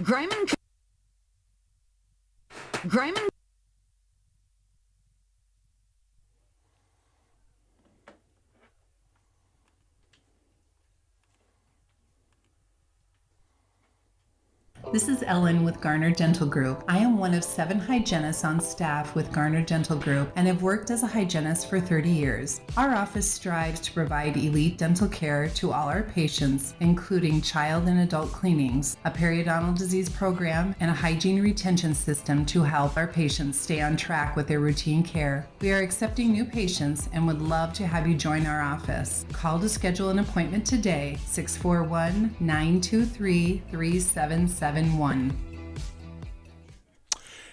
Greiman. This is Ellen with Garner Dental Group. I am one of 7 hygienists on staff with Garner Dental Group and have worked as a hygienist for 30 years. Our office strives to provide elite dental care to all our patients, including child and adult cleanings, a periodontal disease program, and a hygiene retention system to help our patients stay on track with their routine care. We are accepting new patients and would love to have you join our office. Call to schedule an appointment today, 641-923-3771.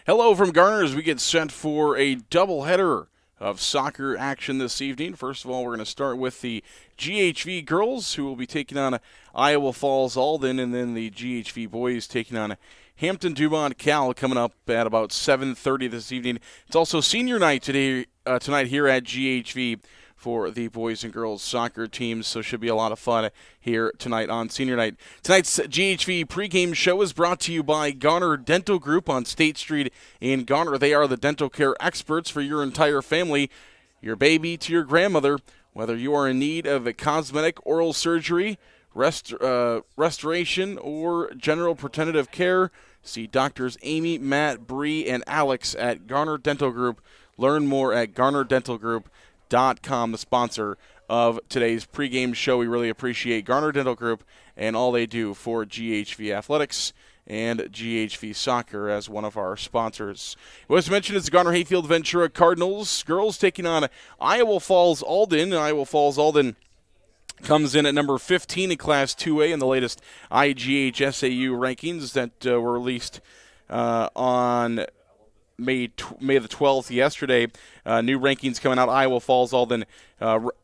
Hello from Garner as we get set for a doubleheader of soccer action this evening. First of all, we're going to start with the GHV girls, who will be taking on IA Falls-Alden, and then the GHV boys taking on Hampton-Dumont-CAL coming up at about 7:30 this evening. It's also senior night tonight here at GHV for the boys and girls soccer teams, so should be a lot of fun here tonight on senior night. Tonight's GHV pregame show is brought to you by Garner Dental Group on State Street in Garner. They are the dental care experts for your entire family, your baby to your grandmother. Whether you are in need of a cosmetic, oral surgery, restoration, or general preventative care, see Doctors Amy, Matt, Bree, and Alex at Garner Dental Group. Learn more at garnerdentalgroup.com, the sponsor of today's pregame show. We really appreciate Garner Dental Group and all they do for GHV Athletics and GHV Soccer as one of our sponsors. It was mentioned it's the Garner Hayfield Ventura Cardinals girls taking on IA Falls-Alden. IA Falls-Alden comes in at number 15 in Class 2A in the latest IGHSAU rankings that were released on May the 12th yesterday. New rankings coming out. IA Falls-Alden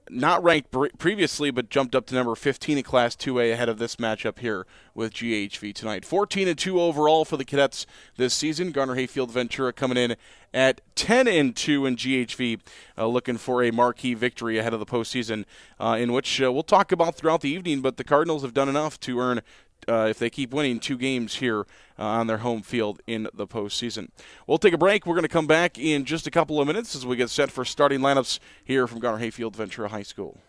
not ranked previously, but jumped up to number 15 in Class 2A ahead of this matchup here with GHV tonight. 14-2 overall for the Cadets this season. Garner Hayfield Ventura coming in at 10-2 in GHV, looking for a marquee victory ahead of the postseason, in which we'll talk about throughout the evening. But the Cardinals have done enough to earn, if they keep winning, 2 games here on their home field in the postseason. We'll take a break. We're going to come back in just a couple of minutes as we get set for starting lineups here from Garner Hayfield Ventura High School.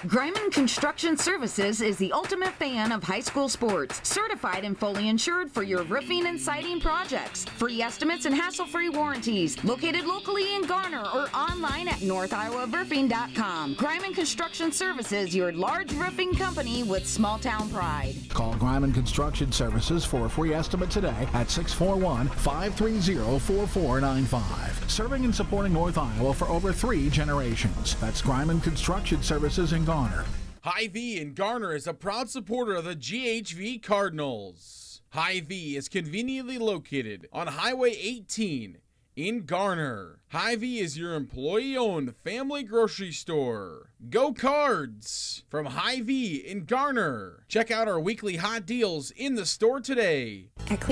Greiman Construction Services is the ultimate fan of high school sports. Certified and fully insured for your roofing and siding projects. Free estimates and hassle-free warranties. Located locally in Garner or online at northiowaroofing.com. Greiman Construction Services, your large roofing company with small-town pride. Call Greiman Construction Services for a free estimate today at 641-530-4495. Serving and supporting North Iowa for over 3 generations. That's Greiman Construction Services in Garner. Hy-Vee in Garner is a proud supporter of the GHV Cardinals. Hy-Vee is conveniently located on Highway 18 in Garner. Hy-Vee is your employee-owned family grocery store. Go Cards from Hy-Vee in Garner. Check out our weekly hot deals in the store today. Let's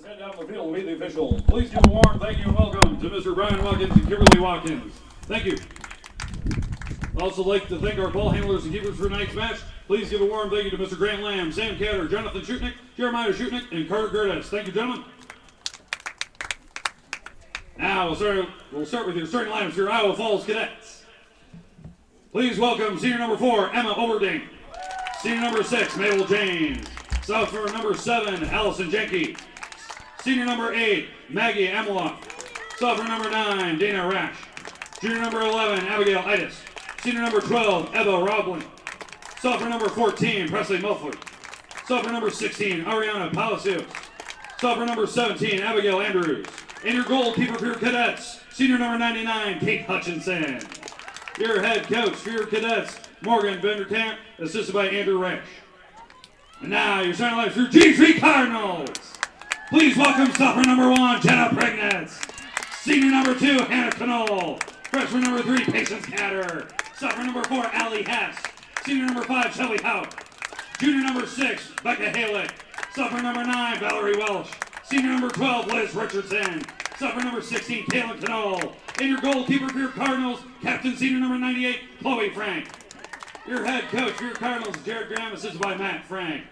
head down the field and meet the officials. Please give a warm thank you and welcome to Mr. Brian Watkins and Kimberly Watkins. Thank you. I'd also like to thank our ball handlers and keepers for tonight's match. Please give a warm thank you to Mr. Grant Lamb, Sam Catter, Jonathan Schutnick, Jeremiah Schutnick, and Carter Gerdes. Thank you, gentlemen. Now, we'll start with your starting lineups for your Iowa Falls Cadets. Please welcome senior number 4, Emma Oberding. Senior number 6, Mabel James. Sophomore number 7, Allison Jenke. Senior number 8, Maggie Ameloff. Sophomore number 9, Dana Rash. Junior number 11, Abigail Itis. Senior number 12, Eva Roblin. Sophomore number 14, Presley Milford. Sophomore number 16, Ariana Palacios. Sophomore number 17, Abigail Andrews. And your goalkeeper for your Cadets, senior number 99, Kate Hutchinson. Your head coach for your Cadets, Morgan Vanderkamp, assisted by Andrew Rash. And now your starting lineup for your GHV Cardinals. Please welcome sophomore number 1, Jenna Pregnitz. Senior number 2, Hannah Knoll. Freshman number 3, Patience Catter. Sophomore number 4, Allie Hess. Senior number 5, Shelly Hout. Junior number 6, Becca Halick. Sophomore number 9, Valerie Welsh. Senior number 12, Liz Richardson. Sophomore number 16, Kaylin Knoll. And your goalkeeper for your Cardinals, Captain senior number 98, Chloe Frank. Your head coach for your Cardinals, Jared Graham, assisted by Matt Frank.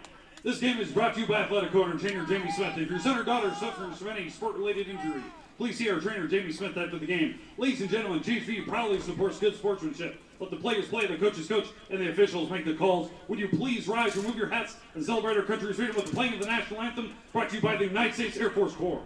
This game is brought to you by Athletic Owner trainer Jamie Smith. If your son or daughter suffers from any sport-related injury, please see our trainer Jamie Smith after the game. Ladies and gentlemen, GHV proudly supports good sportsmanship. Let the players play, the coaches coach, and the officials make the calls. Would you please rise, remove your hats, and celebrate our country's freedom with the playing of the national anthem, brought to you by the United States Air Force Corps.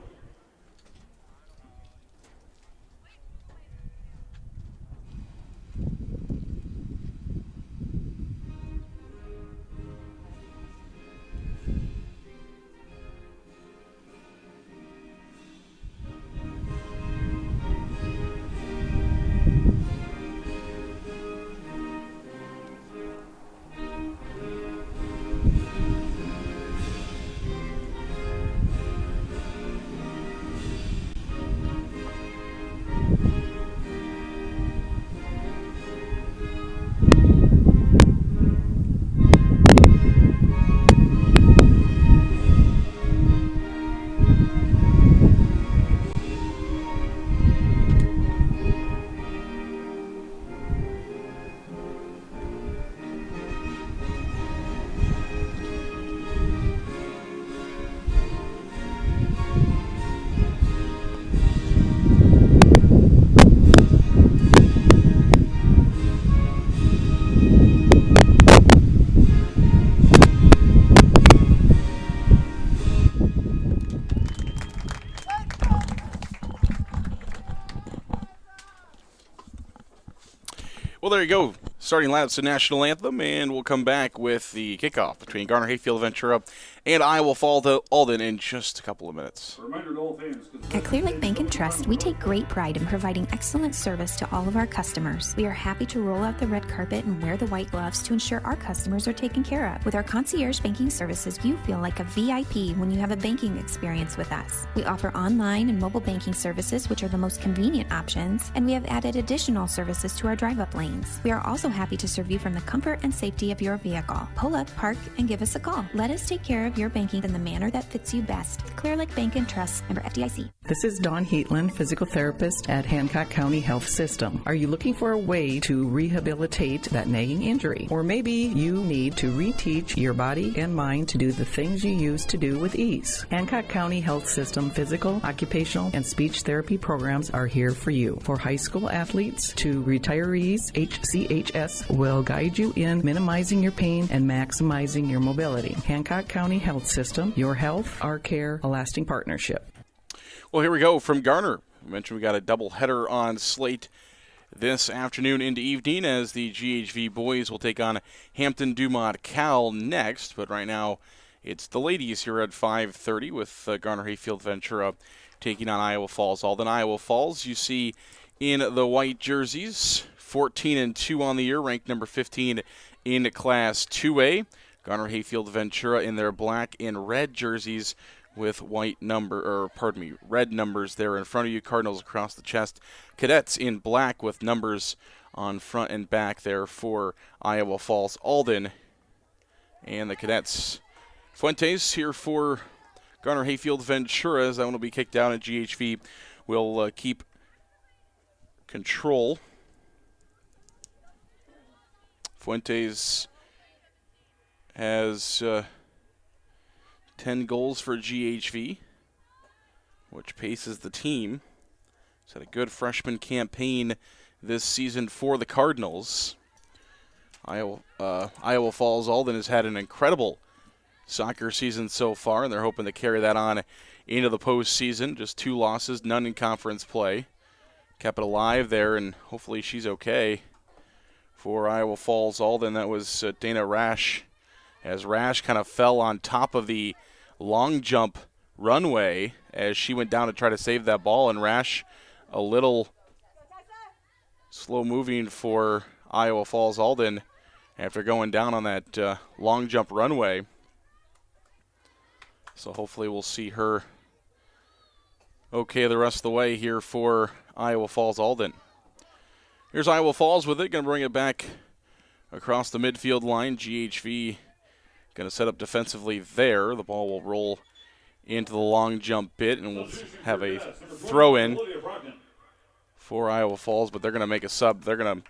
Well, there you go. Starting lineups to National Anthem, and we'll come back with the kickoff between Garner Hayfield Ventura and Iowa Falls-Alden in just a couple of minutes. Reminder to all fans. At Clear Lake Bank and Trust, we take great pride in providing excellent service to all of our customers. We are happy to roll out the red carpet and wear the white gloves to ensure our customers are taken care of. With our concierge banking services, you feel like a VIP when you have a banking experience with us. We offer online and mobile banking services, which are the most convenient options, and we have added additional services to our drive-up lanes. We are also happy to serve you from the comfort and safety of your vehicle. Pull up, park, and give us a call. Let us take care of your banking in the manner that fits you best. Clear Lake Bank and Trust, member FDIC. This is Dawn Heatland, physical therapist at Hancock County Health System. Are you looking for a way to rehabilitate that nagging injury? Or maybe you need to reteach your body and mind to do the things you used to do with ease. Hancock County Health System physical, occupational, and speech therapy programs are here for you. For high school athletes to retirees, HCHS will guide you in minimizing your pain and maximizing your mobility. Hancock County Health System, your health, our care, a lasting partnership. Well, here we go from Garner. I mentioned we got a doubleheader on slate this afternoon into evening as the GHV boys will take on Hampton-Dumont-CAL next. But right now it's the ladies here at 5:30 with Garner Hayfield Ventura taking on Iowa Falls-Alden. Iowa Falls, you see in the white jerseys, 14-2 on the year, ranked number 15 in Class 2A. Garner Hayfield Ventura in their black and red jerseys with red numbers there in front of you. Cardinals across the chest. Cadets in black with numbers on front and back there for Iowa Falls-Alden. And the Cadets. Fuentes here for Garner Hayfield Ventura, as that one will be kicked out, and GHV will keep control. Fuentes has 10 goals for GHV, which paces the team. He's had a good freshman campaign this season for the Cardinals. Iowa Falls-Alden has had an incredible soccer season so far, and they're hoping to carry that on into the postseason. Just 2 losses, none in conference play. Kept it alive there, and hopefully she's okay. For Iowa Falls-Alden, that was Dana Rash, as Rash kind of fell on top of the long jump runway as she went down to try to save that ball, and Rash a little slow moving for Iowa Falls-Alden after going down on that long jump runway. So hopefully we'll see her okay the rest of the way here for Iowa Falls-Alden. Here's Iowa Falls with it, going to bring it back across the midfield line. GHV going to set up defensively there. The ball will roll into the long jump bit, and we'll have a throw-in for Iowa Falls, but they're going to make a sub. They're going to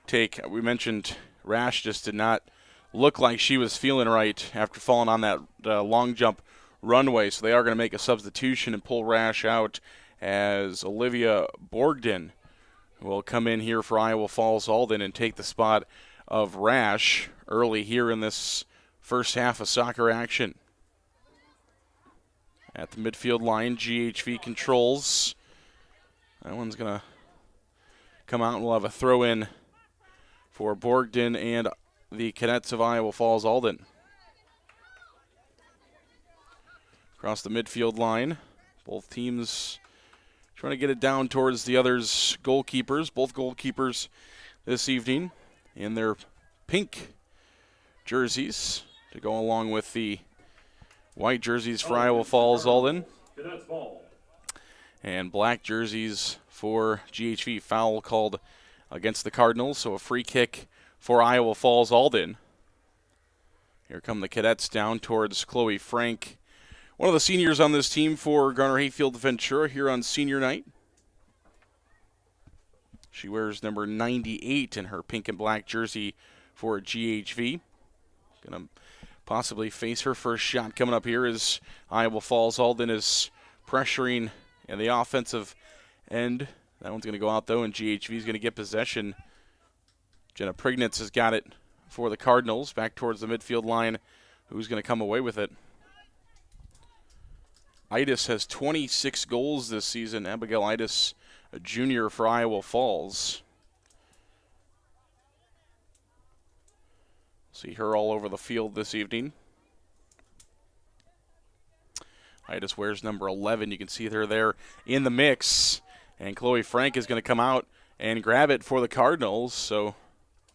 take, we mentioned Rash just did not looked like she was feeling right after falling on that long jump runway. So they are going to make a substitution and pull Rash out as Olivia Borgden will come in here for Iowa Falls-Alden and take the spot of Rash early here in this first half of soccer action. At the midfield line, GHV controls. That one's going to come out and we'll have a throw-in for Borgden and the Cadets of Iowa Falls-Alden. Across the midfield line, both teams trying to get it down towards the other's goalkeepers. Both goalkeepers this evening in their pink jerseys to go along with the white jerseys for Iowa Falls-Alden. And black jerseys for GHV. Foul called against the Cardinals, so a free kick for Iowa Falls-Alden. Here come the Cadets down towards Chloe Frank, one of the seniors on this team for Garner Hayfield Ventura here on senior night. She wears number 98 in her pink and black jersey for GHV. Going to possibly face her first shot coming up here as Iowa Falls-Alden is pressuring in the offensive end. That one's going to go out, though, and GHV is going to get possession. Jenna Prignitz has got it for the Cardinals, back towards the midfield line. Who's going to come away with it? Itis has 26 goals this season. Abigail Itis, a junior for Iowa Falls. See her all over the field this evening. Itis wears number 11. You can see her there in the mix. And Chloe Frank is going to come out and grab it for the Cardinals. So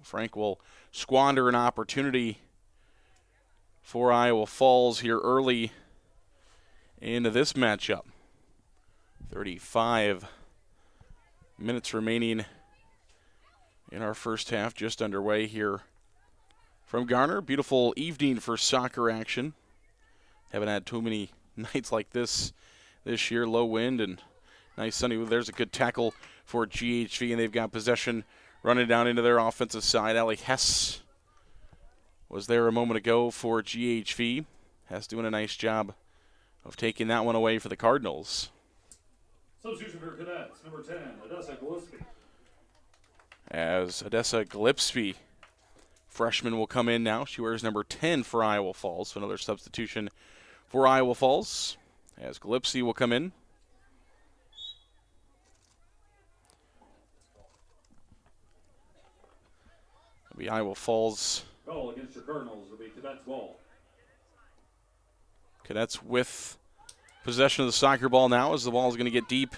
Frank will squander an opportunity for Iowa Falls here early into this matchup. 35 minutes remaining in our first half, just underway here from Garner. Beautiful evening for soccer action. Haven't had too many nights like this year. Low wind and nice sunny. There's a good tackle for GHV, and they've got possession running down into their offensive side. Allie Hess was there a moment ago for GHV. Hess doing a nice job of taking that one away for the Cardinals. Substitution for Cadets, number 10, Odessa Gillespie. As Odessa Gillespie, freshman, will come in now. She wears number 10 for Iowa Falls, so another substitution for Iowa Falls. As Gillespie will come in. It'll be Iowa Falls. Goal against your Cardinals will be Cadets ball. Cadets with possession of the soccer ball now as the ball is going to get deep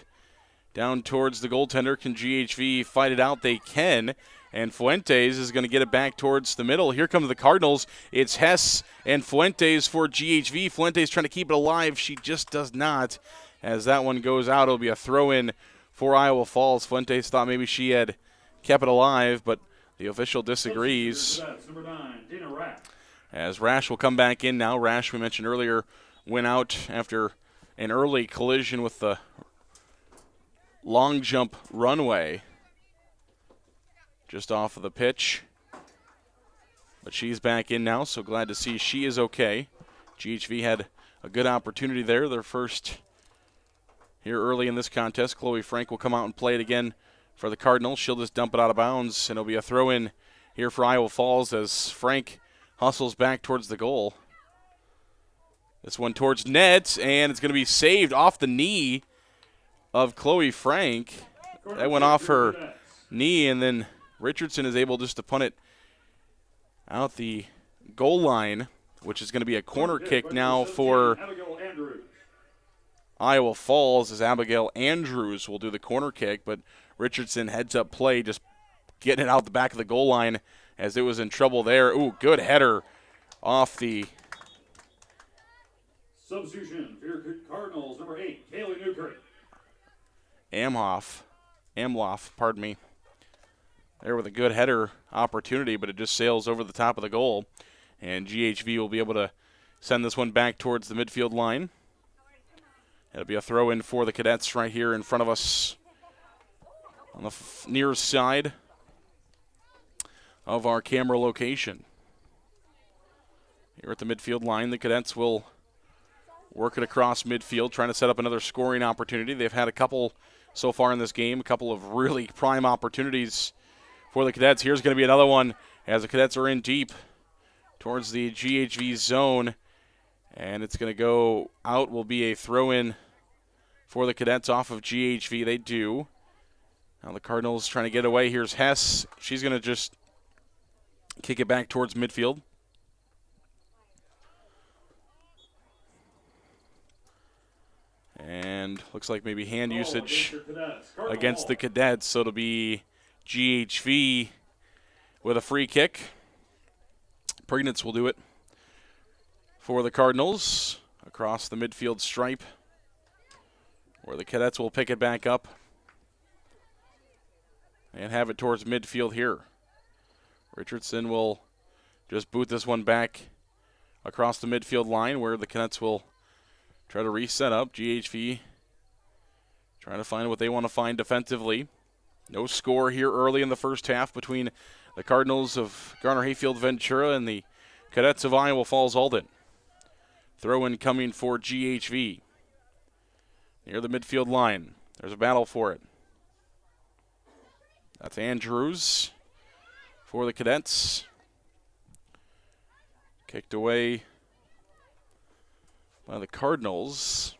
down towards the goaltender. Can GHV fight it out? They can. And Fuentes is going to get it back towards the middle. Here come the Cardinals. It's Hess and Fuentes for GHV. Fuentes trying to keep it alive. She just does not. As that one goes out, it'll be a throw-in for Iowa Falls. Fuentes thought maybe she had kept it alive, but the official disagrees. Number 9, Dina Rack. As Rash will come back in now. Rash, we mentioned earlier, went out after an early collision with the long jump runway just off of the pitch. But she's back in now, so glad to see she is okay. GHV had a good opportunity there, their first here early in this contest. Chloe Frank will come out and play it again for the Cardinals. She'll just dump it out of bounds, and it'll be a throw-in here for Iowa Falls as Frank hustles back towards the goal. This one towards net, and it's going to be saved off the knee of Chloe Frank. That went off her knee, and then Richardson is able just to punt it out the goal line, which is going to be a corner kick now for Iowa Falls, as Abigail Andrews will do the corner kick, but Richardson heads up play, just getting it out the back of the goal line as it was in trouble there. Ooh, good header off the... Substitution for your Cardinals, number 8, Kaylee Newkirk. Amloff, pardon me. There with a good header opportunity, but it just sails over the top of the goal. And GHV will be able to send this one back towards the midfield line. It'll be a throw-in for the Cadets right here in front of us on the near side of our camera location. Here at the midfield line, the Cadets will work it across midfield, trying to set up another scoring opportunity. They've had a couple so far in this game, a couple of really prime opportunities for the Cadets. Here's going to be another one as the Cadets are in deep towards the GHV zone. And it's going to go out, will be a throw-in for the Cadets off of GHV. They do. Now the Cardinals trying to get away. Here's Hess. She's going to just kick it back towards midfield. And looks like maybe hand usage against the Cadets. So it'll be GHV with a free kick. Pregnants will do it for the Cardinals across the midfield stripe, where the Cadets will pick it back up and have it towards midfield here. Richardson will just boot this one back across the midfield line, where the Cadets will try to reset up. GHV trying to find what they want to find defensively. No score here early in the first half between the Cardinals of Garner-Hayfield Ventura and the Cadets of Iowa Falls-Alden. Throw-in coming for GHV. Near the midfield line. There's a battle for it. That's Andrews for the Cadets. Kicked away by the Cardinals.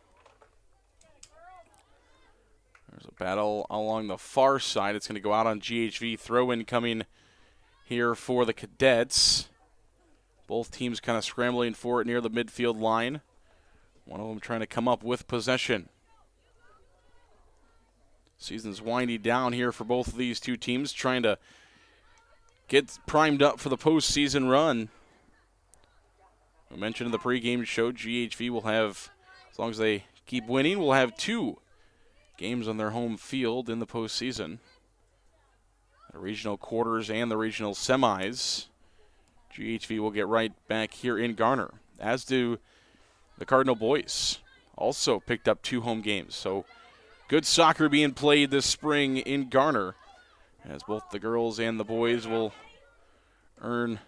There's a battle along the far side. It's going to go out on GHV. Throw-in coming here for the Cadets. Both teams kind of scrambling for it near the midfield line. One of them trying to come up with possession. Season's winding down here for both of these two teams, trying to get primed up for the postseason run. I mentioned in the pregame show, GHV will have, as long as they keep winning, will have 2 games on their home field in the postseason. The regional quarters and the regional semis. GHV will get right back here in Garner, as do the Cardinal boys. Also picked up 2 home games. So good soccer being played this spring in Garner, as both the girls and the boys will earn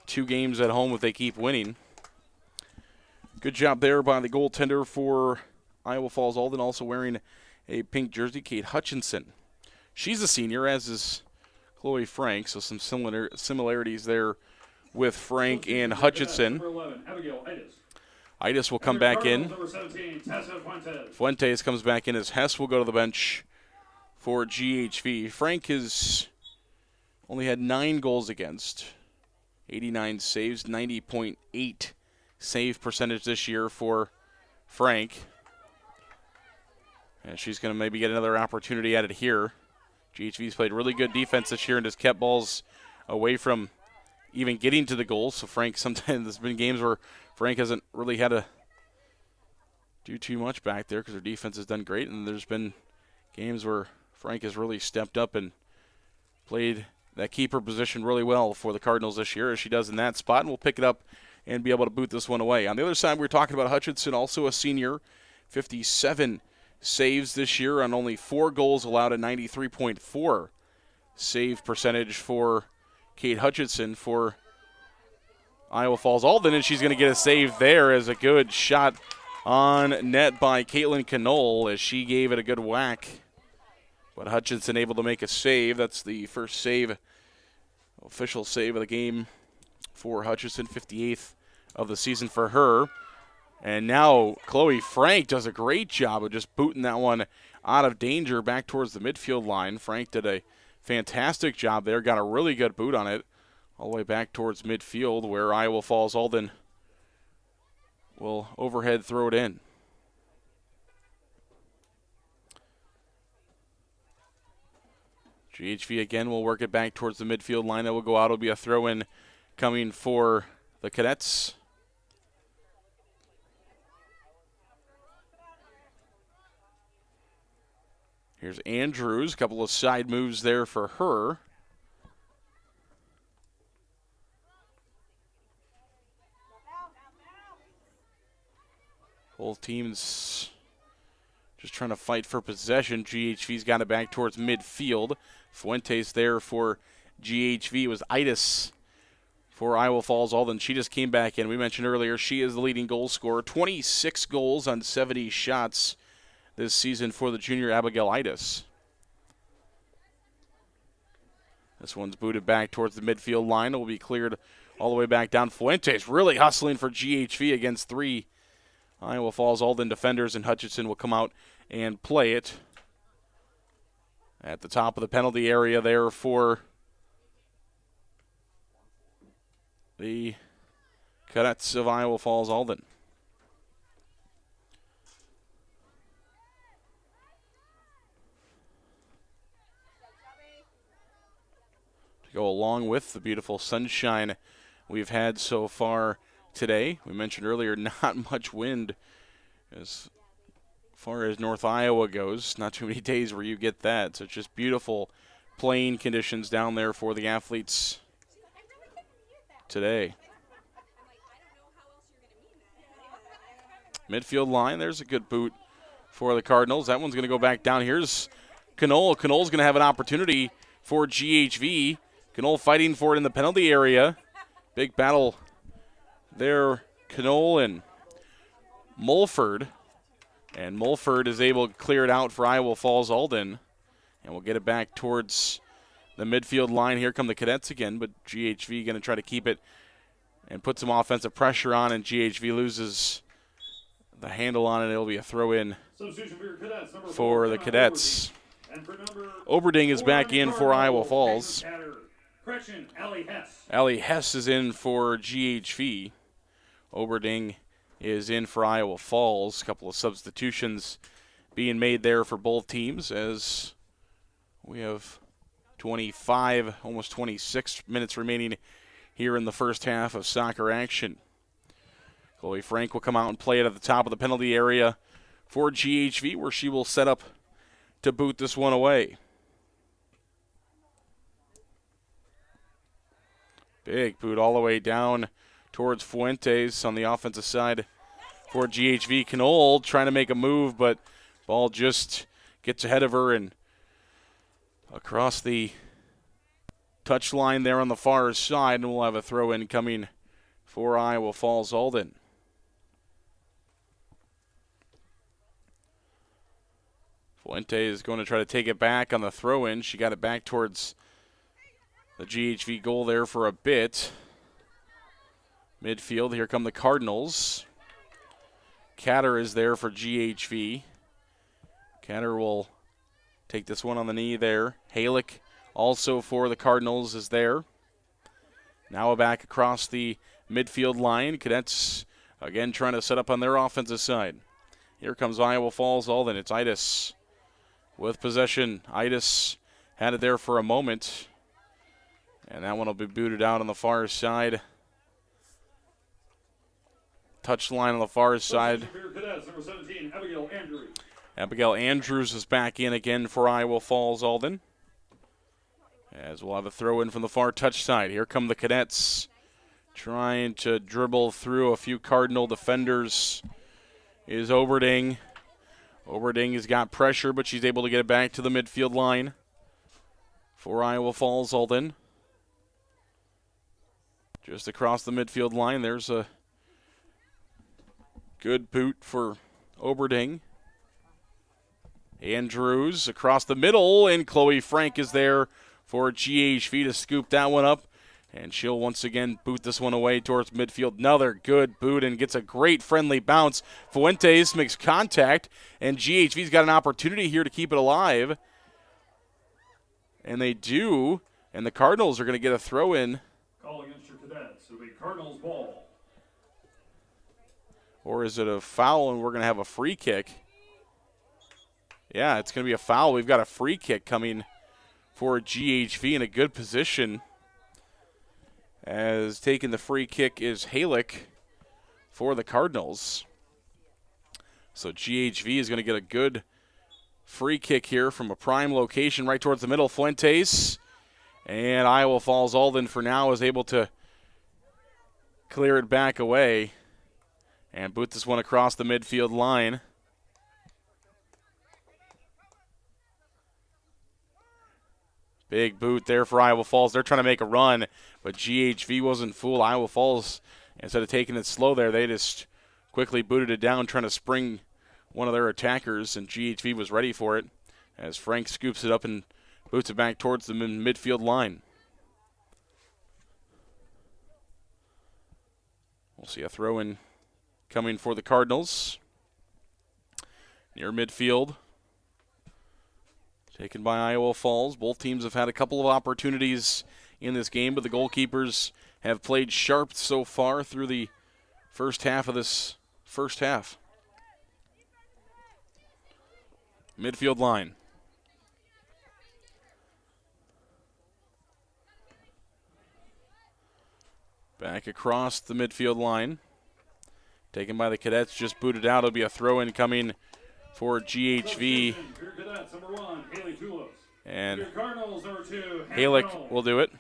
2 games at home if they keep winning. Good job there by the goaltender for Iowa Falls-Alden, also wearing a pink jersey, Kate Hutchinson. She's a senior, as is Chloe Frank, so some similarities there with Frank and Hutchinson. Itis will come back in. Fuentes comes back in as Hess will go to the bench for GHV. Frank has only had 9 goals against, 89 saves, 90.8 save percentage this year for Frank. And she's going to maybe get another opportunity at it here. GHV's played really good defense this year and has kept balls away from even getting to the goal. So Frank, sometimes there's been games where Frank hasn't really had to do too much back there because her defense has done great. And there's been games where Frank has really stepped up and played that keeper position really well for the Cardinals this year, as she does in that spot. And we'll pick it up and be able to boot this one away. On the other side, we were talking about Hutchinson, also a senior, 57 saves this year on only 4 goals allowed, a 93.4 save percentage for Kate Hutchinson for Iowa Falls-Alden, and she's going to get a save there as a good shot on net by Caitlin Knoll as she gave it a good whack. But Hutchinson able to make a save. That's the first save, official save of the game for Hutchinson, 58th of the season for her. And now Chloe Frank does a great job of just booting that one out of danger back towards the midfield line. Frank did a fantastic job there, got a really good boot on it all the way back towards midfield, where Iowa Falls-Alden will overhead throw it in. GHV again will work it back towards the midfield line. That will go out. It'll be a throw-in coming for the Cadets. Here's Andrews, a couple of side moves there for her. Both teams just trying to fight for possession. GHV's got it back towards midfield. Fuentes there for GHV. It was Itis for Iowa Falls-Alden. She just came back in. We mentioned earlier she is the leading goal scorer. 26 goals on 70 shots this season for the junior Abigail Idis. This one's booted back towards the midfield line. It will be cleared all the way back down. Fuentes really hustling for GHV against 3 Iowa Falls-Alden defenders, and Hutchinson will come out and play it at the top of the penalty area there for the Cadets of Iowa Falls-Alden. To go along with the beautiful sunshine we've had so far today, we mentioned earlier, not much wind as far as North Iowa goes. Not too many days where you get that. So it's just beautiful playing conditions down there for the athletes today. Midfield line, there's a good boot for the Cardinals. That one's going to go back down. Here's Knoll. Knoll's going to have an opportunity for GHV. Knoll fighting for it in the penalty area. Big battle there, Knoll and Mulford. And Mulford is able to clear it out for Iowa Falls-Alden. And we'll get it back towards the midfield line. Here come the Cadets again, but GHV going to try to keep it and put some offensive pressure on, and GHV loses the handle on it. It'll be a throw-in for the Cadets. Oberding is back in for Iowa Falls. Allie Hess is in for GHV. Oberding is in for Iowa Falls. A couple of substitutions being made there for both teams as we have 25, almost 26 minutes remaining here in the first half of soccer action. Chloe Frank will come out and play it at the top of the penalty area for GHV, where she will set up to boot this one away. Big boot all the way down towards Fuentes on the offensive side for GHV. Knoll trying to make a move, but ball just gets ahead of her and across the touch line there on the far side, and we'll have a throw-in coming for Iowa Falls-Alden. Fuente is going to try to take it back on the throw-in. She got it back towards the GHV goal there for a bit. Midfield, here come the Cardinals. Catter is there for GHV. Catter will take this one on the knee there. Halick also for the Cardinals is there. Now back across the midfield line. Cadets again trying to set up on their offensive side. Here comes Iowa Falls-Alden. It's Idis with possession. Idis had it there for a moment. And that one will be booted out on the far side. Touch line on the far side. Abigail Andrews is back in again for Iowa Falls-Alden. As we'll have a throw in from the far touch side. Here come the Cadets trying to dribble through a few Cardinal defenders. Is Oberding. Oberding has got pressure, but she's able to get it back to the midfield line for Iowa Falls-Alden. Just across the midfield line, there's a good boot for Oberding. Andrews across the middle, and Chloe Frank is there for GHV to scoop that one up. And she'll once again boot this one away towards midfield. Another good boot and gets a great friendly bounce. Fuentes makes contact, and GHV's got an opportunity here to keep it alive. And they do, and the Cardinals are going to get a throw in. Call against your Cadets. It'll be Cardinals ball. Or is it a foul and we're going to have a free kick? Yeah, it's going to be a foul. We've got a free kick coming for GHV in a good position. As taking the free kick is Halick for the Cardinals. So GHV is going to get a good free kick here from a prime location right towards the middle. Fuentes. And Iowa Falls-Alden for now is able to clear it back away and boot this one across the midfield line. Big boot there for Iowa Falls. They're trying to make a run, but GHV wasn't fooled. Iowa Falls, instead of taking it slow there, they just quickly booted it down, trying to spring one of their attackers, and GHV was ready for it as Frank scoops it up and boots it back towards the midfield line. We'll see a throw-in coming for the Cardinals. Near midfield. Taken by Iowa Falls. Both teams have had a couple of opportunities in this game, but the goalkeepers have played sharp so far through the first half of this first half. Midfield line. Back across the midfield line. Taken by the Cadets, just booted out. It'll be a throw-in coming for GHV. And Halick will do it.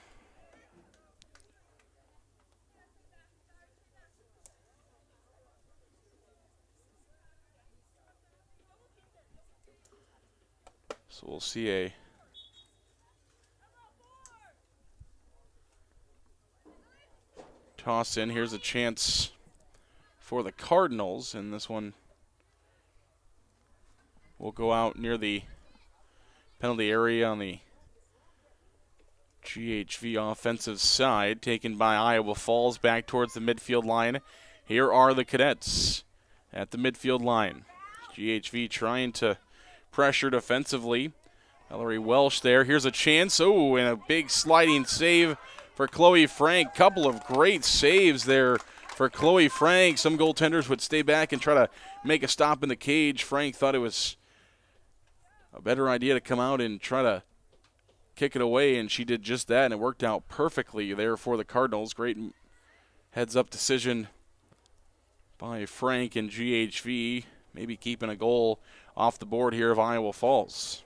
So we'll see a toss in. Here's a chance for the Cardinals, and this one will go out near the penalty area on the GHV offensive side, taken by Iowa Falls back towards the midfield line. Here are the Cadets at the midfield line. GHV trying to pressure defensively. Ellery Welsh there. Here's a chance. Oh, and a big sliding save for Chloe Frank. Couple of great saves there for Chloe Frank. Some goaltenders would stay back and try to make a stop in the cage. Frank thought it was a better idea to come out and try to kick it away, and she did just that, and it worked out perfectly there for the Cardinals. Great heads-up decision by Frank and GHV, maybe keeping a goal off the board here of Iowa Falls.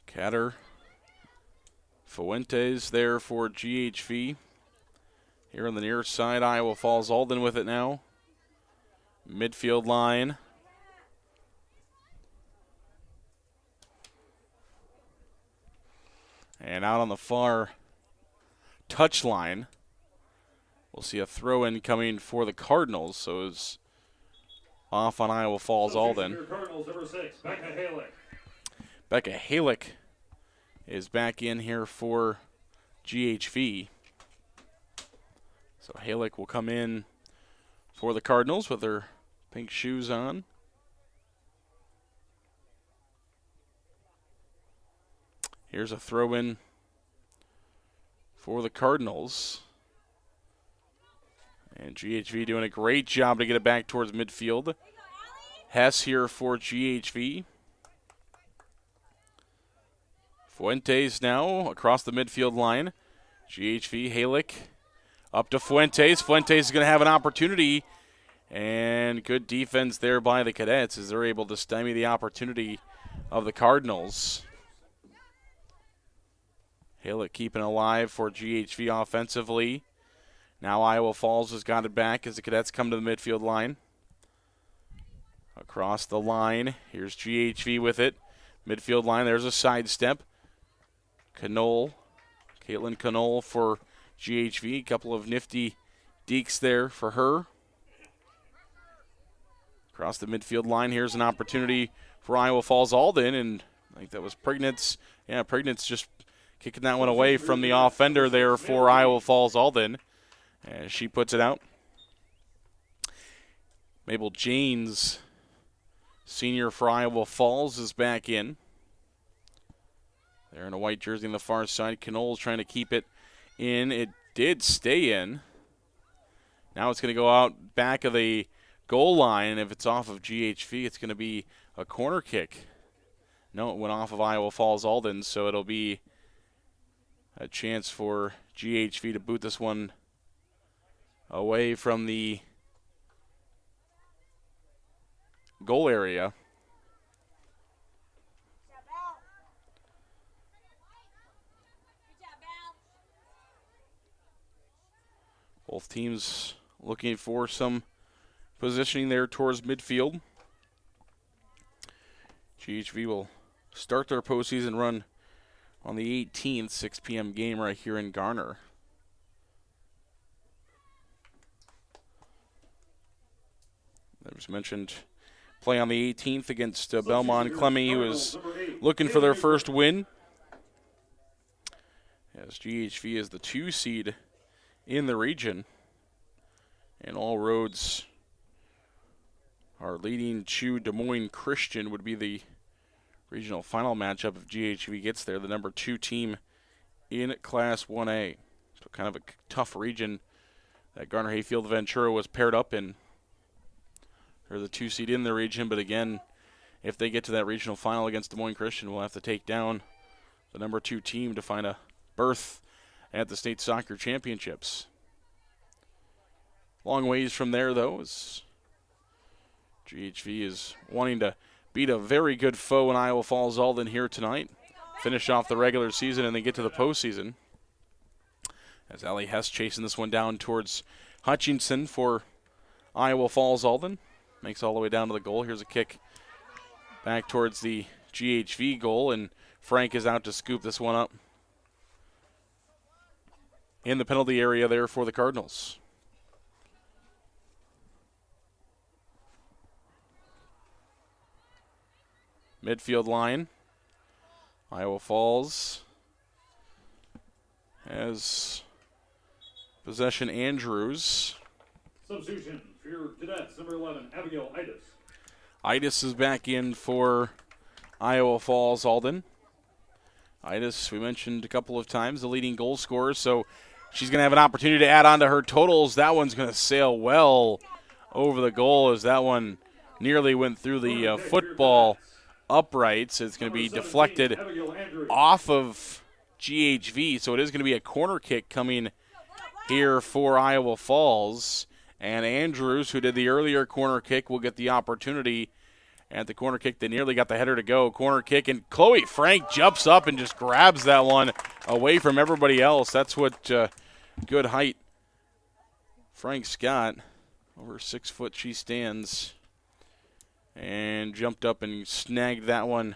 Catter, Fuentes there for GHV. Here on the near side, Iowa Falls-Alden with it now. Midfield line. And out on the far touch line, we'll see a throw-in coming for the Cardinals. So it's off on Iowa Falls-Alden. Cardinals, number 6, Becca Halick. Becca Halick is back in here for GHV. So Halick will come in for the Cardinals with her pink shoes on. Here's a throw-in for the Cardinals. And GHV doing a great job to get it back towards midfield. Hess here for GHV. Fuentes now across the midfield line. GHV, Halick up to Fuentes. Fuentes is going to have an opportunity. And good defense there by the Cadets as they're able to stymie the opportunity of the Cardinals. Halick keeping alive for GHV offensively. Now Iowa Falls has got it back as the Cadets come to the midfield line. Across the line, here's GHV with it. Midfield line, there's a sidestep. Caitlin Canole for GHV. Couple of nifty dekes there for her. Across the midfield line, here's an opportunity for Iowa Falls-Alden, and I think that was Prignitz. Yeah, Prignitz just kicking that one away from the offender there for Iowa Falls-Alden as she puts it out. Mabel Janes, senior for Iowa Falls, is back in. They're in a white jersey on the far side. Canole's trying to keep it in. It did stay in. Now it's going to go out back of the goal line, and if it's off of GHV, it's going to be a corner kick. No, it went off of Iowa Falls-Alden, so it'll be a chance for GHV to boot this one away from the goal area. Both teams looking for some positioning there towards midfield. GHV will start their postseason run on the 18th, 6 p.m. game right here in Garner. As mentioned, play on the 18th against Belmont Clemmy, who is looking for their first win. As GHV is the 2 seed in the region, and all roads are leading to Des Moines Christian would be the regional final matchup if GHV gets there, the number 2 team in Class 1A. So kind of a tough region that Garner Hayfield Ventura was paired up in. They're the 2 seed in the region, but again, if they get to that regional final against Des Moines Christian, we'll have to take down the number 2 team to find a berth at the state soccer championships. Long ways from there, though, as GHV is wanting to beat a very good foe in IA Falls-Alden here tonight, finish off the regular season, and then get to the postseason. As Allie Hess chasing this one down towards Hutchinson for IA Falls-Alden. Makes all the way down to the goal. Here's a kick back towards the GHV goal, and Frank is out to scoop this one up in the penalty area there for the Cardinals. Midfield line. Iowa Falls has possession. Andrews. Substitution for your cadets, number 11, Abigail Itis. Itis is back in for Iowa Falls-Alden. Itis, we mentioned a couple of times, the leading goal scorer, so she's going to have an opportunity to add on to her totals. That one's going to sail well over the goal as that one nearly went through the football uprights. It's going to be deflected off of GHV, so it is going to be a corner kick coming here for Iowa Falls. And Andrews, who did the earlier corner kick, will get the opportunity at the corner kick. They nearly got the header to go. Corner kick, and Chloe Frank jumps up and just grabs that one away from everybody else. That's what good height Frank's got. Over 6 foot she stands. And jumped up and snagged that one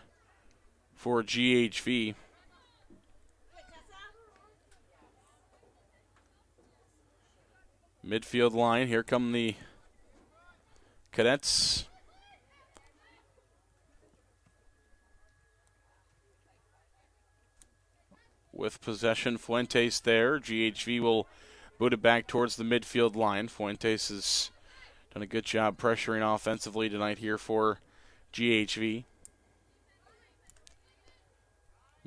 for GHV. Midfield line, here come the Cadets. With possession, Fuentes there. GHV will boot it back towards the midfield line. Fuentes has done a good job pressuring offensively tonight here for GHV.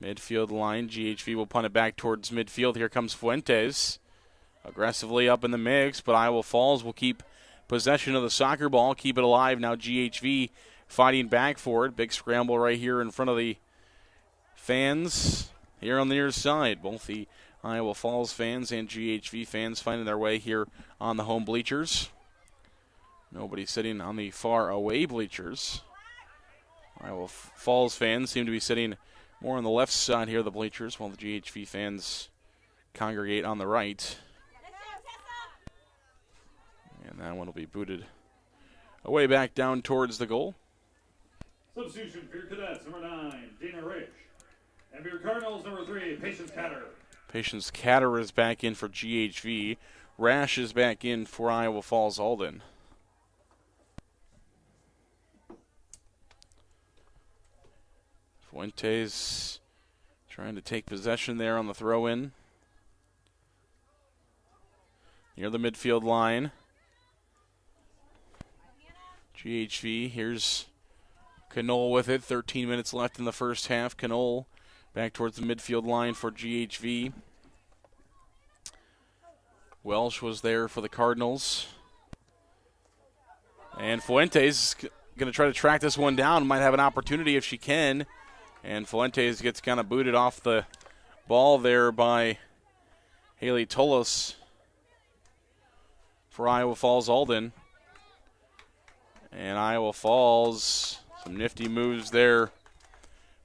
Midfield line, GHV will punt it back towards midfield. Here comes Fuentes. Aggressively up in the mix, but Iowa Falls will keep possession of the soccer ball, keep it alive. Now GHV fighting back for it. Big scramble right here in front of the fans here on the near side. Both the Iowa Falls fans and GHV fans finding their way here on the home bleachers. Nobody sitting on the far away bleachers. Iowa Falls fans seem to be sitting more on the left side here of the bleachers, while the GHV fans congregate on the right. And that one will be booted away back down towards the goal. Substitution for your Cadets, number 9, Dana Rich. And for your Cardinals, number 3, Patience Catter. Patience Catter is back in for GHV. Rash is back in for Iowa Falls-Alden. Fuentes trying to take possession there on the throw-in. Near the midfield line. GHV, here's Knoll with it. 13 minutes left in the first half. Knoll back towards the midfield line for GHV. Welsh was there for the Cardinals. And Fuentes is going to try to track this one down. Might have an opportunity if she can. And Fuentes gets kind of booted off the ball there by Haley Tolos for Iowa Falls-Alden. And Iowa Falls, some nifty moves there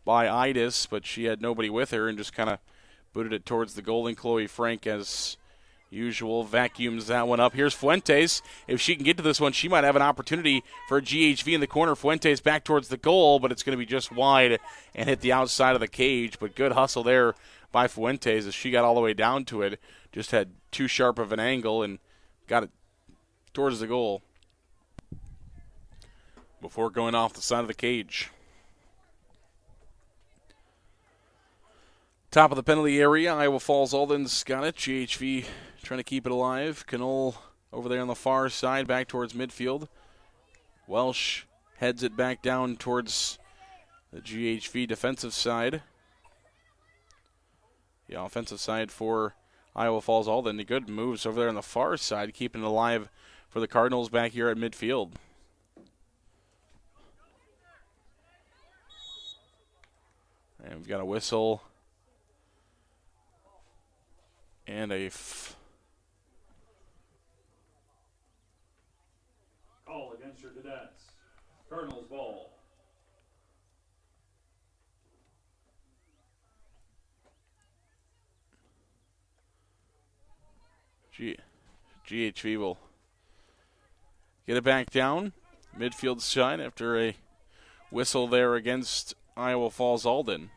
by Itis, but she had nobody with her and just kind of booted it towards the goal. And Chloe Frank, as Usual vacuums that one up. Here's Fuentes. If she can get to this one, she might have an opportunity for a GHV in the corner. Fuentes back towards the goal, but it's going to be just wide and hit the outside of the cage. But good hustle there by Fuentes as she got all the way down to it. Just had too sharp of an angle and got it towards the goal before going off the side of the cage. Top of the penalty area, Iowa Falls-Alden's got it. GHV trying to keep it alive. Knoll over there on the far side, back towards midfield. Welsh heads it back down towards the GHV defensive side. The offensive side for Iowa Falls-Alden. The good moves over there on the far side, keeping it alive for the Cardinals back here at midfield. And we've got a whistle and a call against your Cadets. Cardinals ball. GHV will get it back down. Midfield side after a whistle there against Iowa Falls-Alden.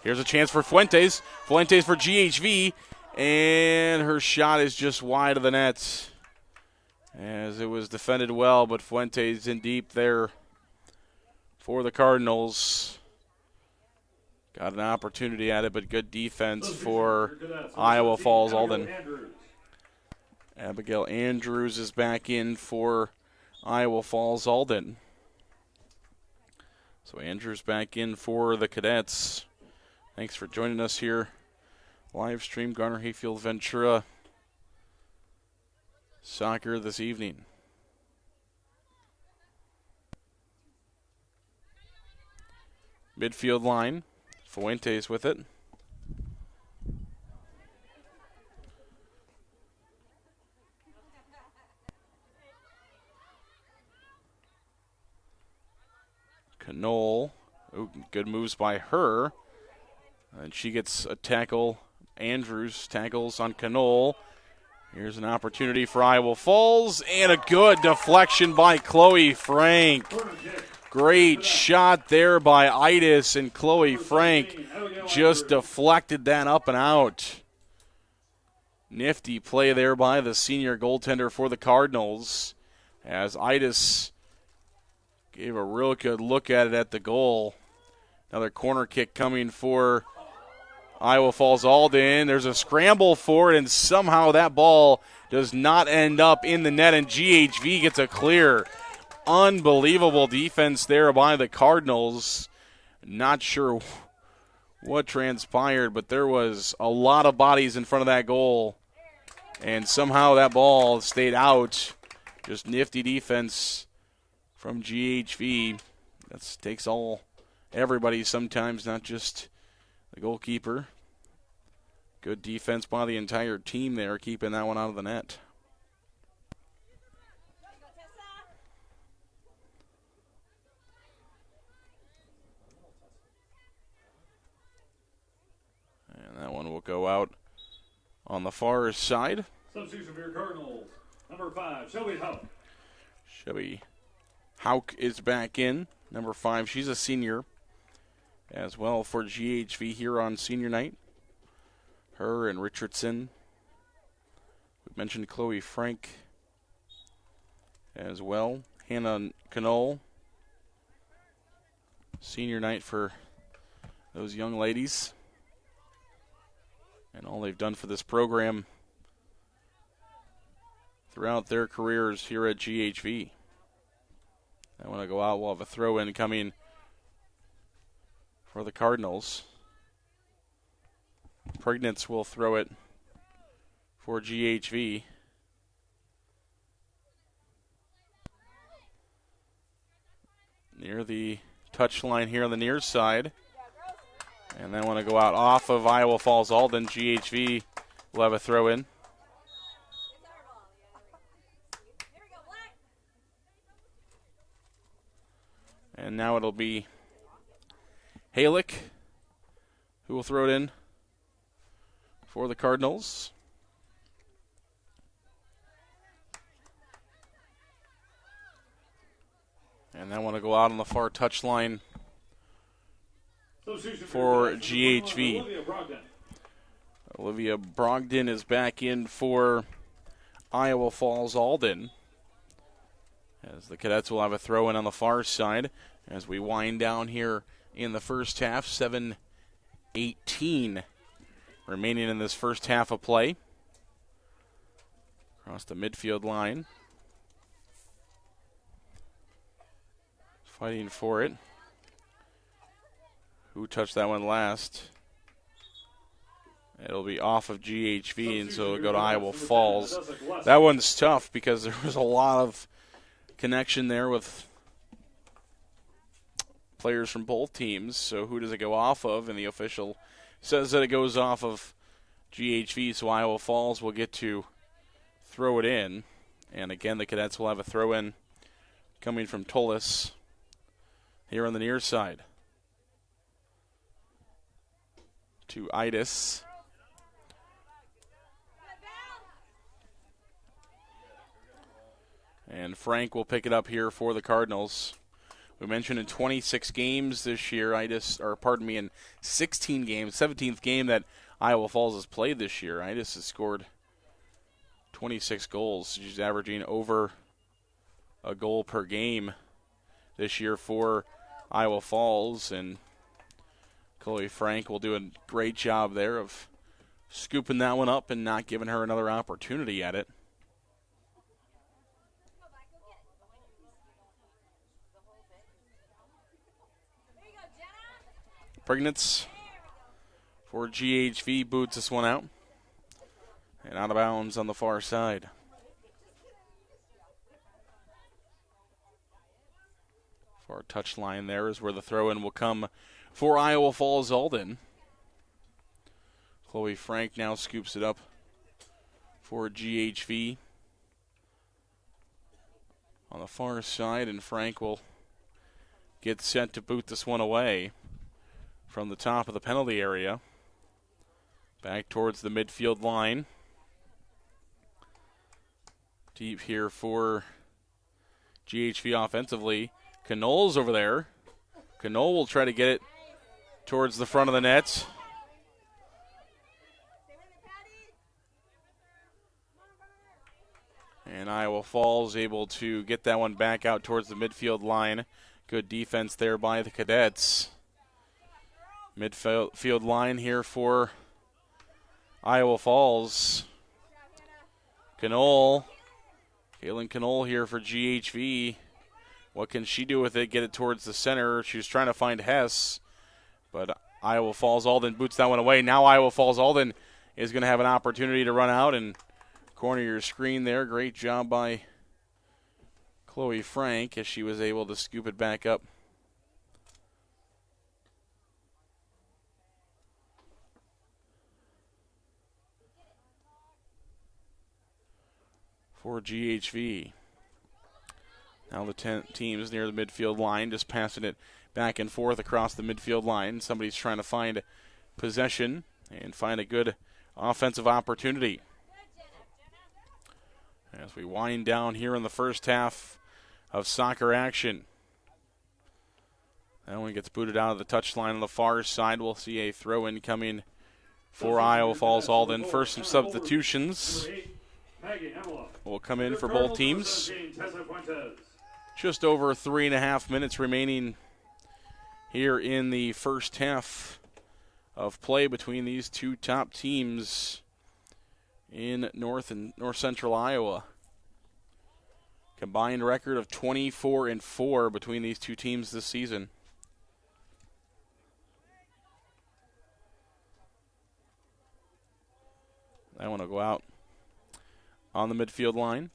Here's a chance for Fuentes. Fuentes for GHV, and her shot is just wide of the net as it was defended well, but Fuentes in deep there for the Cardinals. Got an opportunity at it, but good defense for Iowa Falls-Alden. Abigail Andrews is back in for Iowa Falls-Alden. So Andrews back in for the Cadets. Thanks for joining us here. Live stream Garner Hayfield Ventura soccer this evening. Midfield line. Fuentes with it. Knoll. Ooh, good moves by her. And she gets a tackle. Andrews tackles on Knoll. Here's an opportunity for Iowa Falls. And a good deflection by Chloe Frank. Great shot there by Itis, and Chloe Frank just deflected that up and out. Nifty play there by the senior goaltender for the Cardinals as Itis gave a real good look at it at the goal. Another corner kick coming for Iowa Falls-Alden. There's a scramble for it, and somehow that ball does not end up in the net, and GHV gets a clear. Unbelievable defense there by the Cardinals. Not sure what transpired, but there was a lot of bodies in front of that goal, and somehow that ball stayed out. Just nifty defense from GHV. That takes everybody sometimes, not just the goalkeeper. Good defense by the entire team there, keeping that one out of the net. And that one will go out on the far side. Substitution for your Cardinals. Number 5, Shelby Houck. Shelby Houck is back in. Number 5, she's a senior as well for GHV here on senior night. Her and Richardson. We mentioned Chloe Frank as well. Hannah Knoll. Senior night for those young ladies. And all they've done for this program throughout their careers here at GHV. I want to go out. We'll have a throw-in coming for the Cardinals. Pregnants will throw it for GHV. Near the touch line here on the near side. And then want to go out off of Iowa Falls-Alden. GHV will have a throw-in. And now it'll be Halick, who will throw it in for the Cardinals. And that one will go out on the far touchline for GHV. Olivia Brogdon is back in for Iowa Falls-Alden, as the Cadets will have a throw-in on the far side as we wind down here in the first half. 7:18 remaining in this first half of play. Across the midfield line. Fighting for it. Who touched that one last? It'll be off of GHV, and so it'll go to Iowa Falls. That one's tough because there was a lot of connection there with players from both teams. So who does it go off of? And the official says that it goes off of GHV, so Iowa Falls will get to throw it in. And again, the Cadets will have a throw-in coming from Tullis here on the near side to Idis. And Frank will pick it up here for the Cardinals. We mentioned in 26 games this year, in 16 games, 17th game that Iowa Falls has played this year, Idis has scored 26 goals. She's averaging over a goal per game this year for Iowa Falls, and Chloe Frank will do a great job there of scooping that one up and not giving her another opportunity at it. Prignitz for GHV boots this one out. And out of bounds on the far side. Far touch line there is where the throw-in will come for Iowa Falls-Alden. Chloe Frank now scoops it up for GHV on the far side, and Frank will get set to boot this one away from the top of the penalty area. Back towards the midfield line. Deep here for GHV offensively. Knoll's over there. Knoll will try to get it towards the front of the net. And Iowa Falls able to get that one back out towards the midfield line. Good defense there by the Cadets. Midfield line here for Iowa Falls. Knoll. Kaylin Knoll here for GHV. What can she do with it? Get it towards the center. She was trying to find Hess, but Iowa Falls-Alden boots that one away. Now Iowa Falls-Alden is going to have an opportunity to run out and corner your screen there. Great job by Chloe Frank as she was able to scoop it back up. For GHV. Now the teams near the midfield line, just passing it back and forth across the midfield line. Somebody's trying to find possession and find a good offensive opportunity. As we wind down here in the first half of soccer action. That one gets booted out of the touchline on the far side. We'll see a throw-in coming for Iowa Falls-Alden. First, some substitutions will come in for both teams. Just over 3.5 minutes remaining here in the first half of play between these two top teams in North Central Iowa. Combined record of 24-4 between these two teams this season. That one will go out on the midfield line.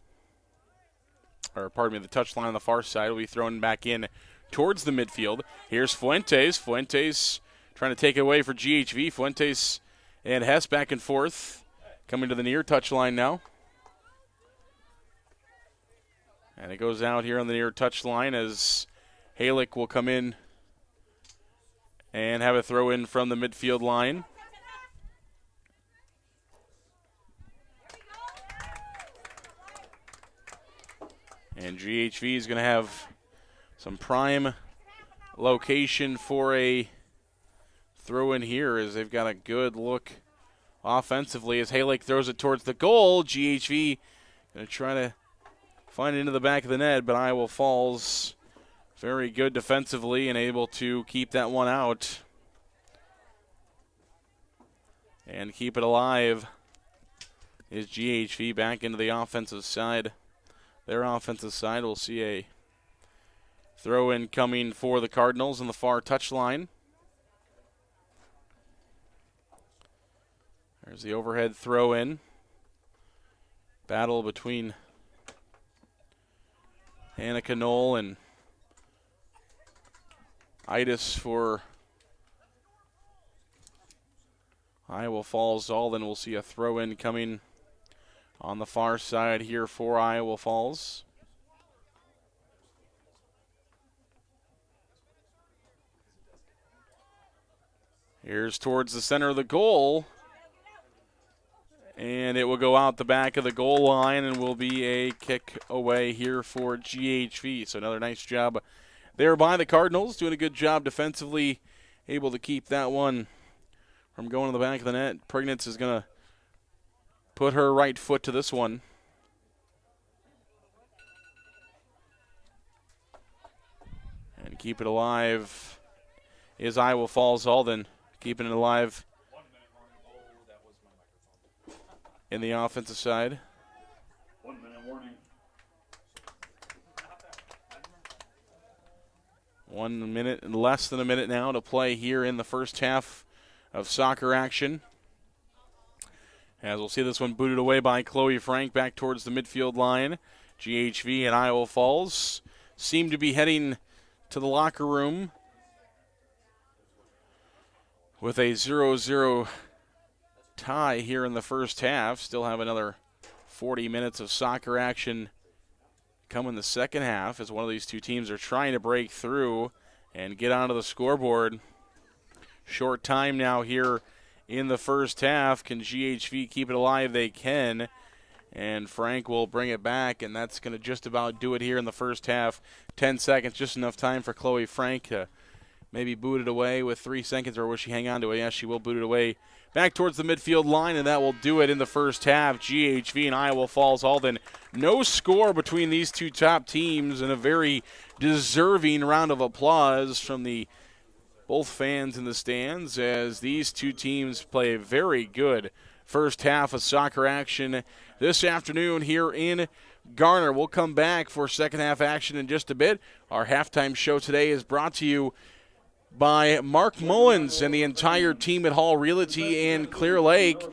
The touch line on the far side will be thrown back in towards the midfield. Here's Fuentes. Fuentes trying to take it away for GHV. Fuentes and Hess back and forth. Coming to the near touch line now. And it goes out here on the near touch line as Halick will come in and have a throw in from the midfield line. And GHV is going to have some prime location for a throw in here, as they've got a good look offensively as Halake throws it towards the goal. GHV going to try to find it into the back of the net, but Iowa Falls very good defensively and able to keep that one out and keep it alive. Is GHV back into the offensive side. Their offensive side will see a throw in coming for the Cardinals on the far touchline. There's the overhead throw in. Battle between Annika Knoll and Itis for Iowa Falls-Alden. We'll see a throw in coming on the far side here for Iowa Falls. Here's towards the center of the goal. And it will go out the back of the goal line and will be a kick away here for GHV. So another nice job there by the Cardinals. Doing a good job defensively. Able to keep that one from going to the back of the net. Prignitz is going to put her right foot to this one. And keep it alive is Iowa Falls-Alden. Keeping it alive in the offensive side. 1 minute warning. 1 minute and less than a minute now to play here in the first half of soccer action. As we'll see this one booted away by Chloe Frank back towards the midfield line. GHV and Iowa Falls seem to be heading to the locker room with a 0-0 tie here in the first half. Still have another 40 minutes of soccer action come in the second half as one of these two teams are trying to break through and get onto the scoreboard. Short time now here in the first half. Can GHV keep it alive? They can. And Frank will bring it back, and that's going to just about do it here in the first half. 10 seconds, just enough time for Chloe Frank to maybe boot it away with 3 seconds, or will she hang on to it? Yes, she will boot it away back towards the midfield line, and that will do it in the first half. GHV and Iowa Falls-Alden. No score between these two top teams, and a very deserving round of applause from the both fans in the stands as these two teams play a very good first half of soccer action this afternoon here in Garner. We'll come back for second half action in just a bit. Our halftime show today is brought to you by Mark Mullins and the entire team at Hall Realty and Clear Lake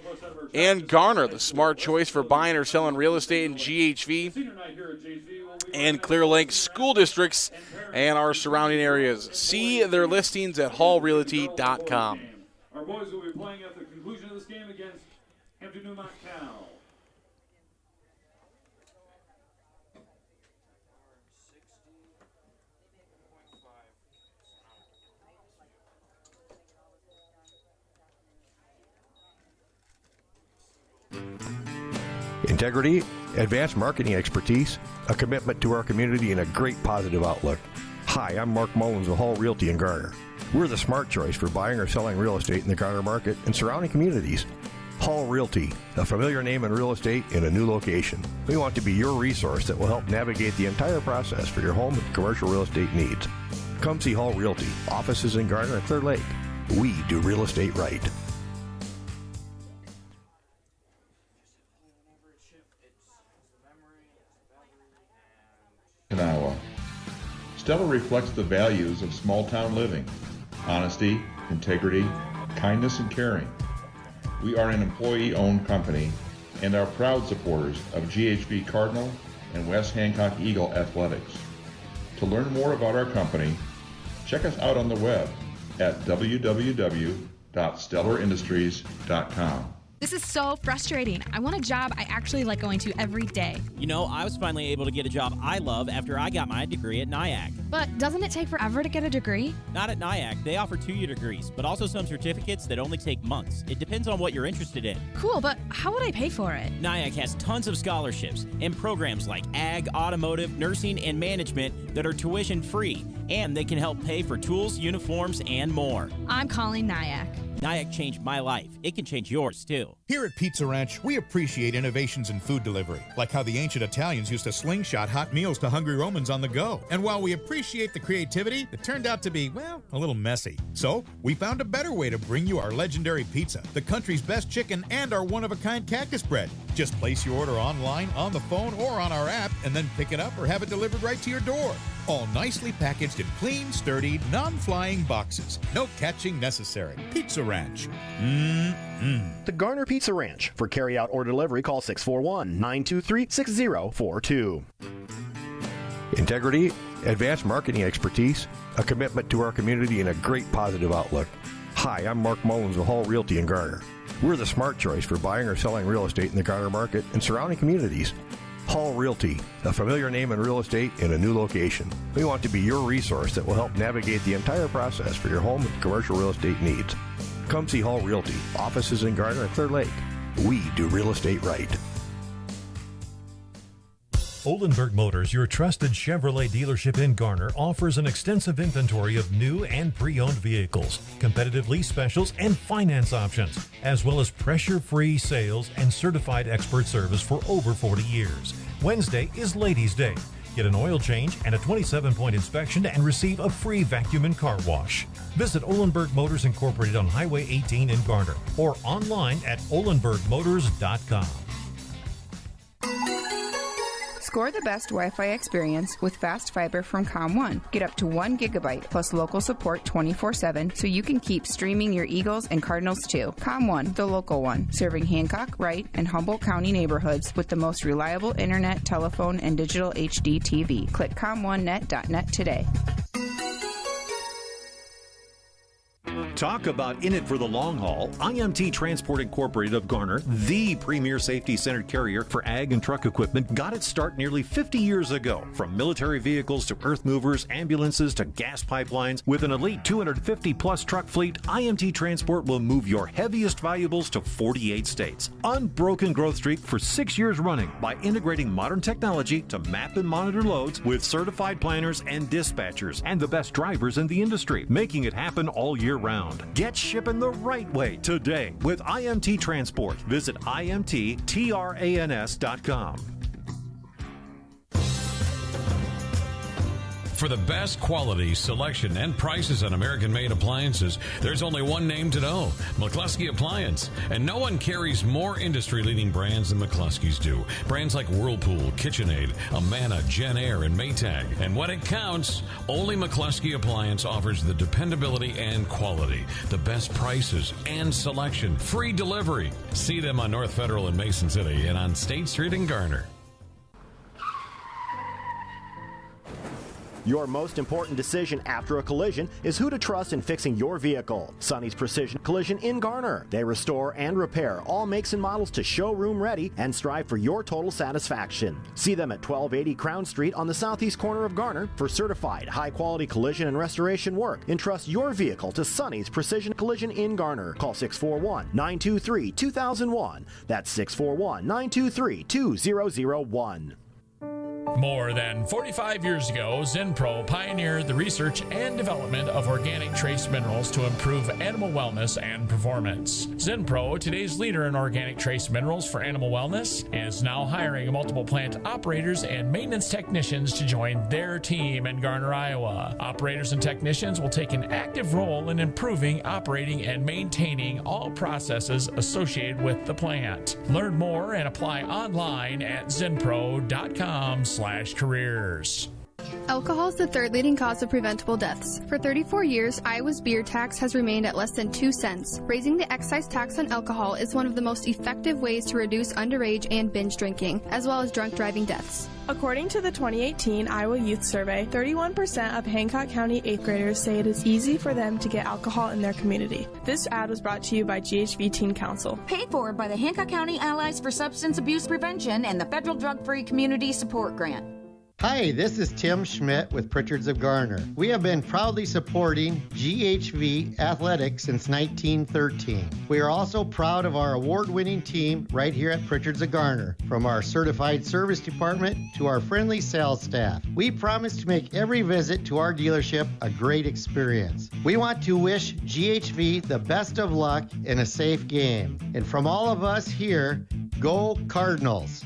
and Garner, the smart choice for buying or selling real estate in GHV and Clear Lake school districts and our surrounding areas. See their listings at hallrealty.com. Our boys will be playing at the conclusion of this game against Hampton-Dumont-CAL. Integrity, advanced marketing expertise, a commitment to our community, and a great positive outlook. Hi, I'm Mark Mullins of Hall Realty in Garner. We're the smart choice for buying or selling real estate in the Garner market and surrounding communities. Hall Realty, a familiar name in real estate in a new location. We want to be your resource that will help navigate the entire process for your home and commercial real estate needs. Come see Hall Realty, offices in Garner and Clear Lake. We do real estate right. In Iowa. Stella reflects the values of small-town living: honesty, integrity, kindness, and caring. We are an employee-owned company and are proud supporters of GHV Cardinal and West Hancock Eagle athletics. To learn more about our company, check us out on the web at www.stellarindustries.com. This is so frustrating. I want a job I actually like going to every day. You know, I was finally able to get a job I love after I got my degree at NIAC. But doesn't it take forever to get a degree? Not at NIAC. They offer 2-year degrees, but also some certificates that only take months. It depends on what you're interested in. Cool, but how would I pay for it? NIAC has tons of scholarships and programs like ag, automotive, nursing, and management that are tuition free, and they can help pay for tools, uniforms, and more. I'm calling NIAC. NIAC changed my life. It can change yours, too. Here at Pizza Ranch, we appreciate innovations in food delivery, like how the ancient Italians used to slingshot hot meals to hungry Romans on the go. And while we appreciate the creativity, it turned out to be, well, a little messy. So, we found a better way to bring you our legendary pizza, the country's best chicken, and our one-of-a-kind cactus bread. Just place your order online, on the phone, or on our app, and then pick it up or have it delivered right to your door. All nicely packaged in clean, sturdy, non-flying boxes. No catching necessary. Pizza Ranch. The Garner Pizza Ranch. For carry-out or delivery, call 641-923-6042. Integrity, advanced marketing expertise, a commitment to our community, and a great positive outlook. Hi, I'm Mark Mullins of Hall Realty in Garner. We're the smart choice for buying or selling real estate in the Garner market and surrounding communities. Hall Realty, a familiar name in real estate in a new location. We want to be your resource that will help navigate the entire process for your home and commercial real estate needs. Come see Hall Realty, offices in Garner and Clear Lake. We do real estate right. Oldenburg Motors, your trusted Chevrolet dealership in Garner, offers an extensive inventory of new and pre-owned vehicles, competitive lease specials, and finance options, as well as pressure-free sales and certified expert service for over 40 years. Wednesday is Ladies' Day. Get an oil change and a 27-point inspection and receive a free vacuum and car wash. Visit Oldenburg Motors Incorporated on Highway 18 in Garner or online at olenburgmotors.com. Score the best Wi-Fi experience with fast fiber from ComOne. Get up to 1 gigabyte plus local support 24/7 so you can keep streaming your Eagles and Cardinals too. ComOne, the local one, serving Hancock, Wright, and Humboldt County neighborhoods with the most reliable internet, telephone, and digital HD TV. Click ComOneNet.net today. Talk about in it for the long haul. IMT Transport Incorporated of Garner, the premier safety-centered carrier for ag and truck equipment, got its start nearly 50 years ago. From military vehicles to earth movers, ambulances to gas pipelines, with an elite 250-plus truck fleet, IMT Transport will move your heaviest valuables to 48 states. Unbroken growth streak for 6 years running by integrating modern technology to map and monitor loads with certified planners and dispatchers and the best drivers in the industry, making it happen all year round. Get shipping the right way today with IMT Transport. Visit IMTTRANS.com. For the best quality, selection, and prices on American-made appliances, there's only one name to know, McCluskey Appliance. And no one carries more industry-leading brands than McCluskey's do. Brands like Whirlpool, KitchenAid, Amana, JennAir, and Maytag. And when it counts, only McCluskey Appliance offers the dependability and quality, the best prices and selection, free delivery. See them on North Federal in Mason City and on State Street in Garner. Your most important decision after a collision is who to trust in fixing your vehicle. Sonny's Precision Collision in Garner. They restore and repair all makes and models to showroom ready and strive for your total satisfaction. See them at 1280 Crown Street on the southeast corner of Garner for certified high-quality collision and restoration work. Entrust your vehicle to Sonny's Precision Collision in Garner. Call 641-923-2001. That's 641-923-2001. More than 45 years ago, Zinpro pioneered the research and development of organic trace minerals to improve animal wellness and performance. Zinpro, today's leader in organic trace minerals for animal wellness, is now hiring multiple plant operators and maintenance technicians to join their team in Garner, Iowa. Operators and technicians will take an active role in improving, operating, and maintaining all processes associated with the plant. Learn more and apply online at zinpro.com/careers. Alcohol is the third leading cause of preventable deaths. For 34 years, Iowa's beer tax has remained at less than 2 cents. Raising the excise tax on alcohol is one of the most effective ways to reduce underage and binge drinking, as well as drunk driving deaths. According to the 2018 Iowa Youth Survey, 31% of Hancock County 8th graders say it is easy for them to get alcohol in their community. This ad was brought to you by GHV Teen Council. Paid for by the Hancock County Allies for Substance Abuse Prevention and the Federal Drug-Free Community Support Grant. Hi, this is Tim Schmidt with Pritchards of Garner. We have been proudly supporting GHV Athletics since 1913. We are also proud of our award-winning team right here at Pritchards of Garner, from our certified service department to our friendly sales staff. We promise to make every visit to our dealership a great experience. We want to wish GHV the best of luck in a safe game. And from all of us here, go Cardinals!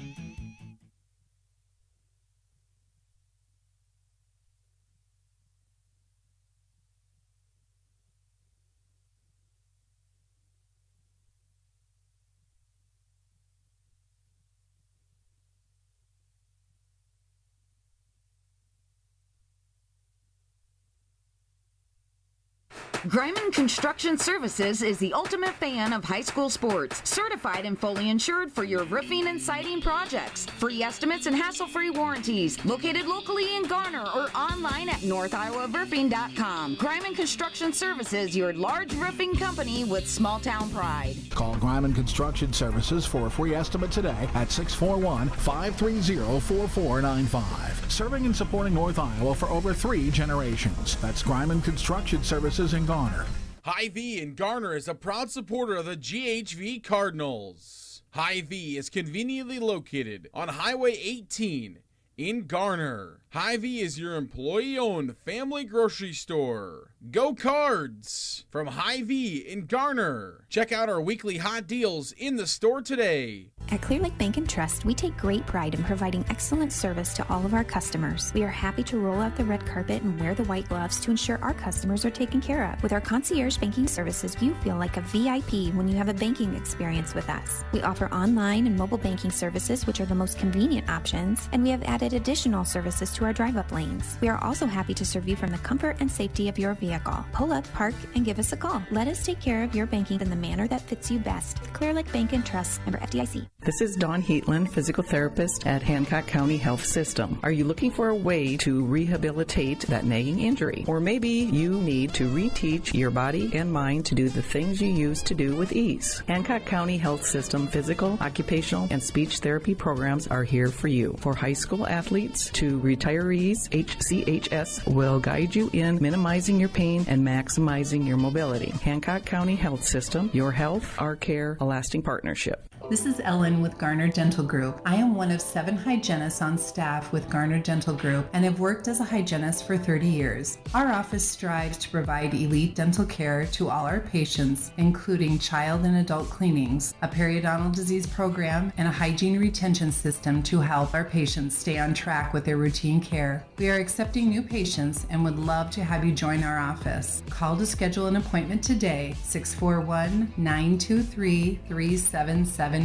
Greiman Construction Services is the ultimate fan of high school sports. Certified and fully insured for your roofing and siding projects. Free estimates and hassle-free warranties. Located locally in Garner or online at northiowaroofing.com. Greiman Construction Services, your large roofing company with small-town pride. Call Greiman Construction Services for a free estimate today at 641-530-4495. Serving and supporting North Iowa for over 3 generations. That's Greiman Construction Services in Garner. Hy-Vee in Garner is a proud supporter of the GHV Cardinals. Hy-Vee is conveniently located on Highway 18 in Garner. Hy-Vee is your employee-owned family grocery store. Go Cards from Hy-Vee in Garner. Check out our weekly hot deals in the store today. At Clear Lake Bank and Trust, we take great pride in providing excellent service to all of our customers. We are happy to roll out the red carpet and wear the white gloves to ensure our customers are taken care of. With our concierge banking services, you feel like a VIP when you have a banking experience with us. We offer online and mobile banking services, which are the most convenient options, and we have added additional services to our drive-up lanes. We are also happy to serve you from the comfort and safety of your vehicle. Pull up, park, and give us a call. Let us take care of your banking in the manner that fits you best. Clear Lake Bank and Trust, member FDIC. This is Dawn Heatland, physical therapist at Hancock County Health System. Are you looking for a way to rehabilitate that nagging injury? Or maybe you need to reteach your body and mind to do the things you used to do with ease. Hancock County Health System physical, occupational, and speech therapy programs are here for you. For high school athletes to retirees, HCHS will guide you in minimizing your pain and maximizing your mobility. Hancock County Health System, your health, our care, a lasting partnership. This is Ellen with Garner Dental Group. I am one of 7 hygienists on staff with Garner Dental Group and have worked as a hygienist for 30 years. Our office strives to provide elite dental care to all our patients, including child and adult cleanings, a periodontal disease program, and a hygiene retention system to help our patients stay on track with their routine care. We are accepting new patients and would love to have you join our office. Call to schedule an appointment today, 641-923-3771.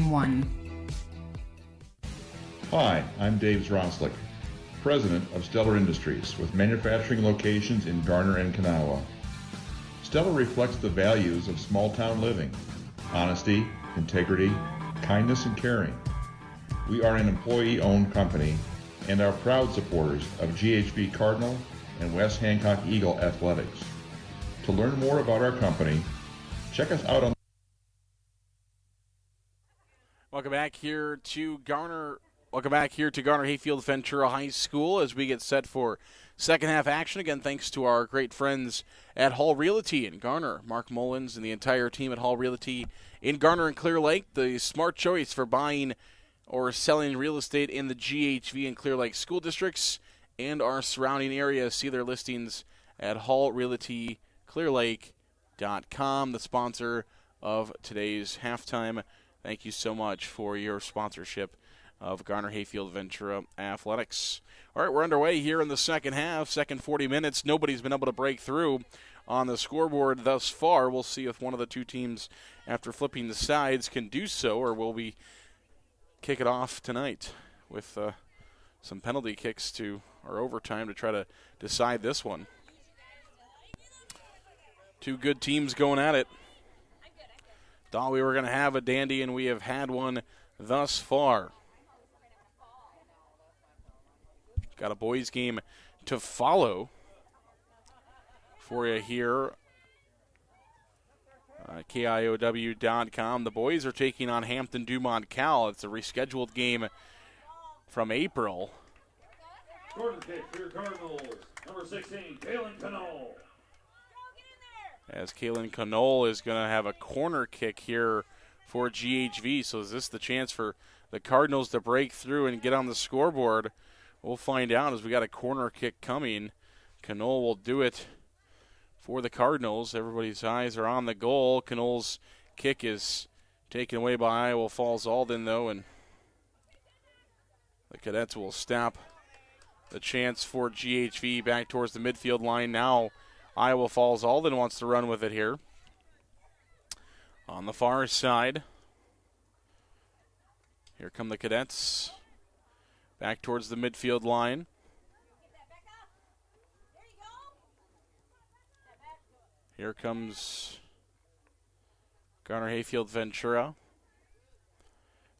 Hi, I'm Dave Zroslik, President of Stellar Industries, with manufacturing locations in Garner and Kanawha. Stellar reflects the values of small-town living: honesty, integrity, kindness, and caring. We are an employee-owned company and are proud supporters of GHV Cardinal and West Hancock Eagle Athletics. To learn more about our company, check us out on Welcome back here to Garner Hayfield Ventura High School as we get set for second half action. Again, thanks to our great friends at Hall Realty in Garner. Mark Mullins and the entire team at Hall Realty in Garner and Clear Lake, the smart choice for buying or selling real estate in the GHV and Clear Lake school districts and our surrounding areas. See their listings at hallrealtyclearlake.com, the sponsor of today's halftime. Thank you so much for your sponsorship of Garner Hayfield Ventura Athletics. All right, we're underway here in the second half, second 40 minutes. Nobody's been able to break through on the scoreboard thus far. We'll see if one of the two teams, after flipping the sides, can do so, or will we kick it off tonight with some penalty kicks or overtime to try to decide this one. Two good teams going at it. Thought we were going to have a dandy, and we have had one thus far. Got a boys game to follow for you here. KIOW.com. The boys are taking on Hampton-Dumont-CAL. It's a rescheduled game from April. Corner kick for your Cardinals, number 16, Kaylin Canole. As Kaylin Canole is going to have a corner kick here for GHV. So is this the chance for the Cardinals to break through and get on the scoreboard? We'll find out as we got a corner kick coming. Canole will do it for the Cardinals. Everybody's eyes are on the goal. Canole's kick is taken away by Iowa Falls-Alden, though, and the Cadets will stop the chance for GHV back towards the midfield line. Now Iowa Falls-Alden wants to run with it here. On the far side, here come the Cadets back towards the midfield line. Here comes Garner Hayfield Ventura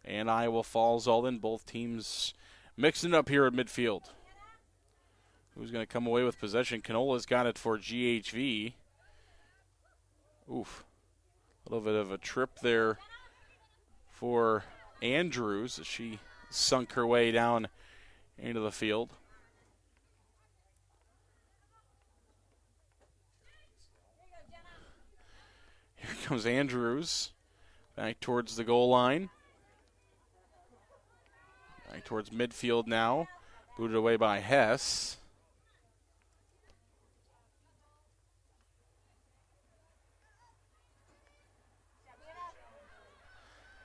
and Iowa Falls-Alden. Both teams mixing it up here at midfield. Who's going to come away with possession? Canola's got it for GHV. Oof. A little bit of a trip there for Andrews as she sunk her way down into the field. Here comes Andrews back towards the goal line. Back towards midfield now. Booted away by Hess.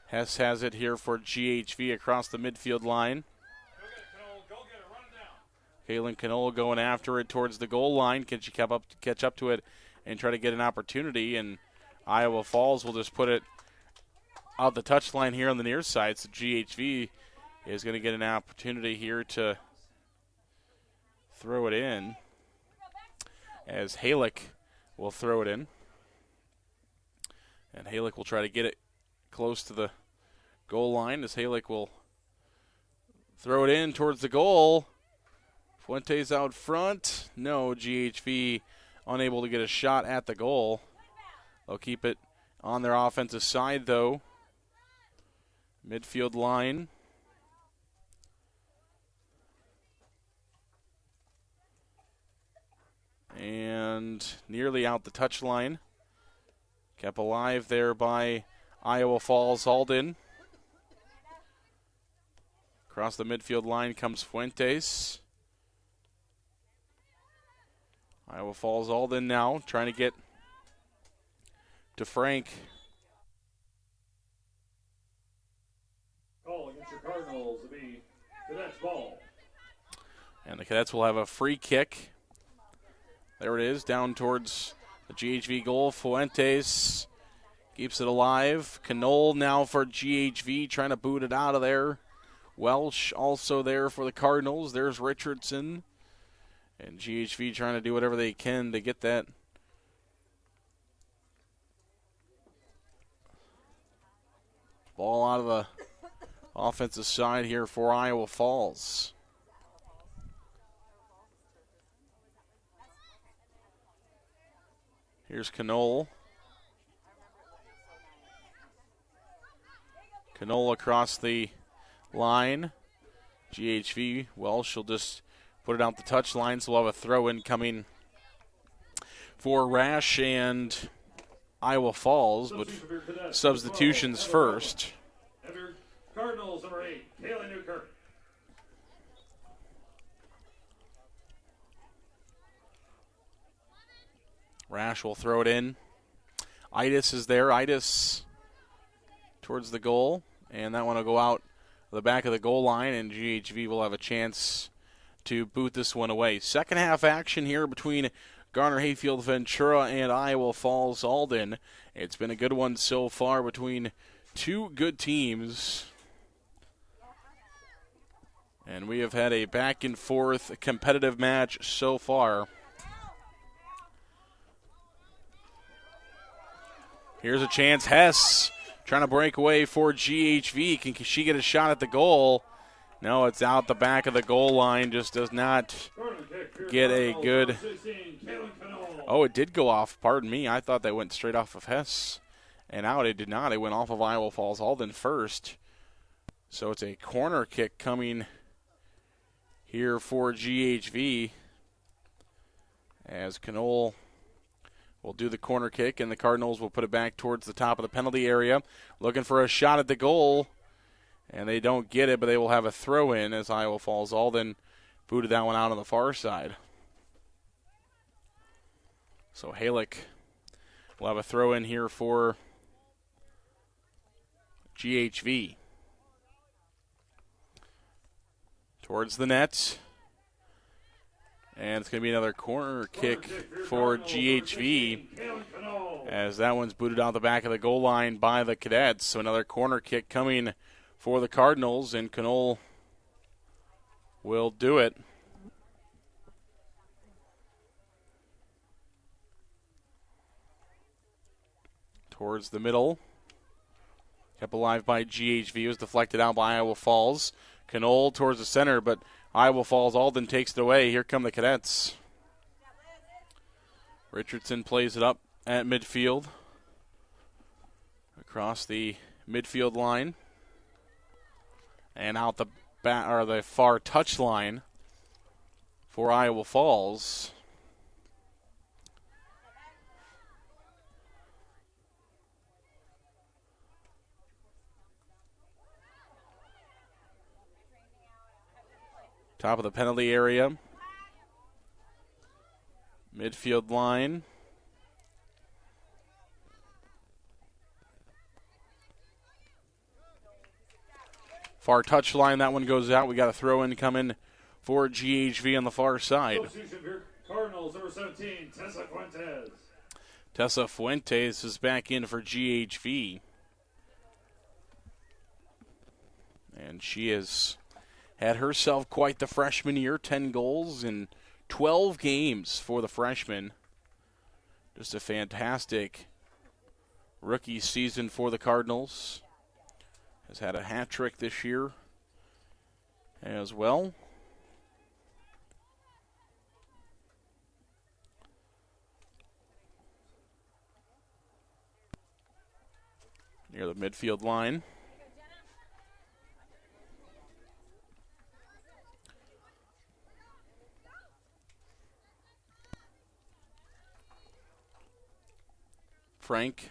Hess has it here for GHV across the midfield line. Kaylin Canole going after it towards the goal line. Can she catch up to it and try to get an opportunity? And Iowa Falls will just put it out the touchline here on the near side. So GHV is going to get an opportunity here to throw it in, as Halick will throw it in. And Halick will try to get it close to the goal line as Halick will throw it in towards the goal. Fuentes out front. No, GHV unable to get a shot at the goal. They'll keep it on their offensive side, though. Midfield line. And nearly out the touchline. Kept alive there by Iowa Falls-Alden. Across the midfield line comes Fuentes. Iowa Falls-Alden now trying to get to Frank. Call against your Cardinals to be Cadets ball. And the Cadets will have a free kick. There it is, down towards the GHV goal. Fuentes keeps it alive. Canole now for GHV, trying to boot it out of there. Welsh also there for the Cardinals. There's Richardson. And GHV trying to do whatever they can to get that ball out of the offensive side here for Iowa Falls. Here's Canole. Canole across the line. GHV, Welsh will just put it out the touch line, so we'll have a throw-in coming for Rash and Iowa Falls, but substitutions first. Cardinals number 8, Kayla Newkirk. Rash will throw it in. Itis is there. Itis towards the goal, and that one will go out the back of the goal line, and GHV will have a chance to boot this one away. Second half action here between Garner Hayfield Ventura and Iowa Falls-Alden. It's been a good one so far between two good teams. And we have had a back-and-forth competitive match so far. Here's a chance. Hess trying to break away for GHV. Can she get a shot at the goal? No, it's out the back of the goal line. Just does not get a good... Oh, it did go off. Pardon me. I thought that went straight off of Hess and out. It did not. It went off of IA Falls-Alden first. So it's a corner kick coming here for GHV as Knoll will do the corner kick, and the Cardinals will put it back towards the top of the penalty area, looking for a shot at the goal, and they don't get it, but they will have a throw-in as IA Falls-Alden booted that one out on the far side. So Halick will have a throw-in here for GHV. Towards the net. And it's going to be another corner kick for GHV as that one's booted out the back of the goal line by the Cadets. So another corner kick coming for the Cardinals, and Knoll will do it. Towards the middle. Kept alive by GHV. It was deflected out by Iowa Falls. Knoll towards the center, but Iowa Falls-Alden takes it away. Here come the Cadets. Richardson plays it up at midfield. Across the midfield line. And out the the far touch line for Iowa Falls. Top of the penalty area. Midfield line. Far touch line, that one goes out. We got a throw in coming for GHV on the far side. Cardinals, number 17, Tessa Fuentes. Tessa Fuentes is back in for GHV. And she has had herself quite the freshman year. 10 goals in 12 games for the freshman. Just a fantastic rookie season for the Cardinals. Has had a hat trick this year as well. Near the midfield line. Frank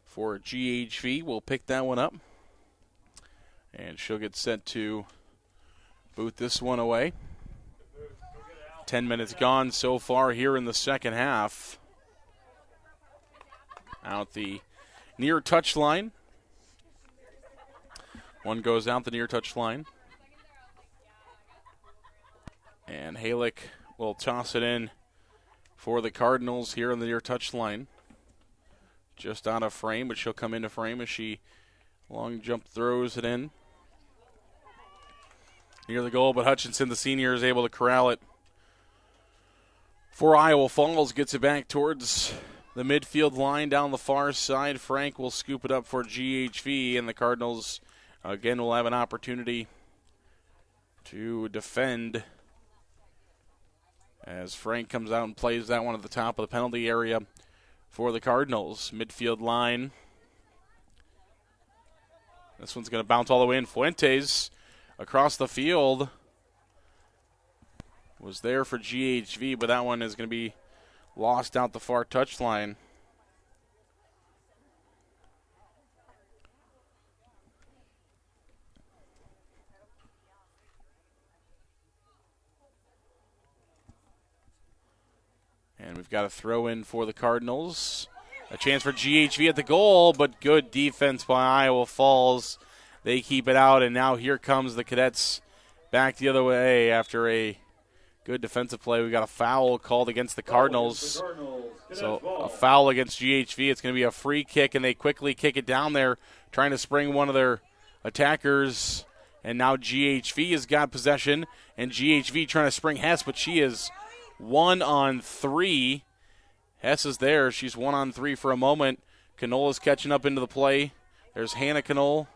for GHV will pick that one up. And she'll get set to boot this one away. 10 minutes gone so far here in the second half. Out the near touch line. One goes out the near touch line. And Halick will toss it in for the Cardinals here on the near touch line. Just out of frame, but she'll come into frame as she long jump throws it in. Near the goal, but Hutchinson, the senior, is able to corral it. For Iowa Falls, gets it back towards the midfield line down the far side. Frank will scoop it up for GHV, and the Cardinals, again, will have an opportunity to defend as Frank comes out and plays that one at the top of the penalty area for the Cardinals. Midfield line. This one's going to bounce all the way in. Fuentes across the field was there for GHV, but that one is going to be lost out the far touchline. And we've got a throw in for the Cardinals. A chance for GHV at the goal, but good defense by Iowa Falls. They keep it out, and now here comes the Cadets back the other way after a good defensive play. We got a foul called against the Cardinals. So a foul against GHV. It's going to be a free kick, and they quickly kick it down there, trying to spring one of their attackers And now GHV has got possession, and GHV trying to spring Hess, but she is 1-on-3. Hess is there. She's 1-on-3 for a moment. Canola's catching up into the play. There's Hannah Canola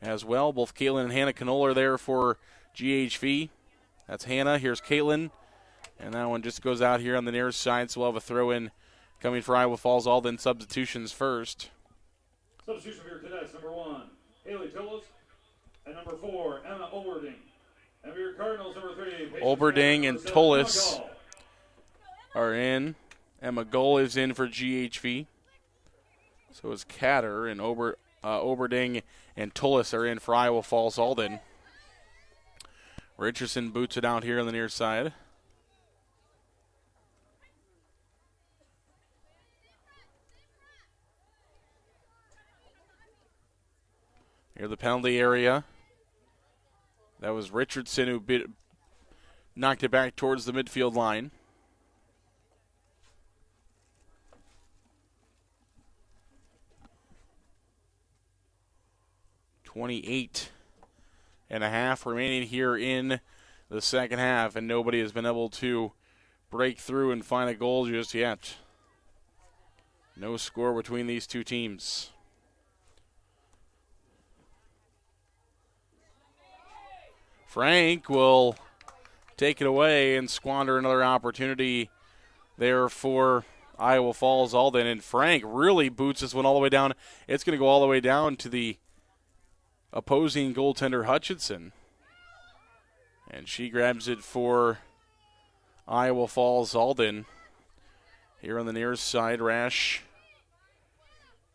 as well. Both Caitlin and Hannah Canola are there for GHV. That's Hannah. Here's Caitlin. And that one just goes out here on the near side, so we'll have a throw-in coming for Iowa Falls-Alden. Substitutions first. Substitution for your cadets, number 1, Haley Tillis, and number 4, Emma Oberding. And for your Cardinals, number 3, Oberding and Tullis are in. Emma Goal is in for GHV. So is Catter, and Oberding and Tullis are in for Iowa Falls-Alden. Richardson boots it out here on the near side. Near the penalty area. That was Richardson who knocked it back towards the midfield line. .28 and a half remaining here in the second half, and nobody has been able to break through and find a goal just yet. No score between these two teams. Frank will take it away and squander another opportunity there for Iowa Falls-Alden. And Frank really boots this one all the way down. It's going to go all the way down to the opposing goaltender Hutchinson. And she grabs it for Iowa Falls-Alden. Here on the near side, Rash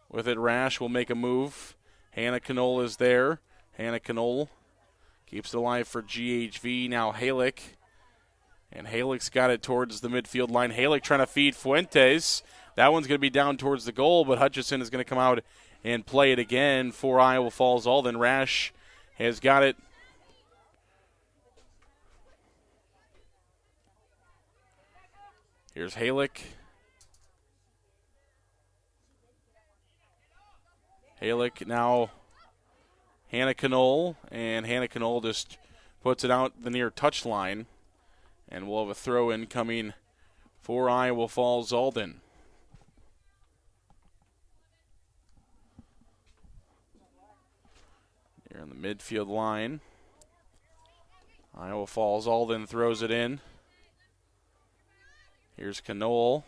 with it. Rash will make a move. Hannah Canola is there. Hannah Canola keeps it alive for GHV. Now Halick. And Halick's got it towards the midfield line. Halick trying to feed Fuentes. That one's going to be down towards the goal, but Hutchinson is going to come out and play it again for Iowa Falls-Alden. Rash has got it. Here's Halick. Halick now Hannah Canola, and Hannah Canola just puts it out the near touch line. And we'll have a throw-in coming for Iowa Falls-Alden. Here on the midfield line. Iowa Falls-Alden throws it in. Here's Canola.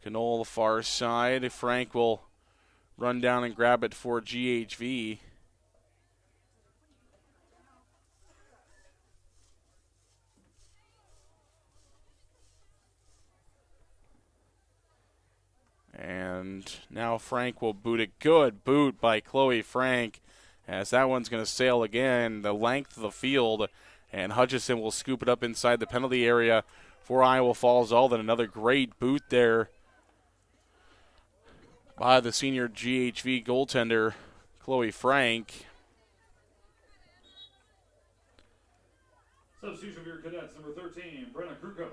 Canola far side. Frank will run down and grab it for GHV. And now Frank will boot it. Good boot by Chloe Frank, as that one's going to sail again the length of the field. And Hutchison will scoop it up inside the penalty area for Iowa Falls-Alden. Another great boot there by the senior GHV goaltender, Chloe Frank. Substitution for your cadets, number 13, Brenna Kruko.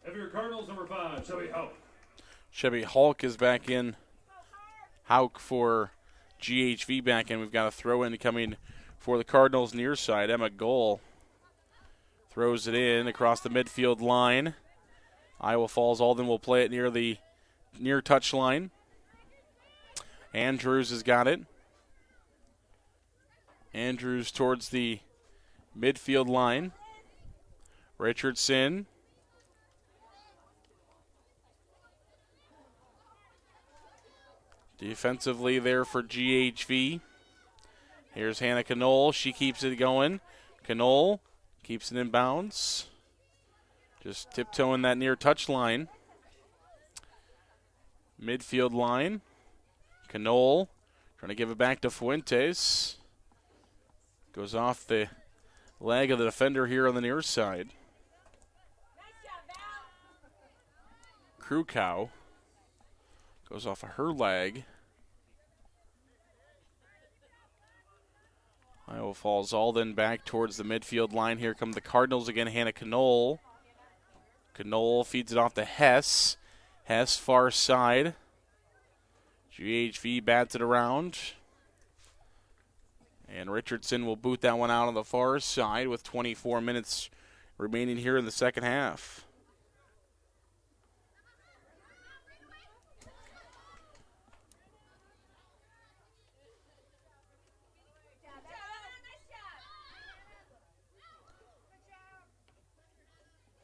And for your Cardinals, number 5, Chevy Hulk. Chevy Hulk is back in. Hauk for GHV back in. We've got a throw-in coming for the Cardinals near side. Emma Goal throws it in across the midfield line. Iowa Falls-Alden will play it near the near touch line. Andrews has got it. Andrews towards the midfield line. Richardson. Defensively there for GHV. Here's Hannah Canola. She keeps it going. Canola keeps it in bounds. Just tiptoeing that near touch line. Midfield line. Canola trying to give it back to Fuentes. Goes off the leg of the defender here on the near side. Krukow goes off of her leg. Iowa Falls-Alden back towards the midfield line. Here come the Cardinals again. Hannah Canola. Canola feeds it off to Hess. Hess far side. GHV bats it around. And Richardson will boot that one out on the far side with 24 minutes remaining here in the second half.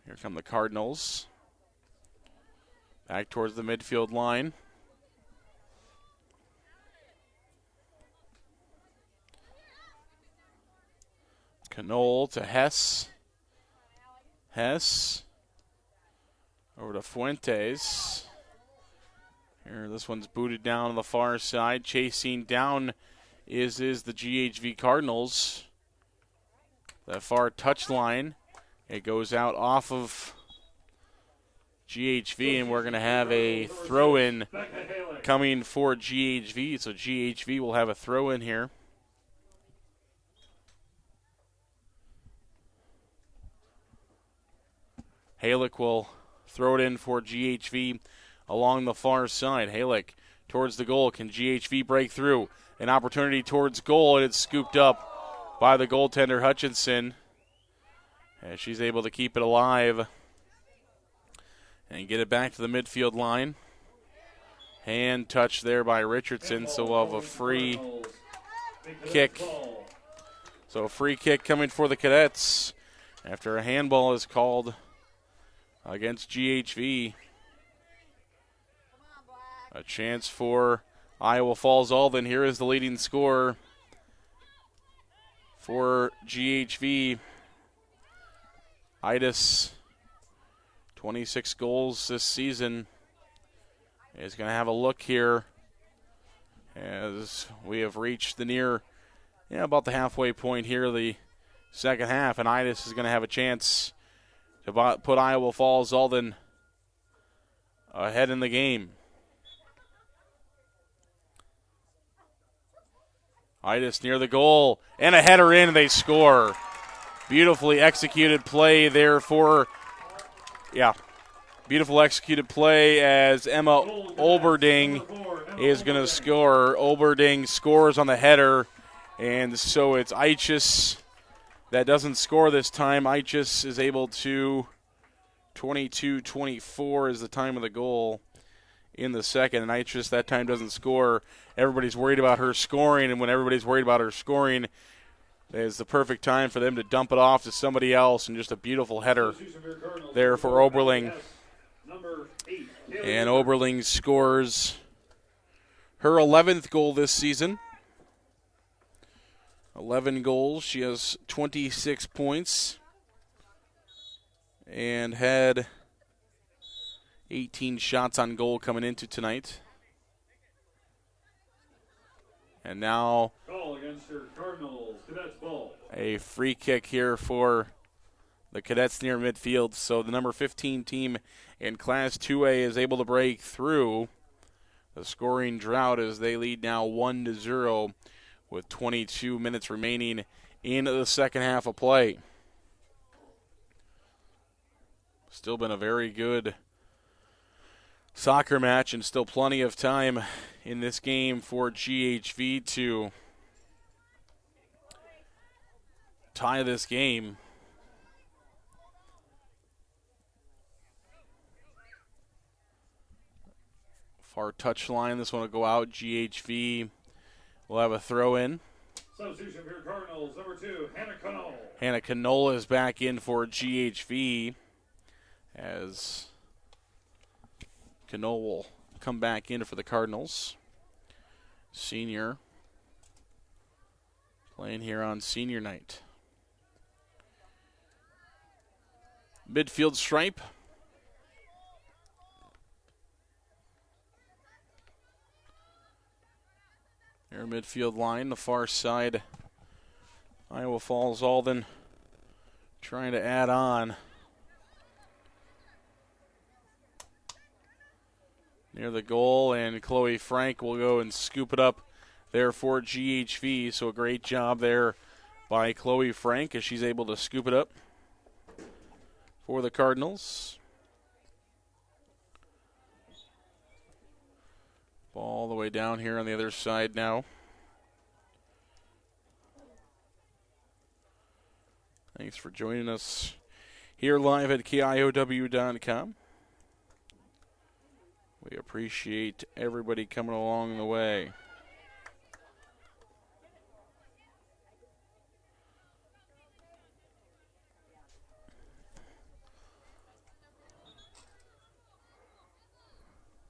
Here come the Cardinals. Back towards the midfield line. Knoll to Hess. Hess. Over to Fuentes. Here, this one's booted down on the far side. Chasing down is the GHV Cardinals. That far touch line. It goes out off of GHV, and we're going to have a throw-in coming for GHV. So GHV will have a throw-in here. Halick will throw it in for GHV along the far side. Halick towards the goal. Can GHV break through? An opportunity towards goal, and it's scooped up by the goaltender Hutchinson. As she's able to keep it alive and get it back to the midfield line. Hand touch there by Richardson, so we'll have a free kick. So a free kick coming for the Cadets after a handball is called against GHV. A chance for Iowa Falls-Alden. Here is the leading scorer for GHV. Idis, 26 goals this season, is going to have a look here as we have reached the near, about the halfway point here of the second half, and Idis is going to have a chance to put Iowa Falls-Alden ahead in the game. Idis near the goal, and a header in, and they score. Beautifully executed play there beautiful executed play as Emma Olberding is going to score. Olberding scores on the header, and so it's Eichus that doesn't score this time. Eichus is able to, 22-24 is the time of the goal in the second, and Eichus that time doesn't score. Everybody's worried about her scoring, and when everybody's worried about her scoring, it's the perfect time for them to dump it off to somebody else, and just a beautiful header there for Oberling. And Oberling scores her 11th goal this season. 11 goals. She has 26 points and had 18 shots on goal coming into tonight. And now a free kick here for the Cadets near midfield. So the number 15 team in Class 2A is able to break through the scoring drought as they lead now 1-0 with 22 minutes remaining in the second half of play. Still been a very good soccer match, and still plenty of time in this game for GHV to tie this game. Far touch line. This one will go out. GHV will have a throw in. Substitution for your Cardinals, number 2, Hannah Canola. Hannah Canola is back in for GHV as Canola will come back in for the Cardinals. Senior playing here on senior night. Midfield stripe. Their midfield line, the far side. Iowa Falls-Alden trying to add on. Near the goal, and Chloe Frank will go and scoop it up there for GHV. So a great job there by Chloe Frank as she's able to scoop it up for the Cardinals. Ball all the way down here on the other side now. Thanks for joining us here live at KIOW.com. We appreciate everybody coming along the way.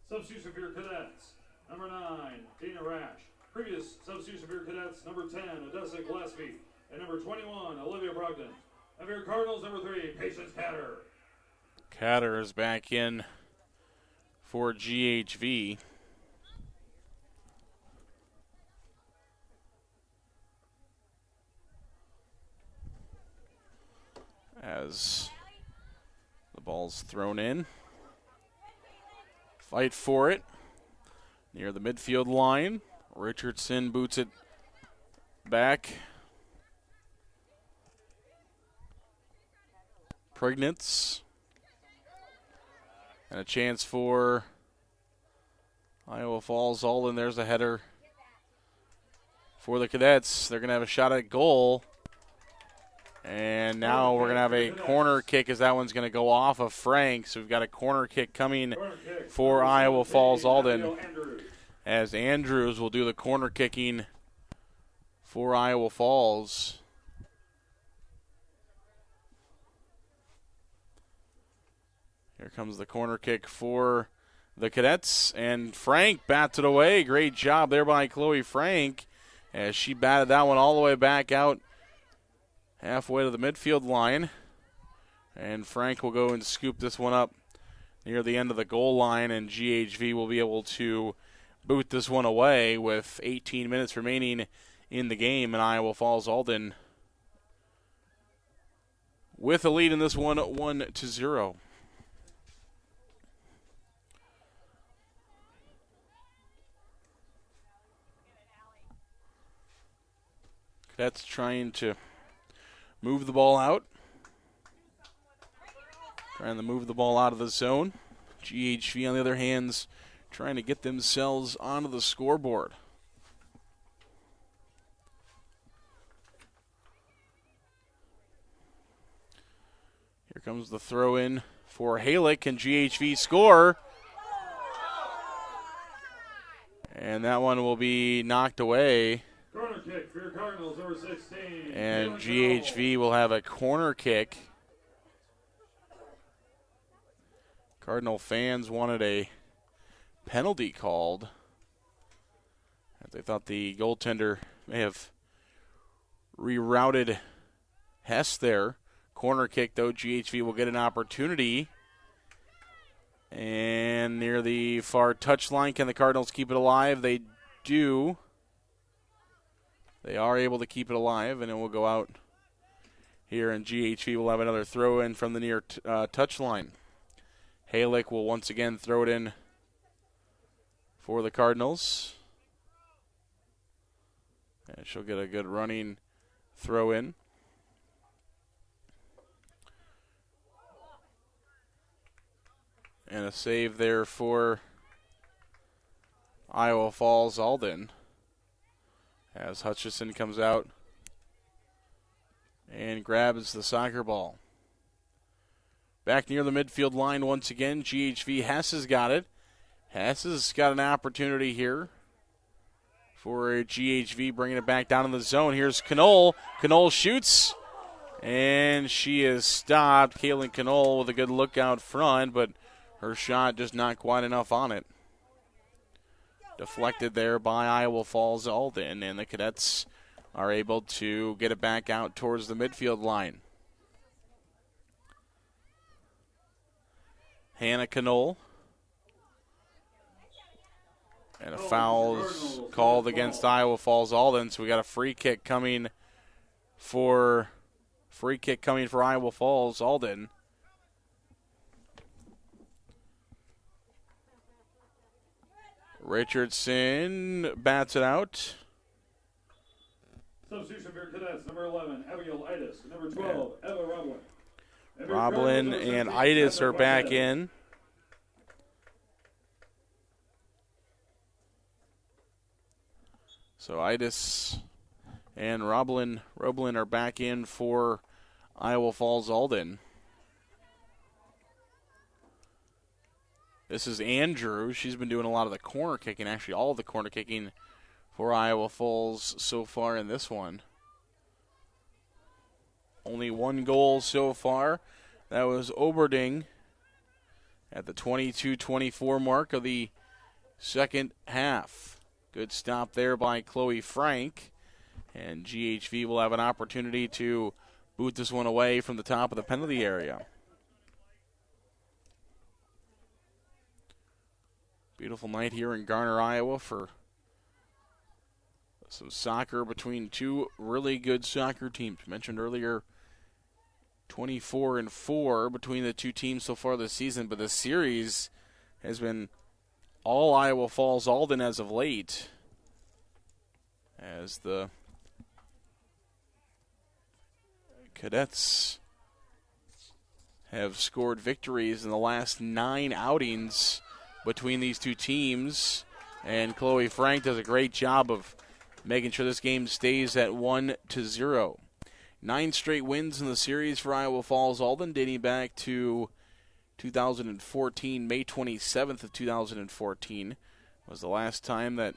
Substitution for your cadets, number 9, Dana Rash. Previous substitution for your cadets, number 10, Odessa Gillespie. And number 21, Olivia Brogdon. And for your Cardinals, number 3, Patience Catter. Catter is back in for GHV. As the ball's thrown in. Fight for it. Near the midfield line. Richardson boots it back. Pregnants. And a chance for Iowa Falls-Alden. There's a header for the Cadets. They're going to have a shot at goal. And now we're going to have a corner kick as that one's going to go off of Frank. So we've got a corner kick coming for Iowa Falls-Alden. As Andrews will do the corner kicking for Iowa Falls. Here comes the corner kick for the Cadets, and Frank bats it away. Great job there by Chloe Frank as she batted that one all the way back out halfway to the midfield line. And Frank will go and scoop this one up near the end of the goal line, and GHV will be able to boot this one away with 18 minutes remaining in the game, and Iowa Falls-Alden with a lead in this one, 1-0. Cadets trying to move the ball out. Trying to move the ball out of the zone. GHV, on the other hand, trying to get themselves onto the scoreboard. Here comes the throw in for Halick, and GHV score. And that one will be knocked away. Corner kick for your Cardinals, number 16. And GHV will have a corner kick. Cardinal fans wanted a penalty called. They thought the goaltender may have rerouted Hess there. Corner kick, though, GHV will get an opportunity. And near the far touchline, can the Cardinals keep it alive? They do. They are able to keep it alive, and it will go out here, and GHV will have another throw in from the near touchline. Halick will once again throw it in for the Cardinals. And she'll get a good running throw in. And a save there for Iowa Falls-Alden. As Hutchison comes out and grabs the soccer ball. Back near the midfield line once again, GHV. Hess has got it. Hess has got an opportunity here for GHV, bringing it back down in the zone. Here's Knoll. Knoll shoots, and she is stopped. Kaylin Knoll with a good look out front, but her shot just not quite enough on it. Deflected there by Iowa Falls-Alden, and the Cadets are able to get it back out towards the midfield line. Hannah Knoll. And a foul called against Iowa Falls-Alden, so we got a free kick coming for Iowa Falls-Alden. Richardson bats it out. Substitution for your Cadets, number 11, Abigail Itis. Number 12, Eva Roblin. Roblin and Itis are back in. So Itis and Roblin are back in for Iowa Falls-Alden. This is Andrew. She's been doing a lot of the corner kicking, actually all of the corner kicking for Iowa Falls so far in this one. Only one goal so far. That was Oberding at the 22-24 mark of the second half. Good stop there by Chloe Frank. And GHV will have an opportunity to boot this one away from the top of the penalty area. Beautiful night here in Garner, Iowa for some soccer between two really good soccer teams. Mentioned earlier, 24-4 between the two teams so far this season, but the series has been all Iowa Falls-Alden as of late, as the Cadets have scored victories in the last 9 outings between these two teams, and Chloe Frank does a great job of making sure this game stays at 1-0. 9 straight wins in the series for Iowa Falls-Alden, dating back to 2014. May 27th of 2014 was the last time that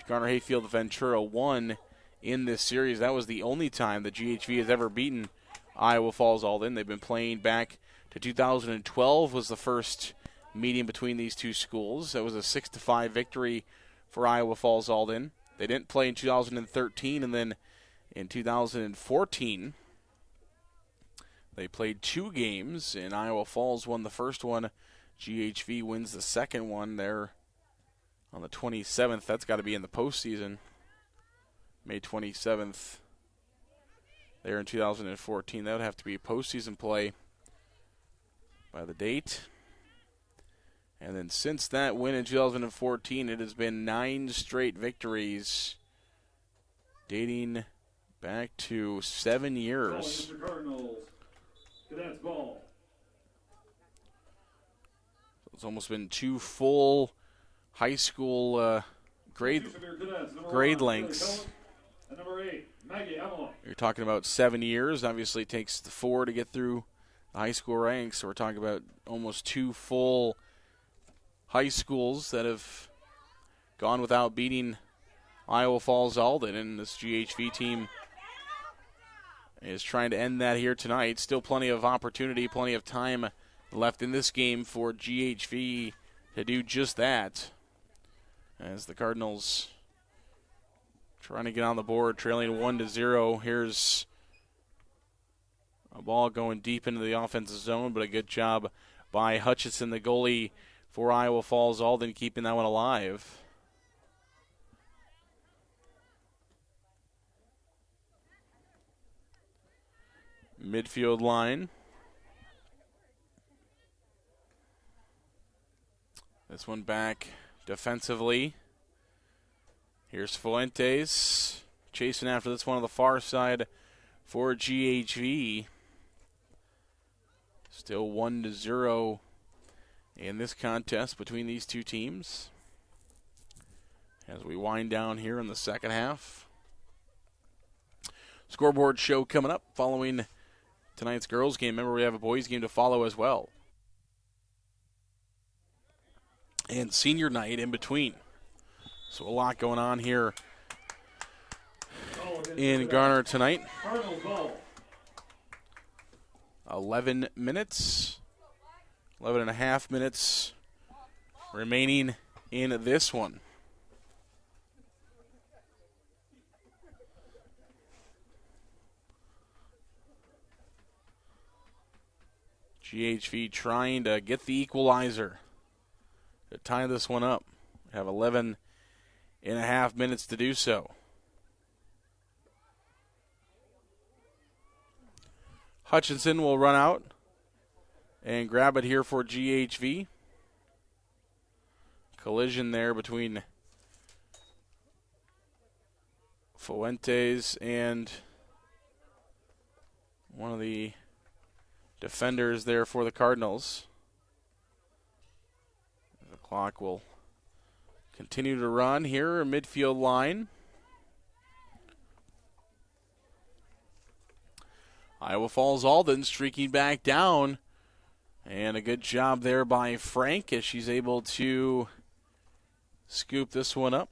Garner Hayfield Ventura won in this series. That was the only time that GHV has ever beaten Iowa Falls-Alden. They've been playing back to 2012 was the first meeting between these two schools. That was a 6-5 victory for Iowa Falls-Alden. They didn't play in 2013, and then in 2014, they played 2 games, and Iowa Falls won the first one. GHV wins the second one there on the 27th. That's got to be in the postseason. May 27th there in 2014. That would have to be postseason play by the date. And then since that win in 2014, it has been 9 straight victories dating back to 7 years. Cadets ball. It's almost been 2 full high school grade lengths. And number 8, Maggie Avalon. You're talking about 7 years. Obviously, it takes 4 to get through the high school ranks. So we're talking about almost 2 full high schools that have gone without beating Iowa Falls-Alden, and this GHV team is trying to end that here tonight. Still plenty of opportunity, plenty of time left in this game for GHV to do just that, as the Cardinals trying to get on the board, trailing 1-0. Here's a ball going deep into the offensive zone, but a good job by Hutchison, the goalie for Iowa Falls-Alden, keeping that one alive. Midfield line. This one back defensively. Here's Fuentes chasing after this one on the far side for GHV. Still 1-0 in this contest between these two teams as we wind down here in the second half. Scoreboard show coming up following tonight's girls game. Remember, we have a boys game to follow as well. And senior night in between. So a lot going on here in Garner tonight. 11 minutes. 11 and a half minutes remaining in this one. GHV trying to get the equalizer to tie this one up. Have 11 and a half minutes to do so. Hutchinson will run out and grab it here for GHV. Collision there between Fuentes and one of the defenders there for the Cardinals. The clock will continue to run here, midfield line. Iowa Falls-Alden streaking back down. And a good job there by Frank as she's able to scoop this one up.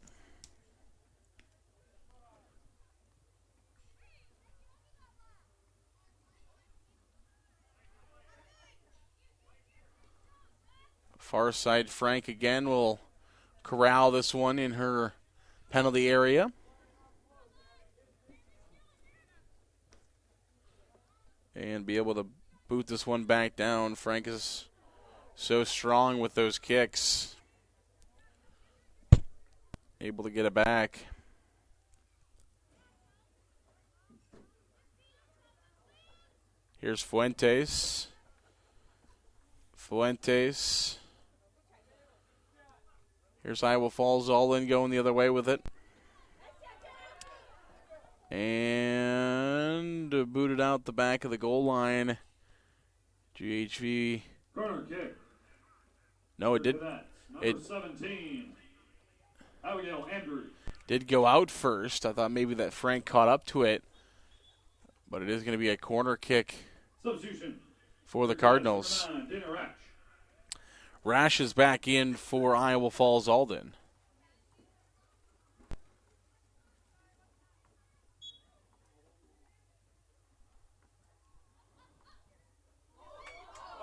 Far side Frank again will corral this one in her penalty area. And be able to boot this one back down. Frank is so strong with those kicks. Able to get it back. Here's Fuentes. Here's Iowa Falls-Alden going the other way with it. And booted out the back of the goal line. GHV. Corner kick. No, it did. Number 17. Abigail Andrews. Did go out first. I thought maybe that Frank caught up to it. But it is going to be a corner kick for the Cardinals. Rash is back in for Iowa Falls-Alden.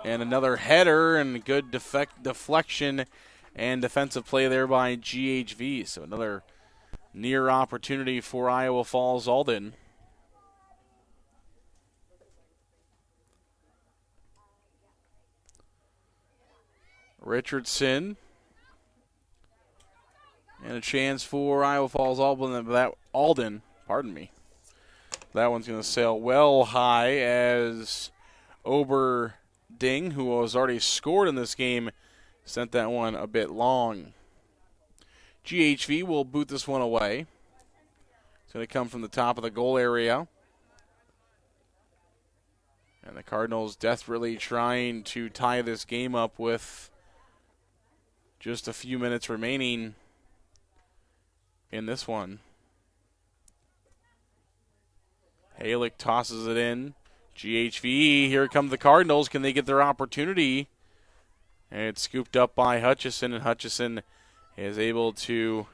And another header and good deflection and defensive play there by GHV. So another near opportunity for Iowa Falls-Alden. Richardson. And a chance for Iowa Falls-Alden. That one's going to sail well high as Oberding, who has already scored in this game, sent that one a bit long. GHV will boot this one away. It's going to come from the top of the goal area. And the Cardinals desperately trying to tie this game up with just a few minutes remaining in this one. Halick tosses it in. GHV, here come the Cardinals. Can they get their opportunity? And it's scooped up by Hutchison, and Hutchison is able to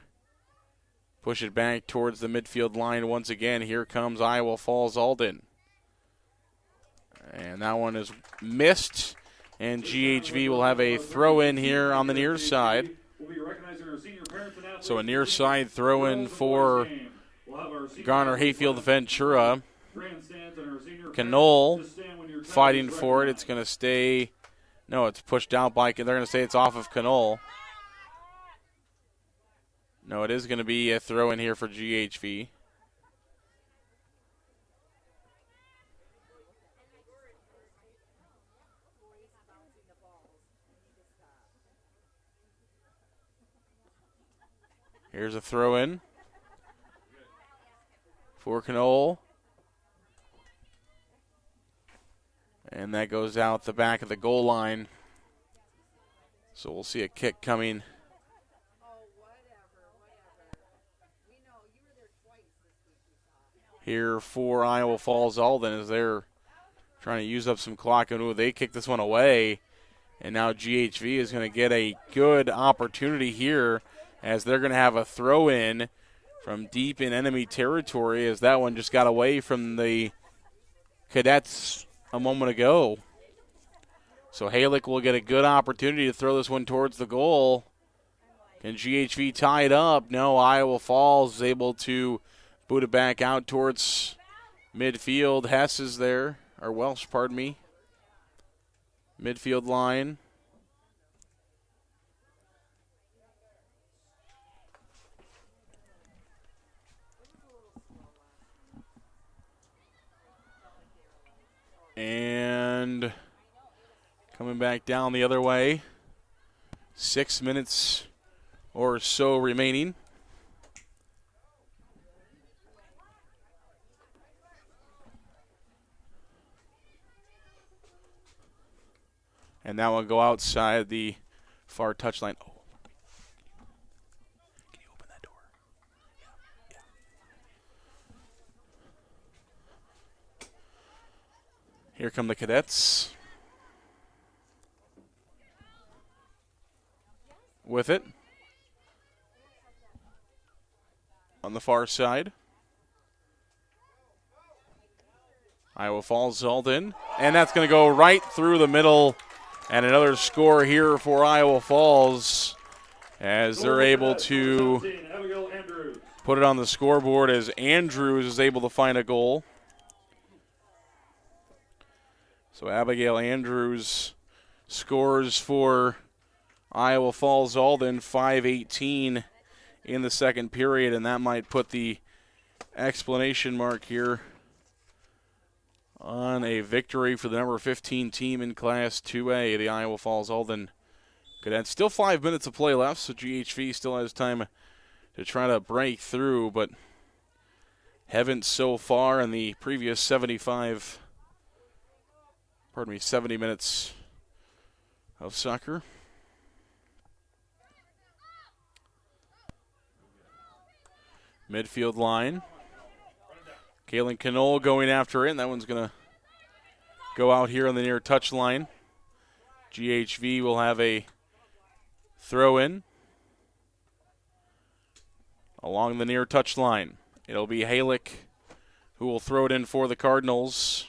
push it back towards the midfield line once again. Here comes Iowa Falls-Alden. And that one is missed. And GHV will have a throw-in here on the near side. So a near side throw-in for Garner Hayfield Ventura. Knoll fighting for it. It's going to stay. No, it's pushed out by. They're going to say it's off of Knoll. No, it is going to be a throw-in here for GHV. Here's a throw-in for Knoll. And that goes out the back of the goal line. So we'll see a kick coming. Here for Iowa Falls-Alden as they're trying to use up some clock. And they kick this one away. And now GHV is going to get a good opportunity here as they're going to have a throw-in from deep in enemy territory as that one just got away from the Cadets a moment ago. So Halick will get a good opportunity to throw this one towards the goal. Can GHV tie it up? No, Iowa Falls is able to boot it back out towards midfield. Hess is there, or Welsh, pardon me. Midfield line. And coming back down the other way. 6 minutes or so remaining. And that will go outside the far touchline. Oh. Can you open that door? Yeah. Here come the Cadets. With it. On the far side. Iowa Falls-Alden. And that's going to go right through the middle. And another score here for Iowa Falls as they're able to put it on the scoreboard as Andrews is able to find a goal. So Abigail Andrews scores for Iowa Falls-Alden, 5:18 in the second period, and that might put the explanation mark here on a victory for the number 15 team in Class 2A, the Iowa Falls-Alden Cadets. Still 5 minutes of play left, so GHV still has time to try to break through, but haven't so far in the previous 70 minutes of soccer. Midfield line. Kaylin Knoll going after it, and that one's going to go out here on the near touch line. GHV will have a throw in along the near touch line. It'll be Halick who will throw it in for the Cardinals.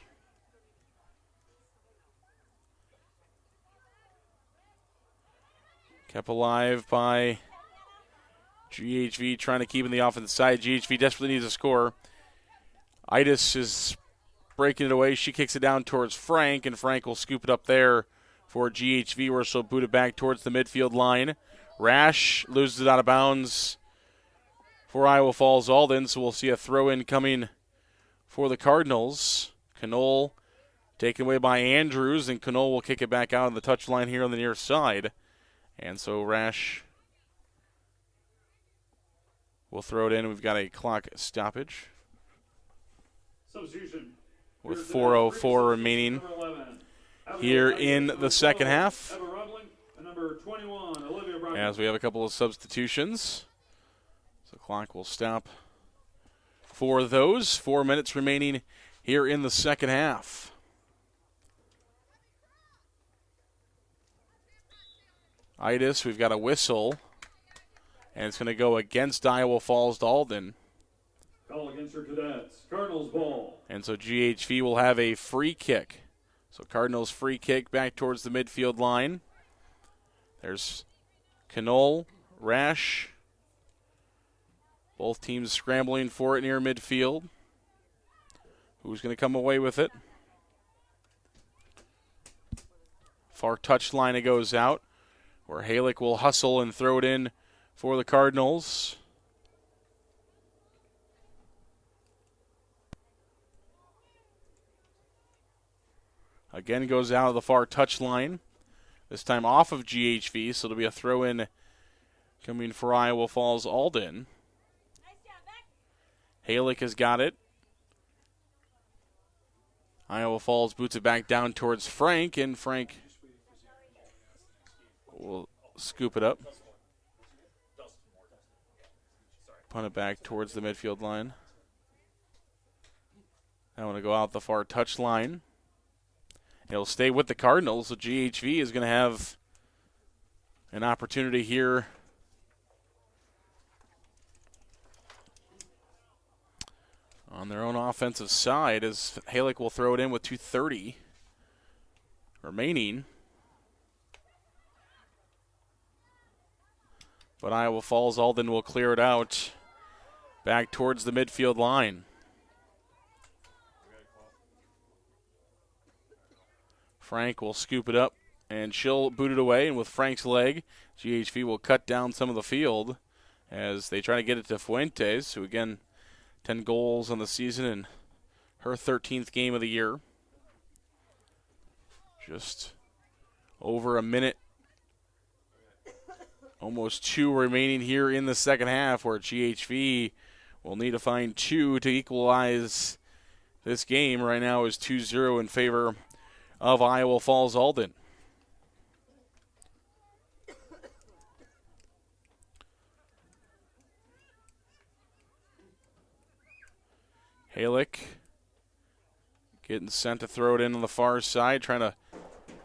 Kept alive by GHV, trying to keep in the offensive side. GHV desperately needs a score. Idis is breaking it away. She kicks it down towards Frank, and Frank will scoop it up there for GHV, where she'll boot it back towards the midfield line. Rash loses it out of bounds for Iowa Falls-Alden, so we'll see a throw-in coming for the Cardinals. Knoll taken away by Andrews, and Knoll will kick it back out on the touchline here on the near side. And so Rash will throw it in. We've got a clock stoppage Substitution with 4:04 remaining here in the second half. As we have a couple of substitutions. So the clock will stop for those. 4 minutes remaining here in the second half. Idis, we've got a whistle, and it's going to go against Iowa Falls-Alden. Call against your Cadets. Cardinals ball. And so GHV will have a free kick. So Cardinals free kick back towards the midfield line. There's Knoll, Rash. Both teams scrambling for it near midfield. Who's going to come away with it? Far touch line it goes out, where Halick will hustle and throw it in for the Cardinals. Again goes out of the far touch line. This time off of GHV, so it'll be a throw-in coming for Iowa Falls-Alden. Halick has got it. Iowa Falls boots it back down towards Frank, and Frank will scoop it up. Punt it back towards the midfield line. I want to go out the far touch line. It'll stay with the Cardinals, so GHV is going to have an opportunity here on their own offensive side, as Halick will throw it in with 2:30 remaining. But Iowa Falls-Alden will clear it out back towards the midfield line. Frank will scoop it up, and she'll boot it away, and with Frank's leg, GHV will cut down some of the field as they try to get it to Fuentes, who again, 10 goals on the season and her 13th game of the year. Just over a minute, almost 2 remaining here in the second half, where GHV will need to find 2 to equalize this game. Right now is 2-0 in favor of Iowa Falls-Alden. Halick Getting sent to throw it in on the far side, trying to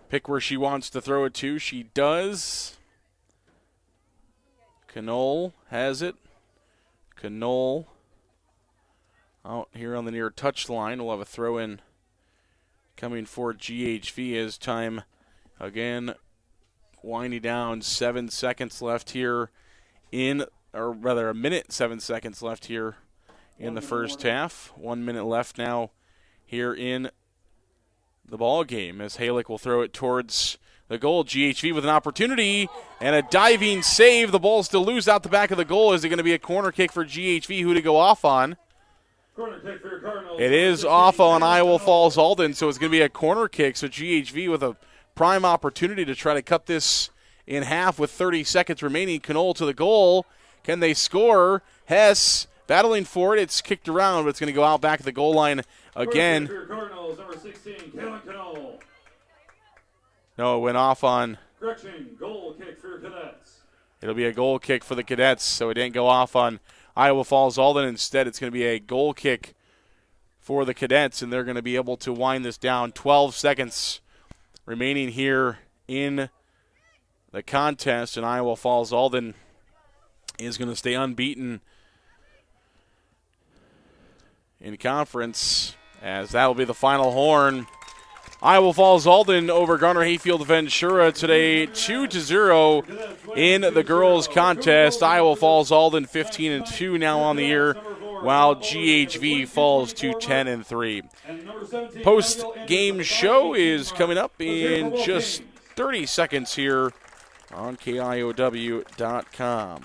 pick where she wants to throw it to. She does. Knoll has it. Knoll out here on the near touchline. We'll have a throw in coming for GHV as time again winding down. 7 seconds left here or rather a minute, 7 seconds left here in the first half. 1 minute left now here in the ball game as Halick will throw it towards the goal. GHV with an opportunity and a diving save. The ball still loose out the back of the goal. Is it going to be a corner kick for GHV? Who to go off on? Corner kick for your Cardinals. It is off on IA Falls-Alden, so it's going to be a corner kick. So GHV with a prime opportunity to try to cut this in half with 30 seconds remaining. Knoll to the goal. Can they score? Hess battling for it. It's kicked around, but it's going to go out back at the goal line again. Corner kick for your Cardinals, number 16, Kalen Knoll. No, it went off on. Correction, goal kick for your Cadets. It'll be a goal kick for the Cadets, so it didn't go off on IA Falls-Alden. Instead, it's going to be a goal kick for the Cadets, and they're going to be able to wind this down. 12 seconds remaining here in the contest, and IA Falls-Alden is going to stay unbeaten in conference, as that will be the final horn. IA Falls-Alden over Garner Hayfield Ventura today, 2-0 in the girls' contest. IA Falls-Alden 15-2 now on the year, while GHV falls to 10-3. Post-game show is coming up in just 30 seconds here on KIOW.com.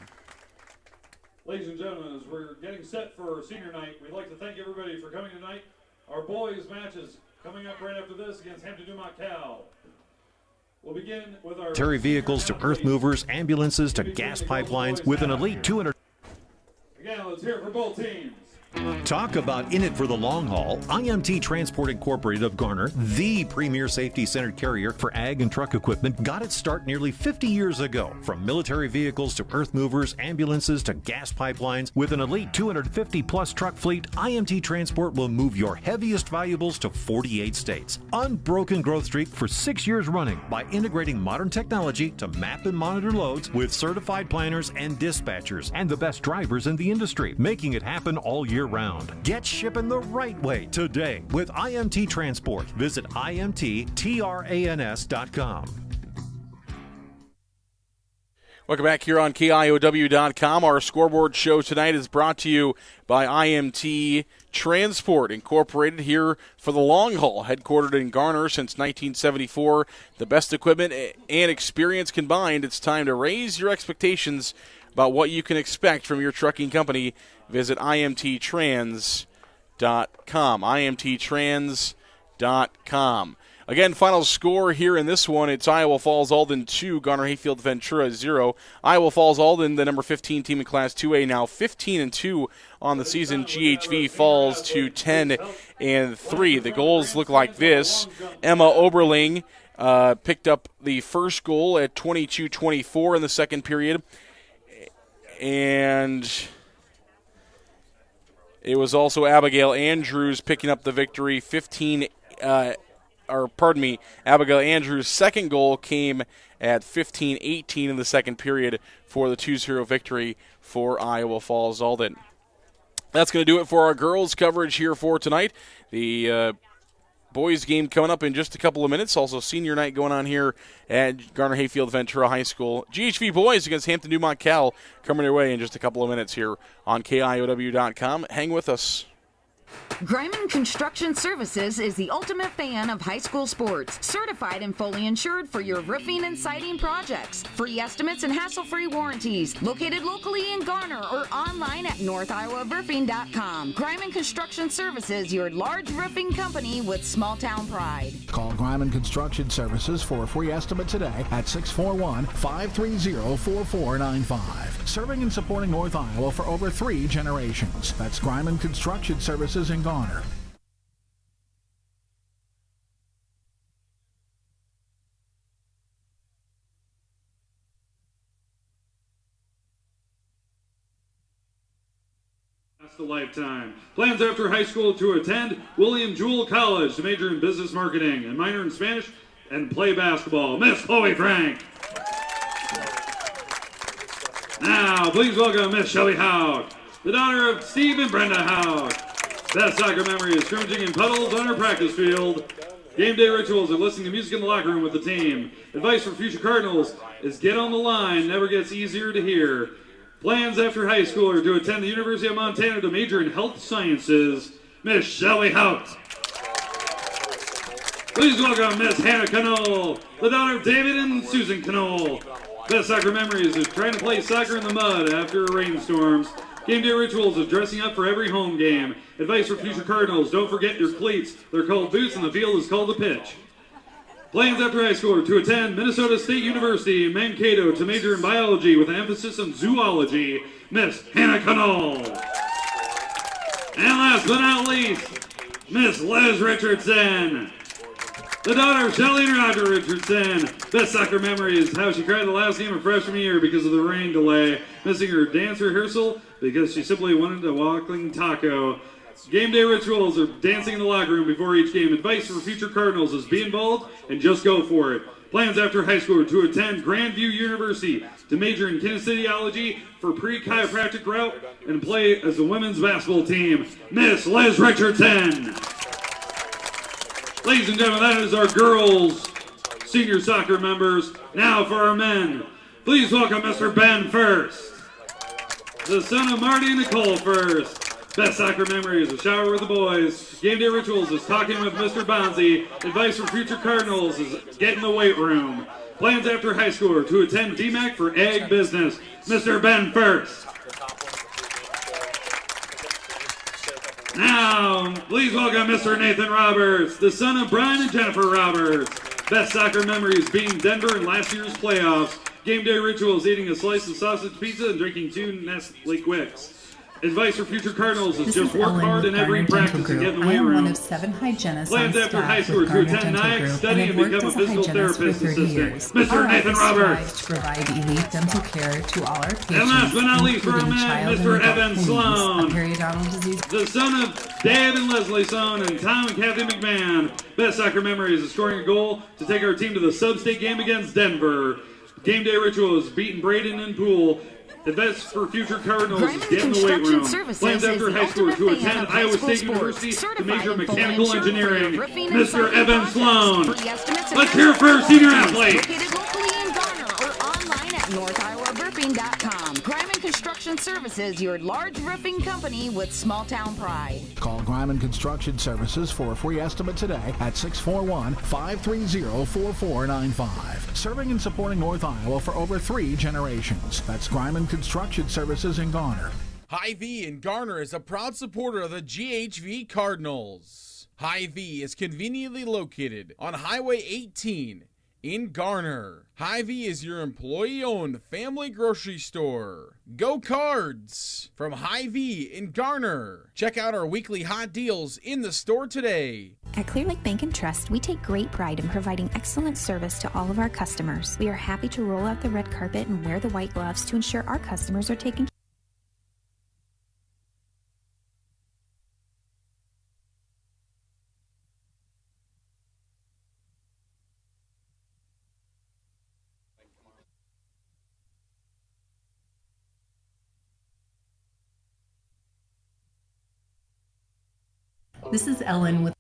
Ladies and gentlemen, as we're getting set for senior night, we'd like to thank everybody for coming tonight. Our boys' matches coming up right after this against Hampton-Dumont-CAL. We'll begin with our military vehicles to earth movers, ambulances to gas pipelines with an elite 200. Again, let's hear it for both teams. Talk about in it for the long haul. IMT Transport Incorporated of Garner, the premier safety-centered carrier for ag and truck equipment, got its start nearly 50 years ago. From military vehicles to earth movers, ambulances to gas pipelines, with an elite 250-plus truck fleet, IMT Transport will move your heaviest valuables to 48 states. Unbroken growth streak for 6 years running by integrating modern technology to map and monitor loads with certified planners and dispatchers and the best drivers in the industry, making it happen all year round. Get shipping the right way today with IMT Transport. Visit IMTTRANS.com. Welcome back here on KIOW.com. Our scoreboard show tonight is brought to you by IMT Transport Incorporated, here for the long haul, headquartered in Garner since 1974. The best equipment and experience combined. It's time to raise your expectations about what you can expect from your trucking company. Visit IMTTrans.com. IMTTrans.com. Again, final score here in this one, it's IA Falls-Alden 2, Garner Hayfield Ventura 0. IA Falls-Alden, the number 15 team in Class 2A, now 15-2 on the season. GHV falls to 10-3. The goals look like this. Emma Oberling picked up the first goal at 22-24 in the second period. And it was also Abigail Andrews picking up the victory, Abigail Andrews' second goal came at 15-18 in the second period for the 2-0 victory for IA Falls-Alden. That's going to do it for our girls' coverage here for tonight. The boys' game coming up in just a couple of minutes. Also, senior night going on here at Garner Hayfield Ventura High School. GHV boys against Hampton-Dumont-CAL coming your way in just a couple of minutes here on KIOW.com. Hang with us. Greiman Construction Services is the ultimate fan of high school sports. Certified and fully insured for your roofing and siding projects. Free estimates and hassle-free warranties. Located locally in Garner or online at northiowaroofing.com. Greiman Construction Services, your large roofing company with small-town pride. Call Greiman Construction Services for a free estimate today at 641-530-4495. Serving and supporting North Iowa for over 3 generations. That's Greiman Construction Services in Garner. lasts a lifetime. Plans after high school to attend William Jewell College to major in business marketing and minor in Spanish and play basketball. Miss Chloe Frank. Now, please welcome Miss Shelby Haug, the daughter of Steve and Brenda Haug. Best soccer memory is scrimmaging in puddles on her practice field. Game day rituals are listening to music in the locker room with the team. Advice for future Cardinals is get on the line, never gets easier to hear. Plans after high school are to attend the University of Montana to major in health sciences. Miss Shelly Hout. Please welcome Miss Hannah Knoll, the daughter of David and Susan Knoll. Best soccer memories is trying to play soccer in the mud after rainstorms. Game day rituals is dressing up for every home game. Advice for future Cardinals, don't forget your cleats. They're called boots and the field is called a pitch. Plans after high school are to attend Minnesota State University in Mankato to major in biology with an emphasis on zoology. Miss Hannah Knoll. And last but not least, Miss Liz Richardson, the daughter of Shelley and Roger Richardson. Best soccer memory is how she cried the last game of freshman year because of the rain delay, missing her dance rehearsal because she simply wanted a walking taco. Game day rituals are dancing in the locker room before each game. Advice for future Cardinals is be involved and just go for it. Plans after high school are to attend Grandview University to major in kinesiology for pre-chiropractic route and play as a women's basketball team. Miss Liz Richardson. Ladies and gentlemen, that is our girls' senior soccer members. Now for our men. Please welcome Mr. Ben First, the son of Marty and Nicole First. Best soccer memory is a shower with the boys. Game day rituals is talking with Mr. Bonzi. Advice for future Cardinals is get in the weight room. Plans after high school are to attend DMAC for ag business. Mr. Ben First. Now, please welcome Mr. Nathan Roberts, the son of Brian and Jennifer Roberts. Best soccer memory is beating Denver in last year's playoffs. Game day rituals, eating a slice of sausage pizza and drinking 2 Nestle Quicks. Advice for future Cardinals is just work hard in every practice and get in the weight room. I am one of 7 hygienists Plans on after staff high school with to Garner attend Dental NIAC, Group, study and become a physical therapist assistant. Mr. Nathan Roberts. To provide elite dental care to all our patients, And last but not least for our man, Mr. Evan Sloan, periodontal disease, the son of Dad and Leslie Sloan and Tom and Kathy McMahon. Best soccer memories is scoring a goal to take our team to the sub-state game against Denver. Game day ritual is beating Braden and Poole. Advice for future Cardinals is get in the weight room. Plans after high school to attend Iowa State University to major in mechanical engineering. Mr. Evan Sloan. Let's hear it for our senior athlete. Located locally in Garner or online at northiowaroofing.com. Griman Construction Services, your large roofing company with small town pride. Call Griman Construction Services for a free estimate today at 641-530-4495. Serving and supporting North Iowa for over 3 generations. That's Griman Construction Services in Garner. Hy-Vee in Garner is a proud supporter of the GHV Cardinals. Hy-Vee is conveniently located on Highway 18 in Garner. Hy-Vee is your employee-owned family grocery store. Go Cards from Hy-Vee in Garner. Check out our weekly hot deals in the store today. At Clear Lake Bank and Trust, we take great pride in providing excellent service to all of our customers. We are happy to roll out the red carpet and wear the white gloves to ensure our customers are taken care of. This is Ellen with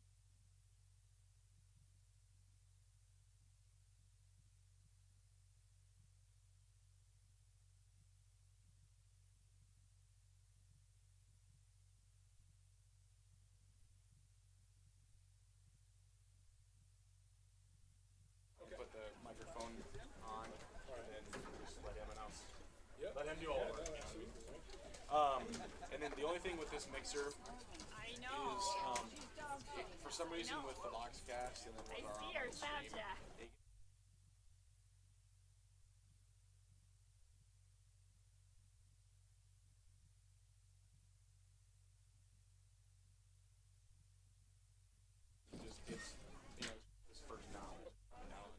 Put the microphone on and then just let him announce. Let him do all of it. And then the only thing with this mixer is for some reason with the box cast and then with our online stream, just gets, this first down and up.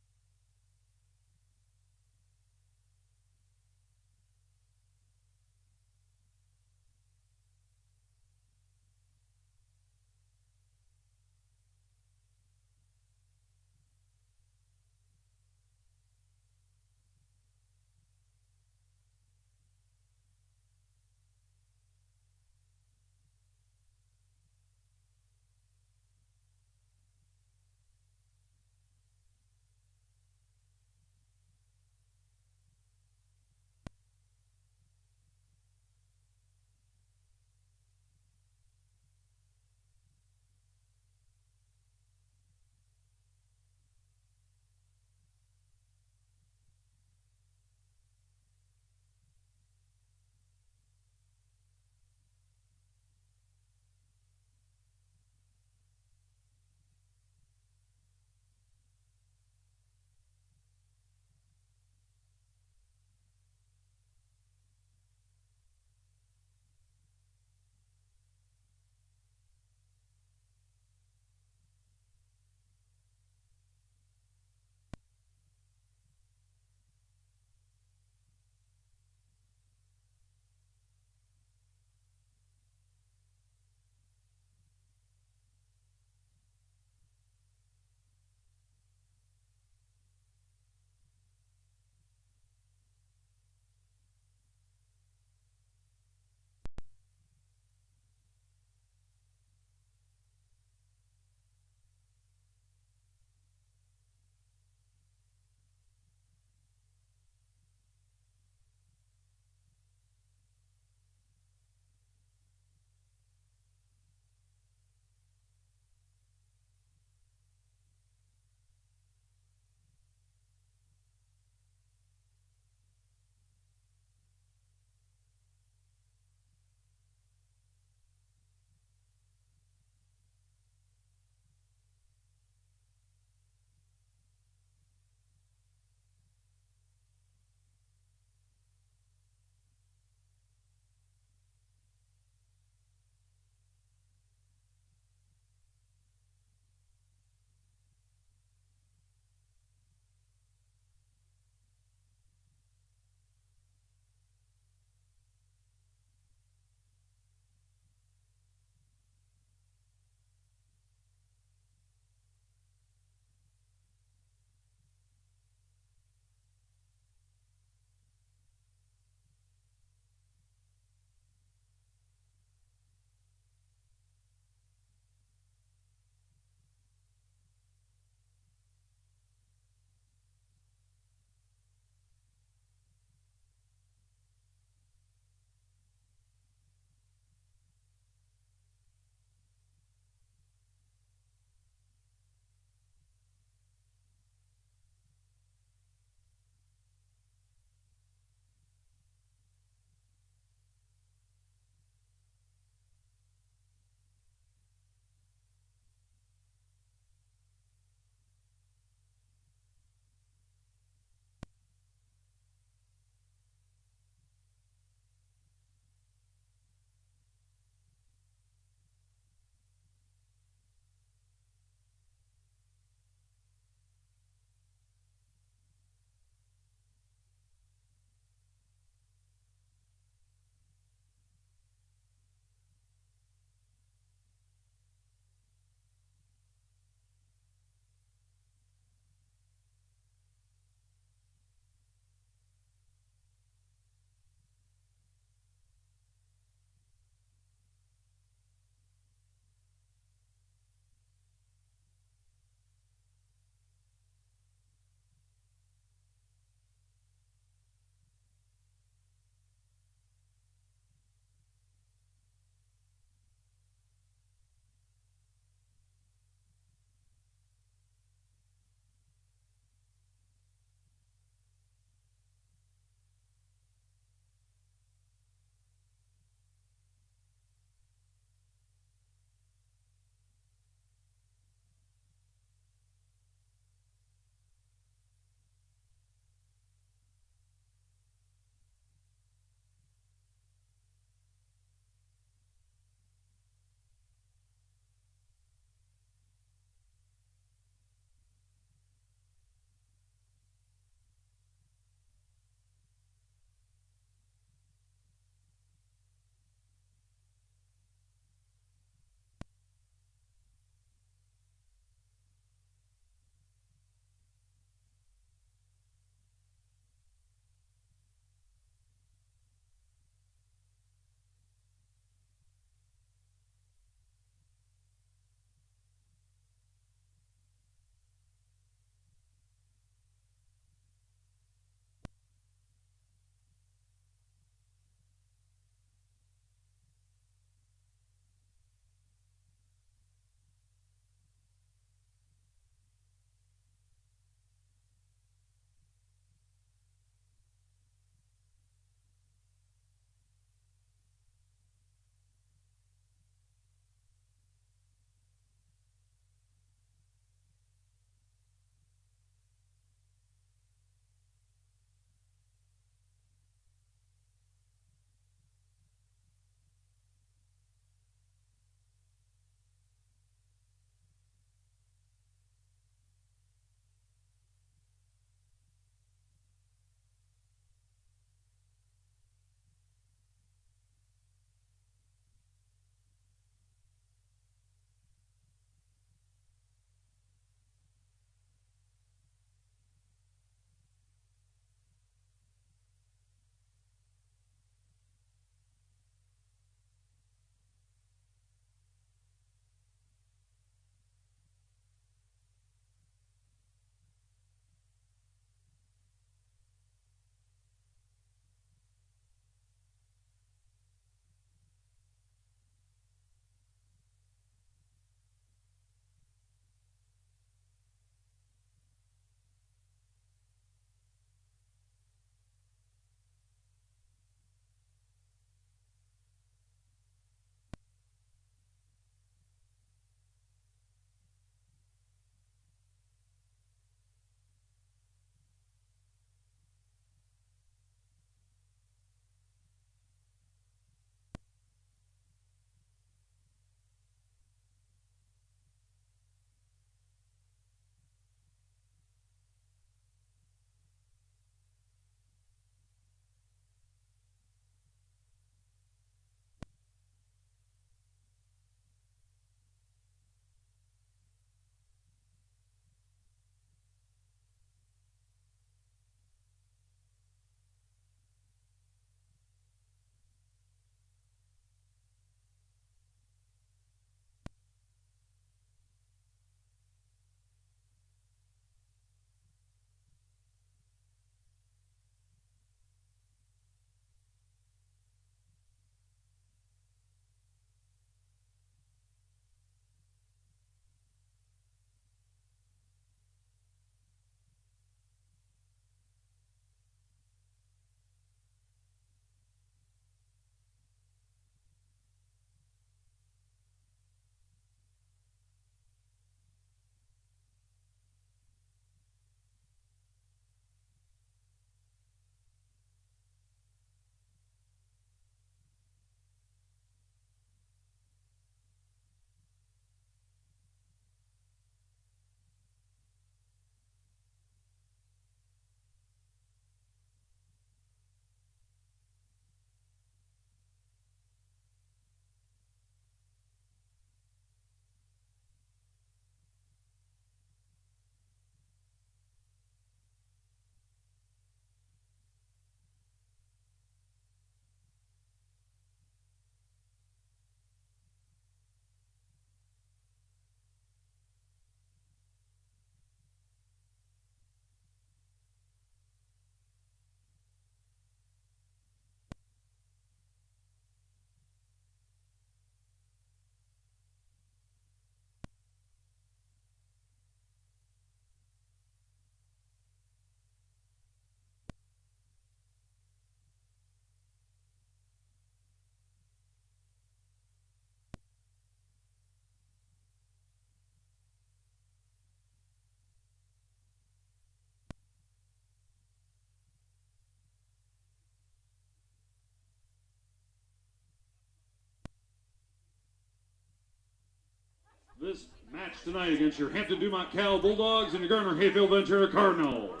this match tonight against your Hampton-Dumont-CAL Bulldogs and your Garner Hayfield Ventura Cardinals.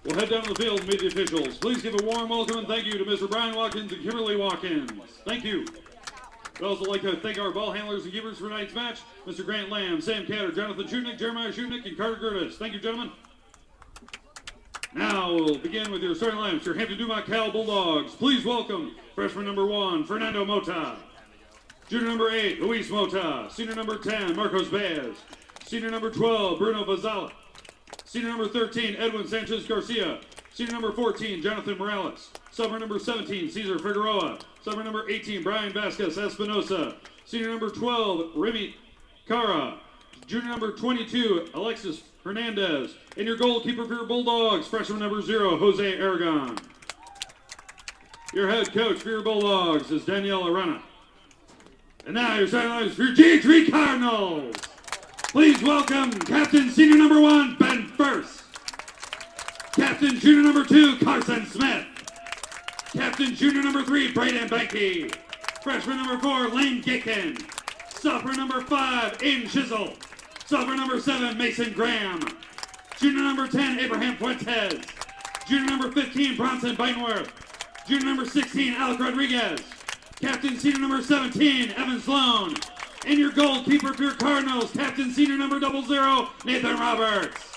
We'll head down to the field and meet the officials. Please give a warm welcome and thank you to Mr. Brian Watkins and Kimberly Watkins. Thank you. We'd also like to thank our ball handlers and keepers for tonight's match, Mr. Grant Lamb, Sam Catter, Jonathan Schutnick, Jeremiah Schutnick, and Carter Gertis. Thank you, gentlemen. Now we'll begin with your starting lineups, your Hampton-Dumont-CAL Bulldogs. Please welcome freshman number 1, Fernando Mota. Junior number 8, Luis Mota. Senior number 10, Marcos Baez. Senior number 12, Bruno Bazala. Senior number 13, Edwin Sanchez Garcia. Senior number 14, Jonathan Morales. Summer number 17, Cesar Figueroa. Summer number 18, Brian Vasquez Espinosa. Senior number 12, Remy Cara. Junior number 22, Alexis Hernandez. And your goalkeeper for your Bulldogs, freshman number 0, Jose Aragon. Your head coach for your Bulldogs is Danielle Arana. And now your sidelines for your GHV Cardinals. Please welcome Captain Senior number 1, Ben First. Captain Junior number 2, Carson Smith. Captain Junior number 3, Brayden Banky. Freshman number 4, Lane Gitkin. Sophomore number 5, Aiden Chisel. Sophomore number 7, Mason Graham. Junior number 10, Abraham Fuentes. Junior number 15, Bronson Beinworth. Junior number 16, Alec Rodriguez. Captain Senior number 17, Evan Sloan. And your goalkeeper for your Cardinals, Captain Senior number 00, Nathan Roberts.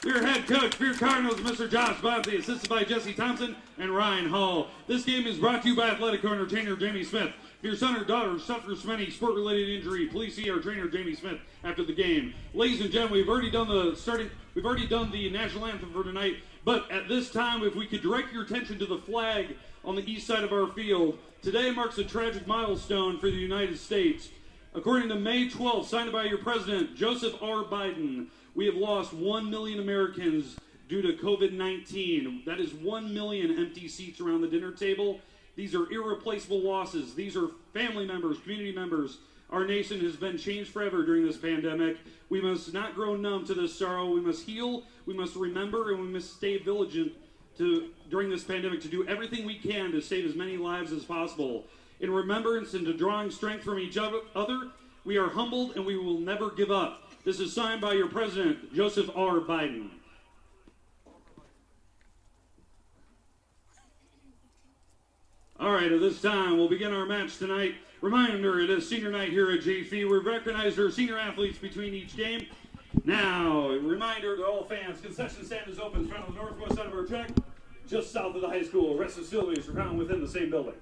Your head coach for your Cardinals, Mr. Josh Bonte, assisted by Jesse Thompson and Ryan Hall. This game is brought to you by Athletic Corner trainer Jamie Smith. If your son or daughter suffers from any sport-related injury, please see our trainer Jamie Smith after the game. Ladies and gentlemen, we've already done the national anthem for tonight, but at this time, if we could direct your attention to the flag on the east side of our field, today marks a tragic milestone for the United States. According to May 12th, signed by your president, Joseph R. Biden, we have lost 1 million Americans due to COVID-19. That is 1 million empty seats around the dinner table. These are irreplaceable losses. These are family members, community members. Our nation has been changed forever during this pandemic. We must not grow numb to this sorrow. We must heal, we must remember, and we must stay vigilant during this pandemic to do everything we can to save as many lives as possible. In remembrance and to drawing strength from each other, we are humbled and we will never give up. This is signed by your president, Joseph R. Biden. All right, at this time, we'll begin our match tonight. Reminder, it is senior night here at GHV. We've recognized our senior athletes between each game. Now, a reminder to all fans, concession stand is open in front of the northwest side of our track, just south of the high school. Rest facilities are found within the same building.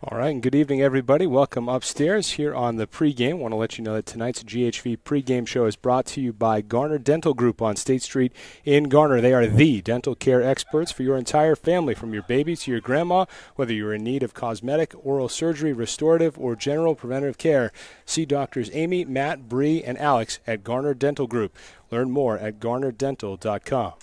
All right, and good evening, everybody. Welcome upstairs here on the pregame. I want to let you know that tonight's GHV pregame show is brought to you by Garner Dental Group on State Street in Garner. They are the dental care experts for your entire family, from your baby to your grandma, whether you're in need of cosmetic, oral surgery, restorative, or general preventative care. See Doctors Amy, Matt, Bree, and Alex at Garner Dental Group. Learn more at garnerdental.com.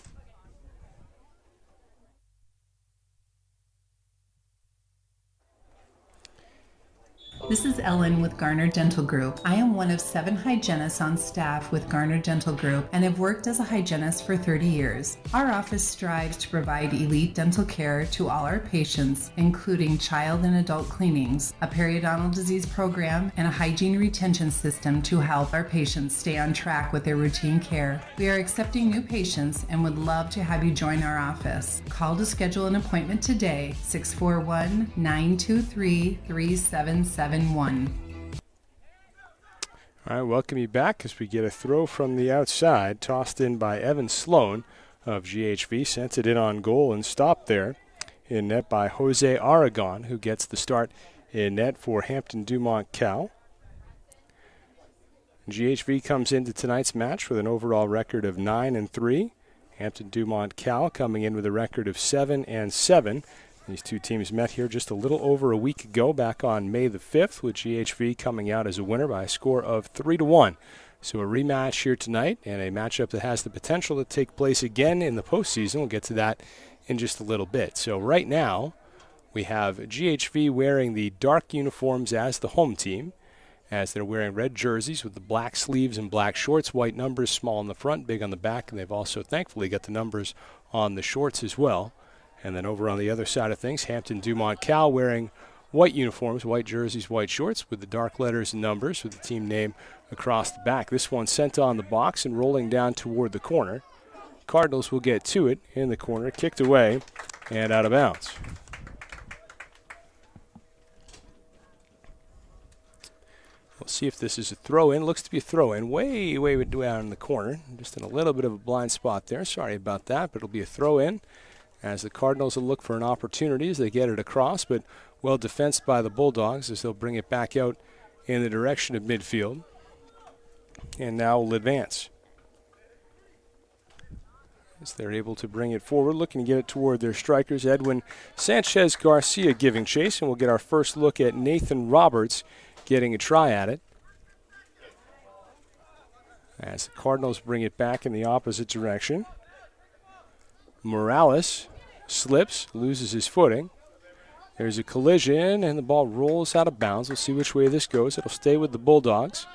This is Ellen with Garner Dental Group. I am one of 7 hygienists on staff with Garner Dental Group and have worked as a hygienist for 30 years. Our office strives to provide elite dental care to all our patients, including child and adult cleanings, a periodontal disease program, and a hygiene retention system to help our patients stay on track with their routine care. We are accepting new patients and would love to have you join our office. Call to schedule an appointment today, 641-923-3771. All right, welcome you back as we get a throw from the outside, tossed in by Evan Sloan of GHV, sent it in on goal and stopped there in net by Jose Aragon, who gets the start in net for Hampton-Dumont-CAL. GHV comes into tonight's match with an overall record of 9-3. Hampton-Dumont-CAL coming in with a record of 7-7. These two teams met here just a little over a week ago, back on May the 5th, with GHV coming out as a winner by a score of 3-1. So a rematch here tonight, and a matchup that has the potential to take place again in the postseason. We'll get to that in just a little bit. So right now, we have GHV wearing the dark uniforms as the home team, as they're wearing red jerseys with the black sleeves and black shorts, white numbers, small on the front, big on the back, and they've also thankfully got the numbers on the shorts as well. And then over on the other side of things, Hampton-Dumont-CAL wearing white uniforms, white jerseys, white shorts with the dark letters and numbers with the team name across the back. This one sent on the box and rolling down toward the corner. Cardinals will get to it in the corner, kicked away and out of bounds. We'll see if this is a throw-in. Looks to be a throw-in way down in the corner. Just in a little bit of a blind spot there. Sorry about that, but it'll be a throw-in as the Cardinals will look for an opportunity as they get it across, but well defensed by the Bulldogs as they'll bring it back out in the direction of midfield. And now will advance. As they're able to bring it forward, looking to get it toward their strikers. Edwin Sanchez-Garcia giving chase, and we'll get our first look at Nathan Roberts getting a try at it. As the Cardinals bring it back in the opposite direction. Morales slips, loses his footing. There's a collision, and the ball rolls out of bounds. We'll see which way this goes. It'll stay with the Bulldogs.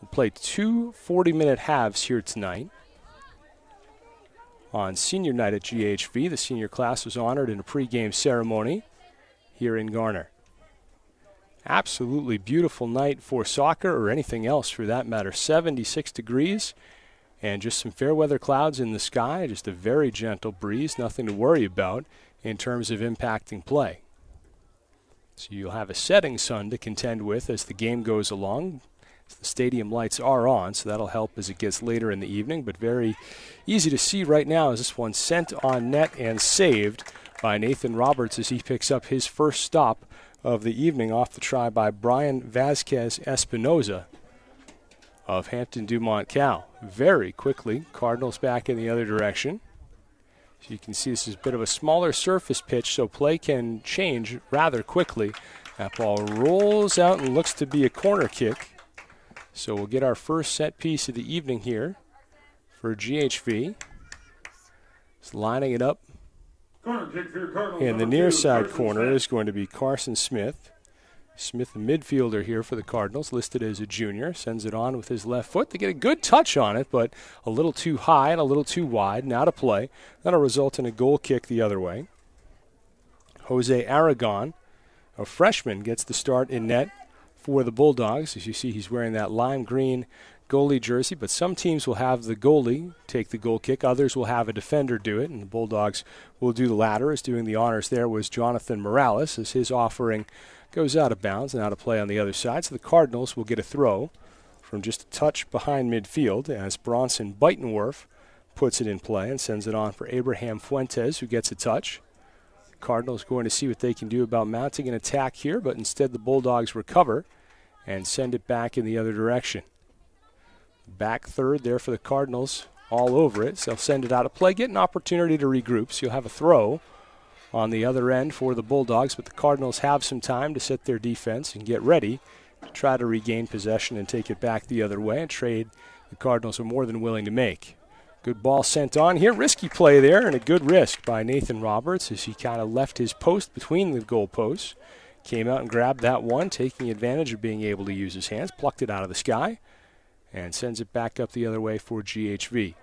We'll play 2 40-minute halves here tonight. On senior night at GHV, the senior class was honored in a pregame ceremony here in Garner. Absolutely beautiful night for soccer, or anything else for that matter. 76 degrees and just some fair weather clouds in the sky. Just a very gentle breeze, nothing to worry about in terms of impacting play. So you'll have a setting sun to contend with as the game goes along. The stadium lights are on, so that'll help as it gets later in the evening, but very easy to see right now as this one sent on net and saved by Nathan Roberts as he picks up his first stop of the evening off the try by Brian Vasquez Espinoza of Hampton-Dumont-CAL. Very quickly, Cardinals back in the other direction. So you can see this is a bit of a smaller surface pitch, so play can change rather quickly. That ball rolls out and looks to be a corner kick. So we'll get our first set piece of the evening here for GHV. Just lining it up. In the near side corner is going to be Carson Smith. Smith, the midfielder here for the Cardinals, listed as a junior, sends it on with his left foot. They get a good touch on it, but a little too high and a little too wide. Now to play. That'll result in a goal kick the other way. Jose Aragon, a freshman, gets the start in net for the Bulldogs. As you see, he's wearing that lime green goalie jersey, but some teams will have the goalie take the goal kick. Others will have a defender do it, and the Bulldogs will do the latter. As doing the honors there was Jonathan Morales, as his offering goes out of bounds and out of play on the other side. So the Cardinals will get a throw from just a touch behind midfield as Bronson Beitenwerf puts it in play and sends it on for Abraham Fuentes, who gets a touch. Cardinals going to see what they can do about mounting an attack here, but instead the Bulldogs recover and send it back in the other direction. Back third there for the Cardinals, all over it. So they'll send it out of play, get an opportunity to regroup. So you'll have a throw on the other end for the Bulldogs, but the Cardinals have some time to set their defense and get ready to try to regain possession and take it back the other way, a trade the Cardinals are more than willing to make. Good ball sent on here. Risky play there, and a good risk by Nathan Roberts as he kind of left his post between the goal posts. Came out and grabbed that one, taking advantage of being able to use his hands, plucked it out of the sky, and sends it back up the other way for GHV.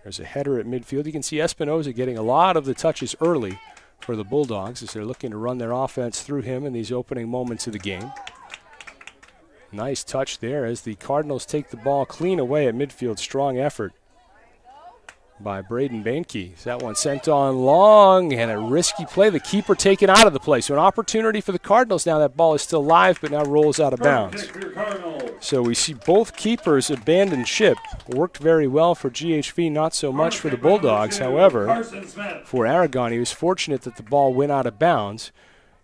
There's a header at midfield. You can see Espinoza getting a lot of the touches early for the Bulldogs as they're looking to run their offense through him in these opening moments of the game. Nice touch there as the Cardinals take the ball clean away at midfield. Strong effort by Braden Bainke. That one sent on long and a risky play. The keeper taken out of the play. So an opportunity for the Cardinals now. That ball is still live but now rolls out of bounds. So we see both keepers abandon ship. Worked very well for GHV, not so much for the Bulldogs. However, for Aragon, he was fortunate that the ball went out of bounds.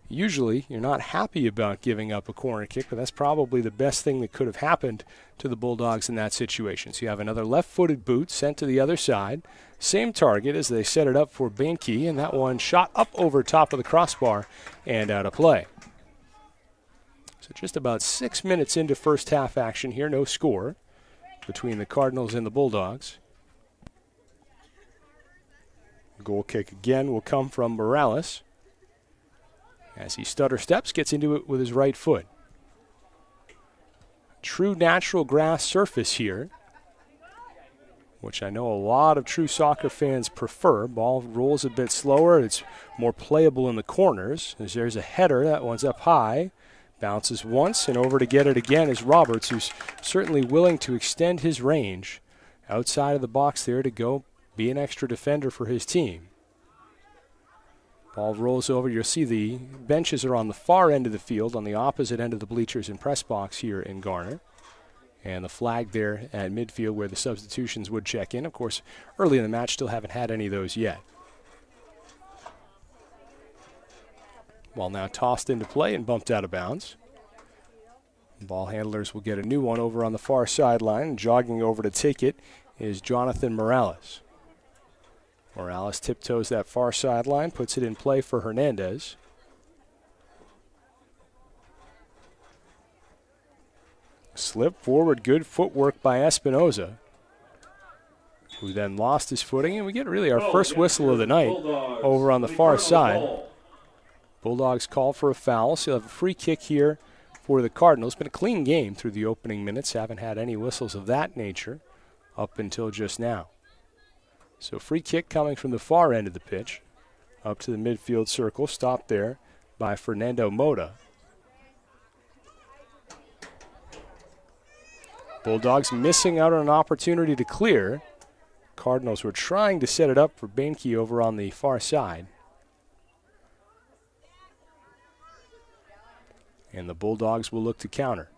Usually, you're not happy about giving up a corner kick, but that's probably the best thing that could have happened to the Bulldogs in that situation. So you have another left-footed boot sent to the other side. Same target as they set it up for Bainke, and that one shot up over top of the crossbar and out of play. So just about 6 minutes into first half action here, no score between the Cardinals and the Bulldogs. Goal kick again will come from Morales as he stutter steps, gets into it with his right foot. True natural grass surface here. which I know a lot of true soccer fans prefer. Ball rolls a bit slower. It's more playable in the corners. As there's a header. That one's up high. Bounces once, and over to get it again is Roberts, who's certainly willing to extend his range outside of the box there to go be an extra defender for his team. Ball rolls over. You'll see the benches are on the far end of the field, on the opposite end of the bleachers and press box here in Garner. And the flag there at midfield where the substitutions would check in. Of course, early in the match, still haven't had any of those yet. Ball now tossed into play and bumped out of bounds. Ball handlers will get a new one over on the far sideline. Jogging over to take it is Jonathan Morales. Morales tiptoes that far sideline, puts it in play for Hernandez. Slip forward, good footwork by Espinoza, who then lost his footing, and we get really our first whistle of the night over on the far side. Bulldogs call for a foul, so you'll have a free kick here for the Cardinals. Been a clean game through the opening minutes. Haven't had any whistles of that nature up until just now. So free kick coming from the far end of the pitch up to the midfield circle. Stopped there by Fernando Mota. Bulldogs missing out on an opportunity to clear. Cardinals were trying to set it up for Bainke over on the far side. And the Bulldogs will look to counter.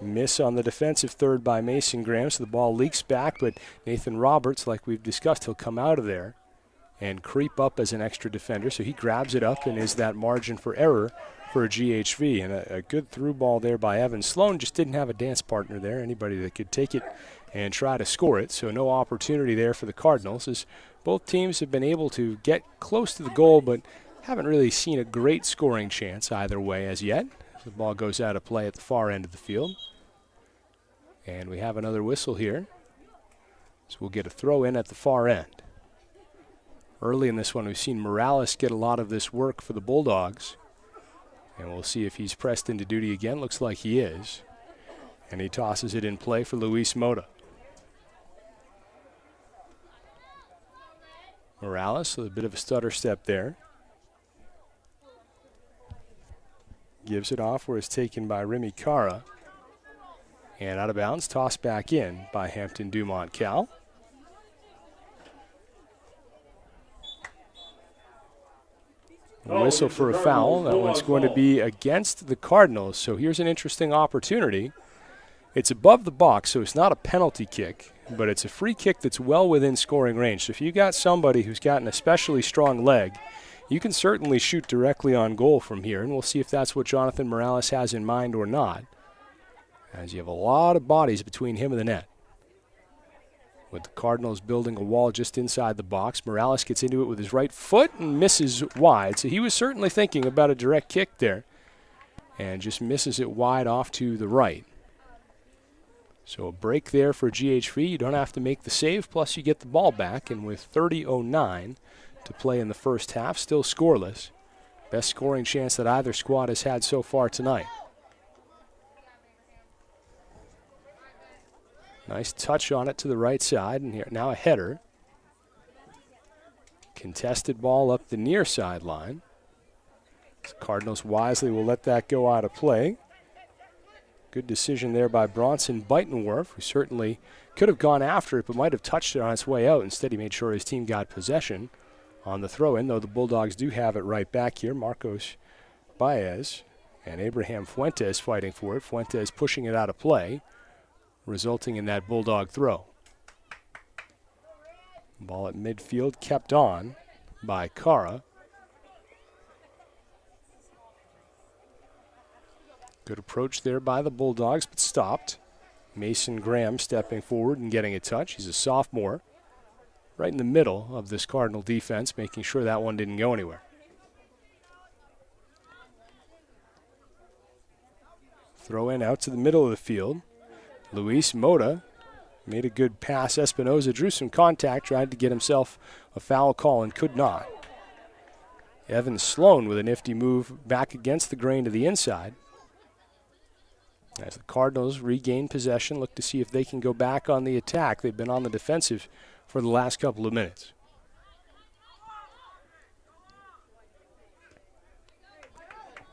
Miss on the defensive third by Mason Graham, so the ball leaks back, but Nathan Roberts, like we've discussed, he'll come out of there and creep up as an extra defender. So he grabs it up and is that margin for error for GHV. And a good through ball there by Evan Sloan. Just didn't have a dance partner there, anybody that could take it and try to score it. So no opportunity there for the Cardinals, as both teams have been able to get close to the goal, but haven't really seen a great scoring chance either way as yet. The ball goes out of play at the far end of the field. And we have another whistle here. So we'll get a throw in at the far end. Early in this one, we've seen Morales get a lot of this work for the Bulldogs. And we'll see if he's pressed into duty again. Looks like he is. And he tosses it in play for Luis Mota. Morales with a bit of a stutter step there. Gives it off where it's taken by Remy Cara. And out of bounds, tossed back in by Hampton-Dumont-CAL. Whistle for a foul. That one's going to be against the Cardinals. So here's an interesting opportunity. It's above the box, so it's not a penalty kick, but it's a free kick that's well within scoring range. So if you got somebody who's got an especially strong leg, you can certainly shoot directly on goal from here, and we'll see if that's what Jonathan Morales has in mind or not, as you have a lot of bodies between him and the net. With the Cardinals building a wall just inside the box, Morales gets into it with his right foot and misses wide. So he was certainly thinking about a direct kick there and just misses it wide off to the right. So a break there for GHV. You don't have to make the save, plus you get the ball back, and with 30:09 to play in the first half, still scoreless. Best scoring chance that either squad has had so far tonight. Nice touch on it to the right side, and here now a header. Contested ball up the near sideline. The Cardinals wisely will let that go out of play. Good decision there by Bronson Beitenwerf, who certainly could have gone after it, but might have touched it on its way out. Instead, he made sure his team got possession on the throw-in, though the Bulldogs do have it right back here. Marcos Baez and Abraham Fuentes fighting for it. Fuentes pushing it out of play, resulting in that Bulldog throw. Ball at midfield kept on by Cara. Good approach there by the Bulldogs, but stopped. Mason Graham stepping forward and getting a touch. He's a sophomore, right in the middle of this Cardinal defense, making sure that one didn't go anywhere. Throw in out to the middle of the field. Luis Mota made a good pass. Espinoza drew some contact, tried to get himself a foul call and could not. Evan Sloan with a nifty move back against the grain to the inside. As the Cardinals regain possession, look to see if they can go back on the attack. They've been on the defensive for the last couple of minutes.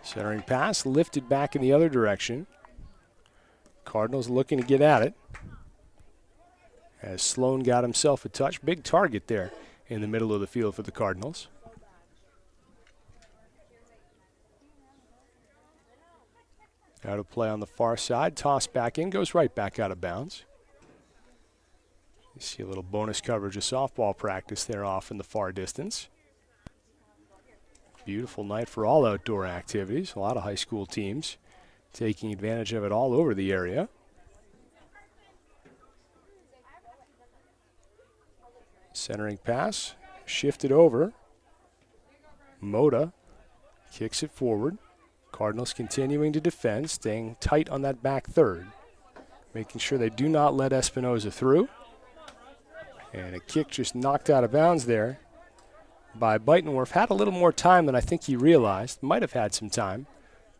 Centering pass, lifted back in the other direction. Cardinals looking to get at it. As Sloan got himself a touch. Big target there in the middle of the field for the Cardinals. Out of play on the far side. Toss back in. Goes right back out of bounds. You see a little bonus coverage of softball practice there off in the far distance. Beautiful night for all outdoor activities. A lot of high school teams taking advantage of it all over the area. Centering pass. Shifted over. Moda kicks it forward. Cardinals continuing to defend, staying tight on that back third, making sure they do not let Espinoza through. And a kick just knocked out of bounds there by Beitenwerf. Had a little more time than I think he realized. Might have had some time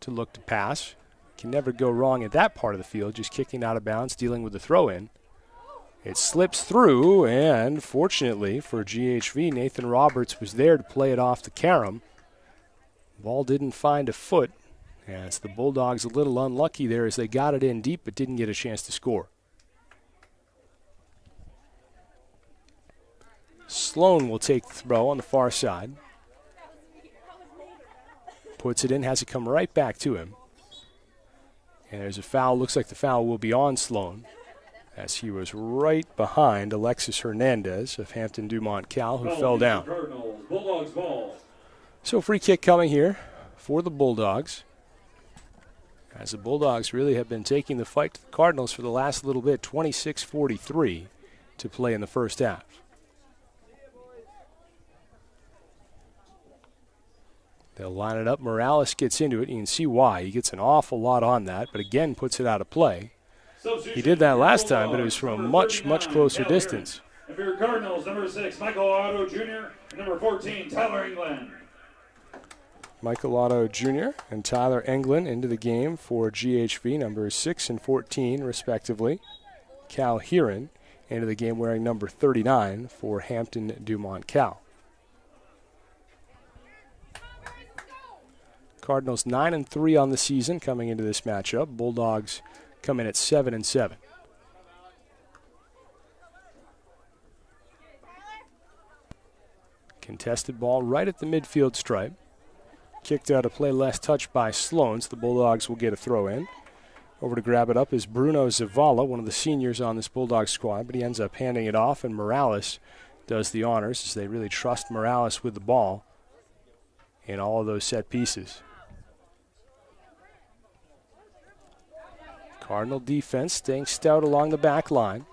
to look to pass. Can never go wrong at that part of the field, just kicking out of bounds, dealing with the throw-in. It slips through, and fortunately for GHV, Nathan Roberts was there to play it off the carom. Ball didn't find a foot. As the Bulldogs a little unlucky there as they got it in deep but didn't get a chance to score. Sloan will take the throw on the far side. Puts it in, has it come right back to him. And there's a foul. Looks like the foul will be on Sloan, as he was right behind Alexis Hernandez of Hampton-Dumont-CAL, who fell down. Bulldogs ball. So free kick coming here for the Bulldogs. As the Bulldogs really have been taking the fight to the Cardinals for the last little bit. 26-43 to play in the first half. They'll line it up. Morales gets into it. You can see why. He gets an awful lot on that, but again puts it out of play. He did that last time, but it was from a much, much closer distance. And for your Cardinals, number 6, Michael Otto Jr., and number 14, Tyler England. Michael Otto Jr. and Tyler Englund into the game for GHV, numbers 6 and 14, respectively. Cal Heron into the game wearing number 39 for Hampton-Dumont-CAL. Cardinals 9-3 on the season coming into this matchup. Bulldogs come in at 7-7. Contested ball right at the midfield stripe. Kicked out of play, last touch by Sloan, so the Bulldogs will get a throw in. Over to grab it up is Bruno Zavala, one of the seniors on this Bulldog squad, but he ends up handing it off, and Morales does the honors as they really trust Morales with the ball in all of those set pieces. Cardinal defense staying stout along the back line.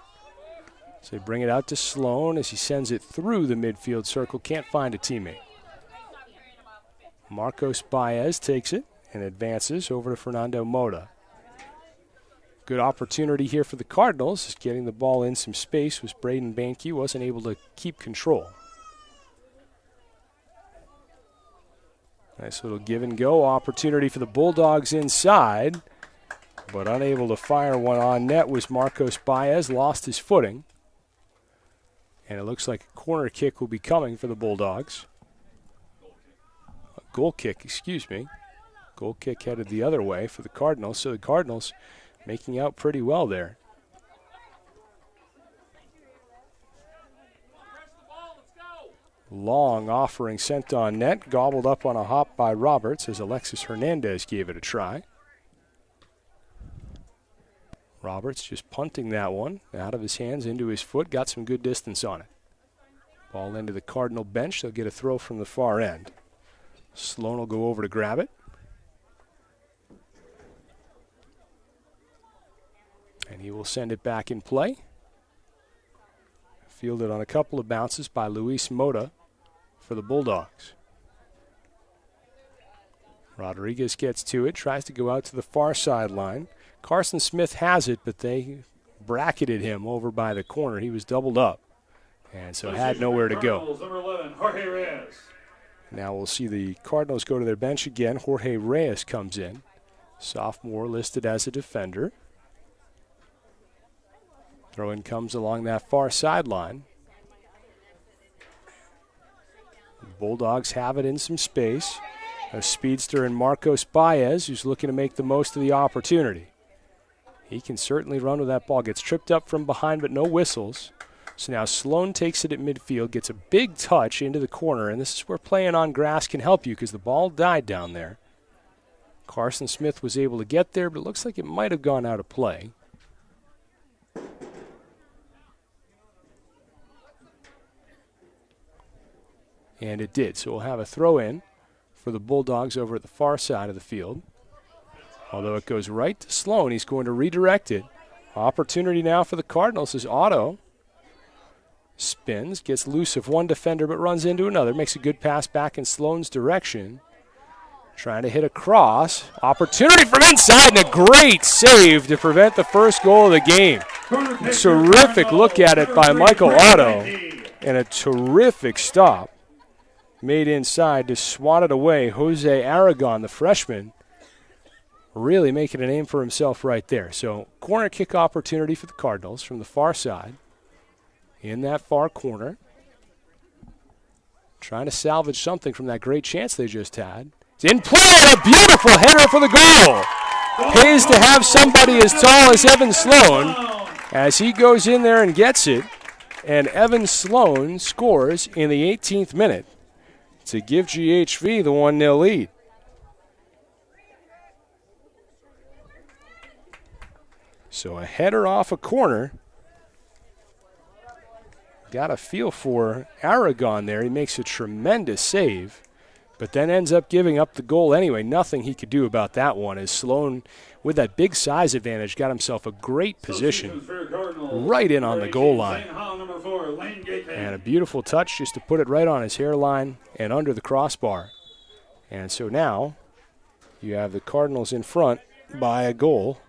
So they bring it out to Sloan as he sends it through the midfield circle. Can't find a teammate. Marcos Baez takes it and advances over to Fernando Mota. Good opportunity here for the Cardinals. Just getting the ball in some space was Braden Banke. Wasn't able to keep control. Nice little give and go opportunity for the Bulldogs inside. But unable to fire one on net was Marcos Baez. Lost his footing. And it looks like a corner kick will be coming for the Bulldogs. Goal kick, excuse me. Goal kick headed the other way for the Cardinals. So the Cardinals making out pretty well there. Long offering sent on net. Gobbled up on a hop by Roberts as Alexis Hernandez gave it a try. Roberts just punting that one out of his hands into his foot. Got some good distance on it. Ball into the Cardinal bench. They'll get a throw from the far end. Sloan will go over to grab it. And he will send it back in play. Fielded on a couple of bounces by Luis Mota for the Bulldogs. Rodriguez gets to it, tries to go out to the far sideline. Carson Smith has it, but they bracketed him over by the corner. He was doubled up, and so had nowhere to go. Number 11, Jorge Reyes. Now we'll see the Cardinals go to their bench again. Jorge Reyes comes in sophomore listed as a defender. Throw-in comes along that far sideline. The Bulldogs have it in some space. A speedster in Marcos Baez, who's looking to make the most of the opportunity. He can certainly run with that ball. Gets tripped up from behind, but no whistles. So now Sloan takes it at midfield, gets a big touch into the corner, and this is where playing on grass can help you because the ball died down there. Carson Smith was able to get there, but it looks like it might have gone out of play. And it did. So we'll have a throw-in for the Bulldogs over at the far side of the field. Although it goes right to Sloan, he's going to redirect it. Opportunity now for the Cardinals as Otto spins, gets loose of one defender but runs into another. Makes a good pass back in Sloan's direction. Trying to hit a cross. Opportunity from inside and a great save to prevent the first goal of the game. A terrific look at it by Michael Otto and a terrific stop made inside to swat it away. Jose Aragon, the freshman, really making a name for himself right there. So corner kick opportunity for the Cardinals from the far side. In that far corner. Trying to salvage something from that great chance they just had. It's in play, a beautiful header for the goal. Pays to have somebody as tall as Evan Sloan as he goes in there and gets it. And Evan Sloan scores in the 18th minute to give GHV the 1-0 lead. So a header off a corner. Got a feel for Aragon there. He makes a tremendous save, but then ends up giving up the goal anyway. Nothing he could do about that one as Sloan, with that big size advantage, got himself a great position right in on the goal line. And a beautiful touch just to put it right on his hairline and under the crossbar. And so now you have the Cardinals in front by a goal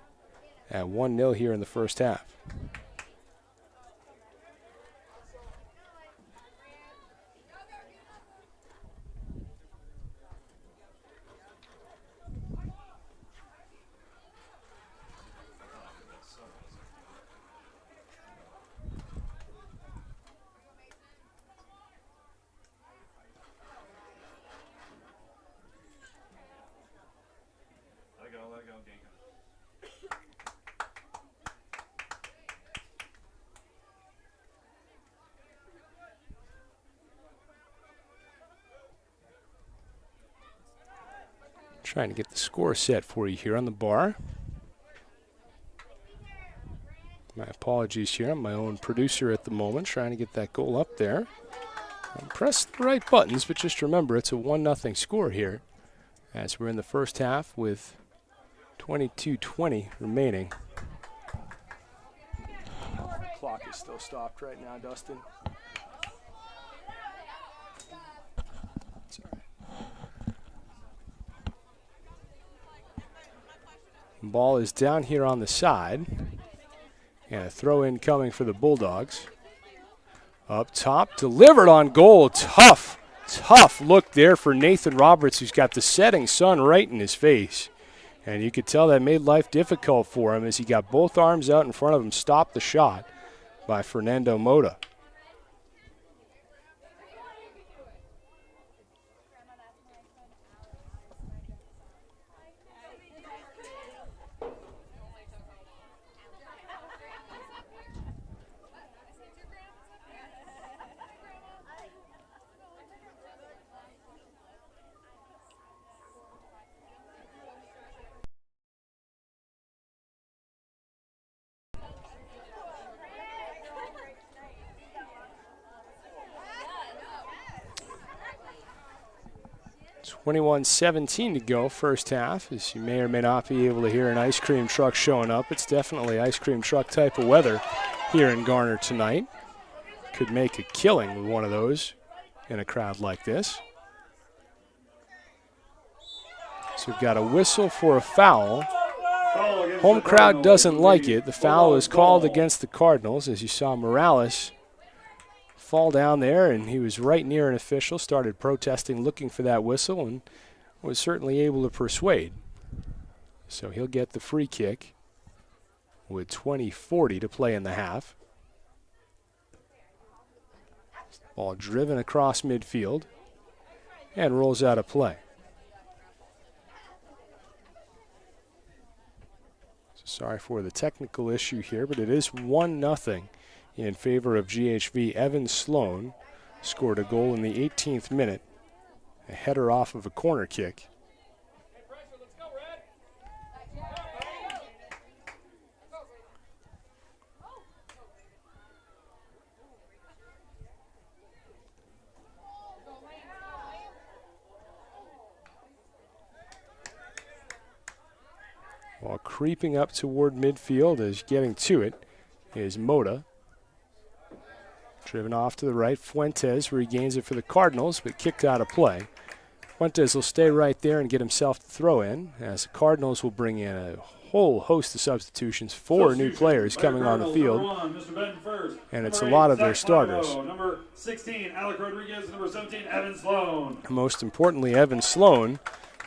at 1-0 here in the first half. Trying to get the score set for you here on the bar. My apologies here. I'm my own producer at the moment, trying to get that goal up there. Press the right buttons, but just remember it's a 1-0 score here as we're in the first half with 22:20 remaining. The clock is still stopped right now, Dustin. It's all right. Ball is down here on the side. And a throw-in coming for the Bulldogs. Up top, delivered on goal. Tough look there for Nathan Roberts, who's got the setting sun right in his face. And you could tell that made life difficult for him as he got both arms out in front of him, stopped the shot by Fernando Mota. .17 to go, first half, as you may or may not be able to hear an ice cream truck showing up. It's definitely ice cream truck type of weather here in Garner tonight. Could make a killing with one of those in a crowd like this. So we've got a whistle for a foul. Home crowd doesn't like it. The foul is called against the Cardinals, as you saw Morales fall down there, and he was right near an official, started protesting, looking for that whistle, and was certainly able to persuade. So he'll get the free kick with 20:40 to play in the half. Ball driven across midfield and rolls out of play. So sorry for the technical issue here, but it is 1-0 in favor of GHV. Evan Sloan scored a goal in the 18th minute, a header off of a corner kick. While creeping up toward midfield, as getting to it, is Moda. Driven off to the right, Fuentes regains it for the Cardinals, but kicked out of play. Fuentes will stay right there and get himself to throw in, as the Cardinals will bring in a whole host of substitutions. 4 new players coming on the field, and it's a lot of their starters. Number 16, Alec Rodriguez. Number 17, Evan Sloan. Most importantly, Evan Sloan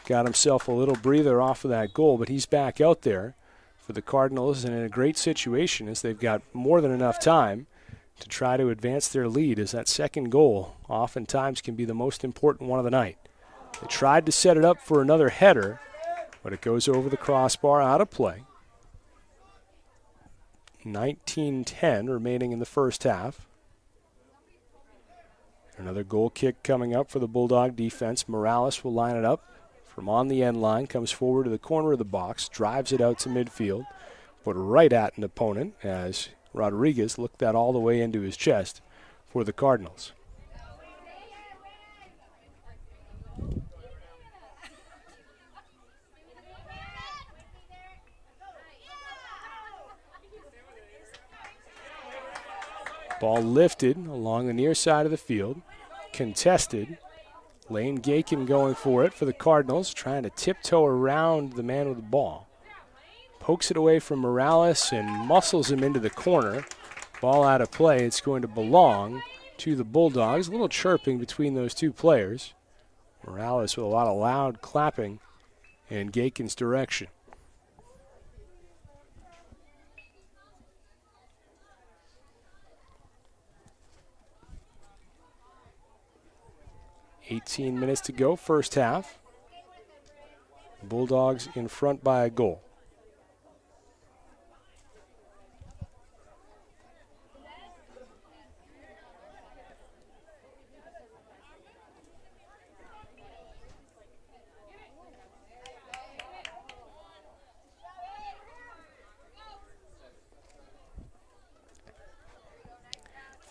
got himself a little breather off of that goal, but he's back out there for the Cardinals and in a great situation as they've got more than enough time to try to advance their lead, as that second goal oftentimes can be the most important one of the night. They tried to set it up for another header, but it goes over the crossbar, out of play. 19:10 remaining in the first half. Another goal kick coming up for the Bulldog defense. Morales will line it up from on the end line, comes forward to the corner of the box, drives it out to midfield, put right at an opponent as Rodriguez looked that all the way into his chest for the Cardinals. Ball lifted along the near side of the field, contested. Lane Gakin going for it for the Cardinals, trying to tiptoe around the man with the ball. Pokes it away from Morales and muscles him into the corner. Ball out of play. It's going to belong to the Bulldogs. A little chirping between those two players. Morales with a lot of loud clapping in Gakin's direction. .18 minutes to go, first half. Bulldogs in front by a goal.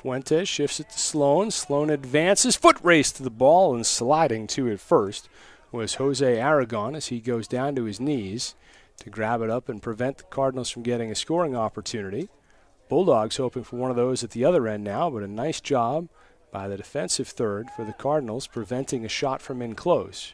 Fuentes shifts it to Sloan. Sloan advances, foot race to the ball, and sliding to it first was Jose Aragon as he goes down to his knees to grab it up and prevent the Cardinals from getting a scoring opportunity. Bulldogs hoping for one of those at the other end now, but a nice job by the defensive third for the Cardinals, preventing a shot from in close.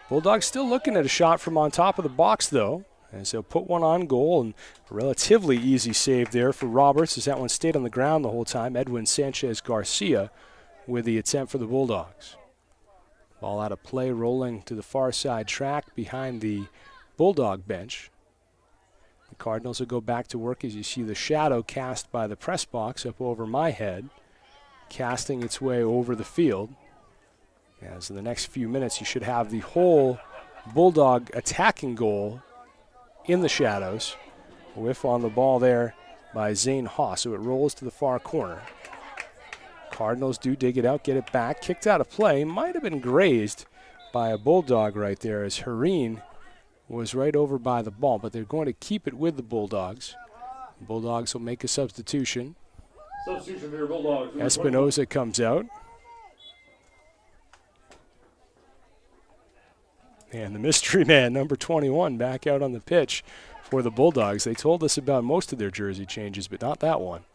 Bulldogs still looking at a shot from on top of the box, though, as they'll put one on goal, and a relatively easy save there for Roberts as that one stayed on the ground the whole time. Edwin Sanchez Garcia with the attempt for the Bulldogs. Ball out of play, rolling to the far side track behind the Bulldog bench. The Cardinals will go back to work as you see the shadow cast by the press box up over my head, casting its way over the field. As in the next few minutes you should have the whole Bulldog attacking goal in the shadows. Whiff on the ball there by Zane Haas, so it rolls to the far corner. Cardinals do dig it out, get it back, kicked out of play. Might have been grazed by a Bulldog right there as Hareen was right over by the ball, but they're going to keep it with the Bulldogs. The Bulldogs will make a substitution. Substitution for your Bulldogs. Espinoza comes out. And the mystery man, number 21, back out on the pitch for the Bulldogs. They told us about most of their jersey changes, but not that one.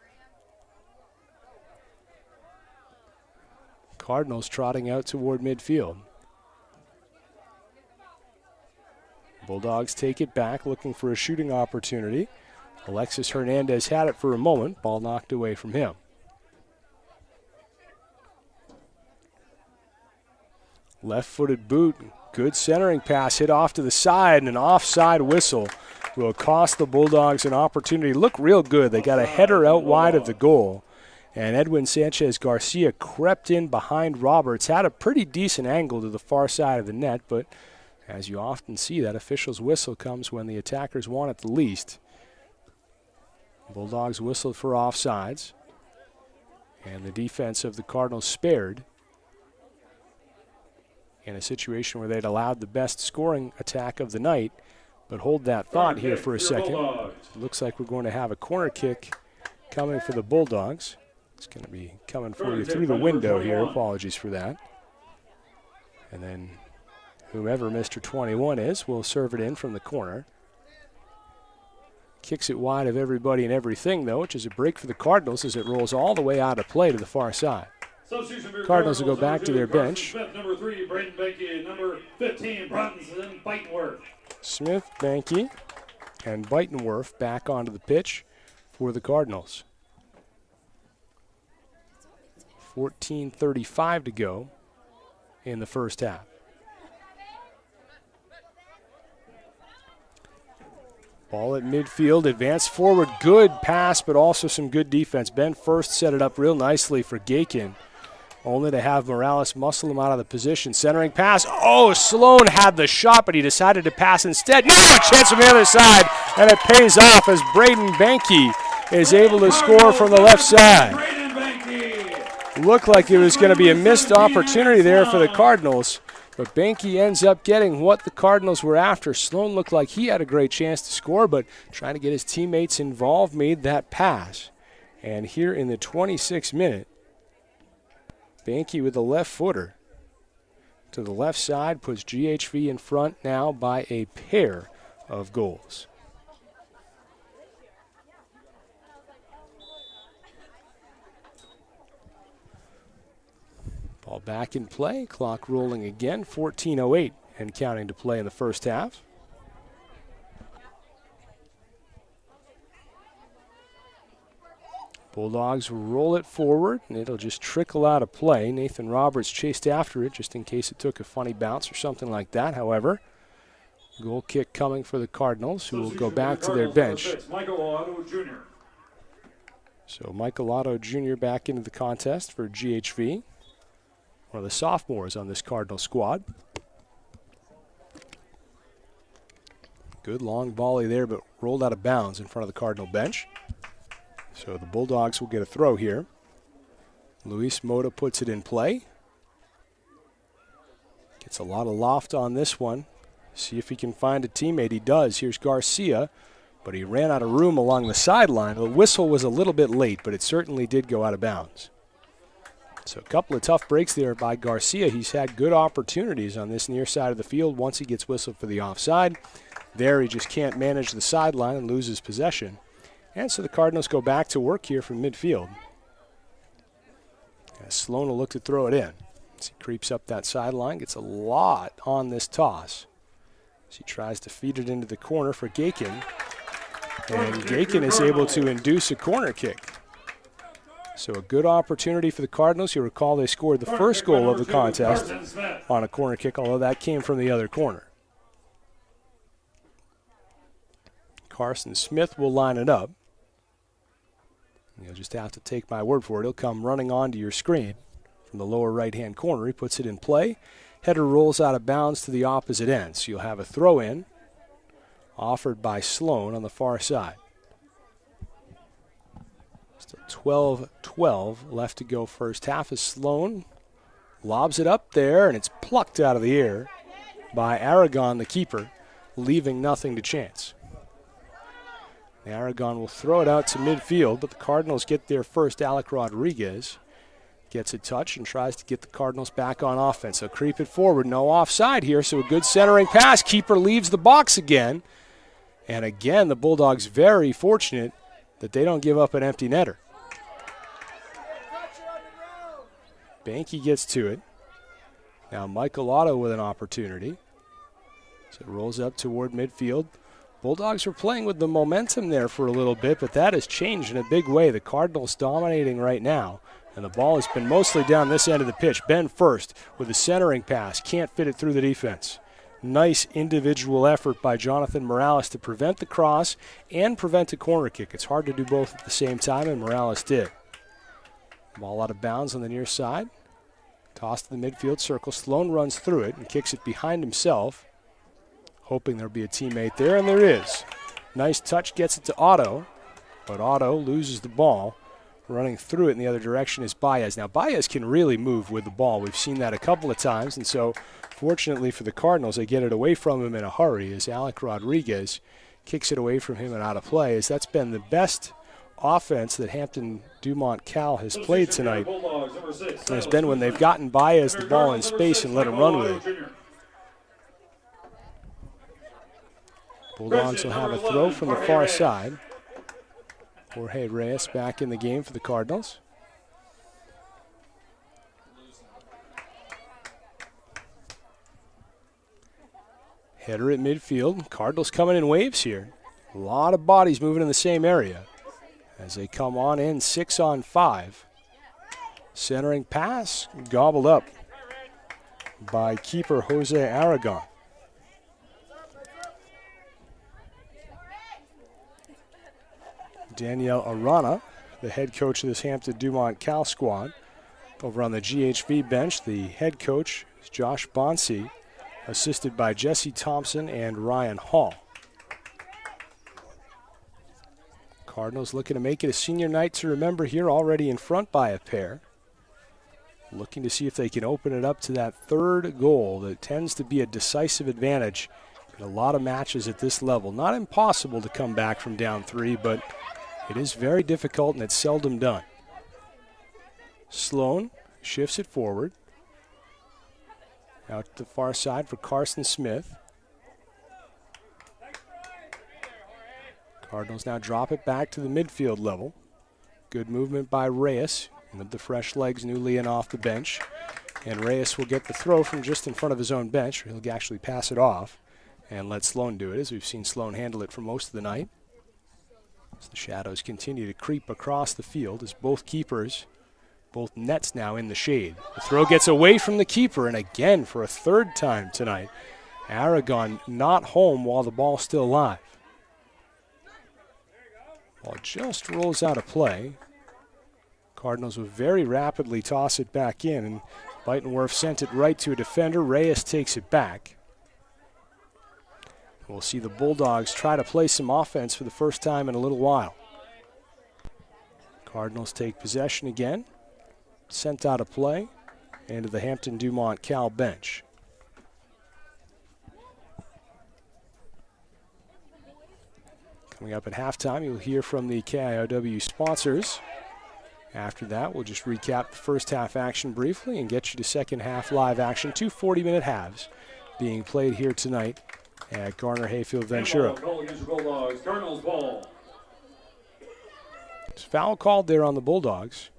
Cardinals trotting out toward midfield. Bulldogs take it back, looking for a shooting opportunity. Alexis Hernandez had it for a moment. Ball knocked away from him. Left-footed boot Good centering pass hit off to the side, and an offside whistle will cost the Bulldogs an opportunity. Look real good. They got a header out wide of the goal, and Edwin Sanchez Garcia crept in behind Roberts, had a pretty decent angle to the far side of the net, but as you often see, that official's whistle comes when the attackers want it the least. Bulldogs whistled for offsides, and the defense of the Cardinals spared in a situation where they'd allowed the best scoring attack of the night. But hold that thought here for a second. It looks like we're going to have a corner kick coming for the Bulldogs. It's going to be coming for you through the window here. Apologies for that. And then whomever Mr. 21 is will serve it in from the corner. Kicks it wide of everybody and everything, though, which is a break for the Cardinals as it rolls all the way out of play to the far side. Cardinals will go back to their bench. Smith, number 3, Braden Behnke, number 15, Bronson Beitenworth. Smith, Behnke, and Beitenworth back onto the pitch for the Cardinals. 14:35 to go in the first half. Ball at midfield, advance forward, good pass, but also some good defense. Ben First set it up real nicely for Gakin, only to have Morales muscle him out of the position. Centering pass, oh, Sloan had the shot, but he decided to pass instead. No, a chance from the other side, and it pays off as Braden Behnke is able to score from the left side. Looked like it was going to be a missed opportunity there for the Cardinals, but Behnke ends up getting what the Cardinals were after. Sloan looked like he had a great chance to score, but trying to get his teammates involved made that pass. And here in the 26th minute, Behnke with a left footer to the left side puts GHV in front now by a pair of goals. Ball back in play, clock rolling again, 14:08 and counting to play in the first half. Bulldogs roll it forward, and it'll just trickle out of play. Nathan Roberts chased after it just in case it took a funny bounce or something like that. However, goal kick coming for the Cardinals, who will go back to their bench. Michael Otto Jr. So Michael Otto Jr. back into the contest for GHV. One of the sophomores on this Cardinal squad. Good long volley there, but rolled out of bounds in front of the Cardinal bench. So the Bulldogs will get a throw here. Luis Mota puts it in play. Gets a lot of loft on this one. See if he can find a teammate. He does. Here's Garcia, but he ran out of room along the sideline. The whistle was a little bit late, but it certainly did go out of bounds. So a couple of tough breaks there by Garcia. He's had good opportunities on this near side of the field once he gets whistled for the offside. There he just can't manage the sideline and loses possession. And so the Cardinals go back to work here from midfield. As Sloan will look to throw it in. As he creeps up that sideline, gets a lot on this toss. As he tries to feed it into the corner for Gakin. And Gakin is able to induce a corner kick. So a good opportunity for the Cardinals. You'll recall they scored the first goal of the contest on a corner kick, although that came from the other corner. Carson Smith will line it up. You'll just have to take my word for it. He'll come running onto your screen from the lower right-hand corner. He puts it in play. Header rolls out of bounds to the opposite end. So you'll have a throw-in offered by Sloan on the far side. Still 12-12 left to go first half as Sloan lobs it up there, and it's plucked out of the air by Aragon, the keeper, leaving nothing to chance. Aragon will throw it out to midfield, but the Cardinals get there first. Alec Rodriguez gets a touch and tries to get the Cardinals back on offense. So creep it forward. No offside here, so a good centering pass. Keeper leaves the box again. And again, the Bulldogs very fortunate that they don't give up an empty netter. Behnke gets to it. Now Michael Otto with an opportunity. So it rolls up toward midfield. Bulldogs were playing with the momentum there for a little bit, but that has changed in a big way. The Cardinals dominating right now, and the ball has been mostly down this end of the pitch. Ben First with a centering pass. Can't fit it through the defense. nice individual effort by Jonathan Morales to prevent the cross and prevent a corner kick. It's hard to do both at the same time, and Morales did. Ball out of bounds on the near side. Toss to the midfield circle. Sloan runs through it and kicks it behind himself, hoping there'll be a teammate there, and there is. Nice touch, gets it to Otto, but Otto loses the ball. Running through it in the other direction is Baez. Now, Baez can really move with the ball. We've seen that a couple of times, and so fortunately for the Cardinals, they get it away from him in a hurry as Alec Rodriguez kicks it away from him and out of play, as that's been the best offense that Hampton-Dumont-CAL has played tonight. It has been when they've gotten Baez the ball in space and let him run with it. Bulldogs will have a throw from the far side. Jorge Reyes back in the game for the Cardinals. Header at midfield. Cardinals coming in waves here. A lot of bodies moving in the same area as they come on in 6-on-5. Centering pass gobbled up by keeper Jose Aragon. Danielle Arana, the head coach of this Hampton-Dumont-CAL squad. Over on the GHV bench, the head coach is Josh Bonsi, assisted by Jesse Thompson and Ryan Hall. Cardinals looking to make it a senior night to remember here, already in front by a pair. Looking to see if they can open it up to that third goal that tends to be a decisive advantage in a lot of matches at this level. Not impossible to come back from down 3, but it is very difficult and it's seldom done. Sloan shifts it forward. Out to the far side for Carson Smith. Cardinals now drop it back to the midfield level. Good movement by Reyes with the fresh legs newly in off the bench. And Reyes will get the throw from just in front of his own bench. He'll actually pass it off and let Sloan do it, as we've seen Sloan handle it for most of the night. As the shadows continue to creep across the field as both keepers, both nets now in the shade. The throw gets away from the keeper, and again for a third time tonight, Aragon not home while the ball's still live. Ball just rolls out of play. Cardinals will very rapidly toss it back in, and Beitenwerf sent it right to a defender. Reyes takes it back. We'll see the Bulldogs try to play some offense for the first time in a little while. Cardinals take possession again. Sent out of play into the Hampton-Dumont-CAL bench. Coming up at halftime, you'll hear from the KIOW sponsors. After that, we'll just recap the first half action briefly and get you to second half live action. 2 40-minute halves being played here tonight at Garner Hayfield Ventura. It's foul called there on the Bulldogs.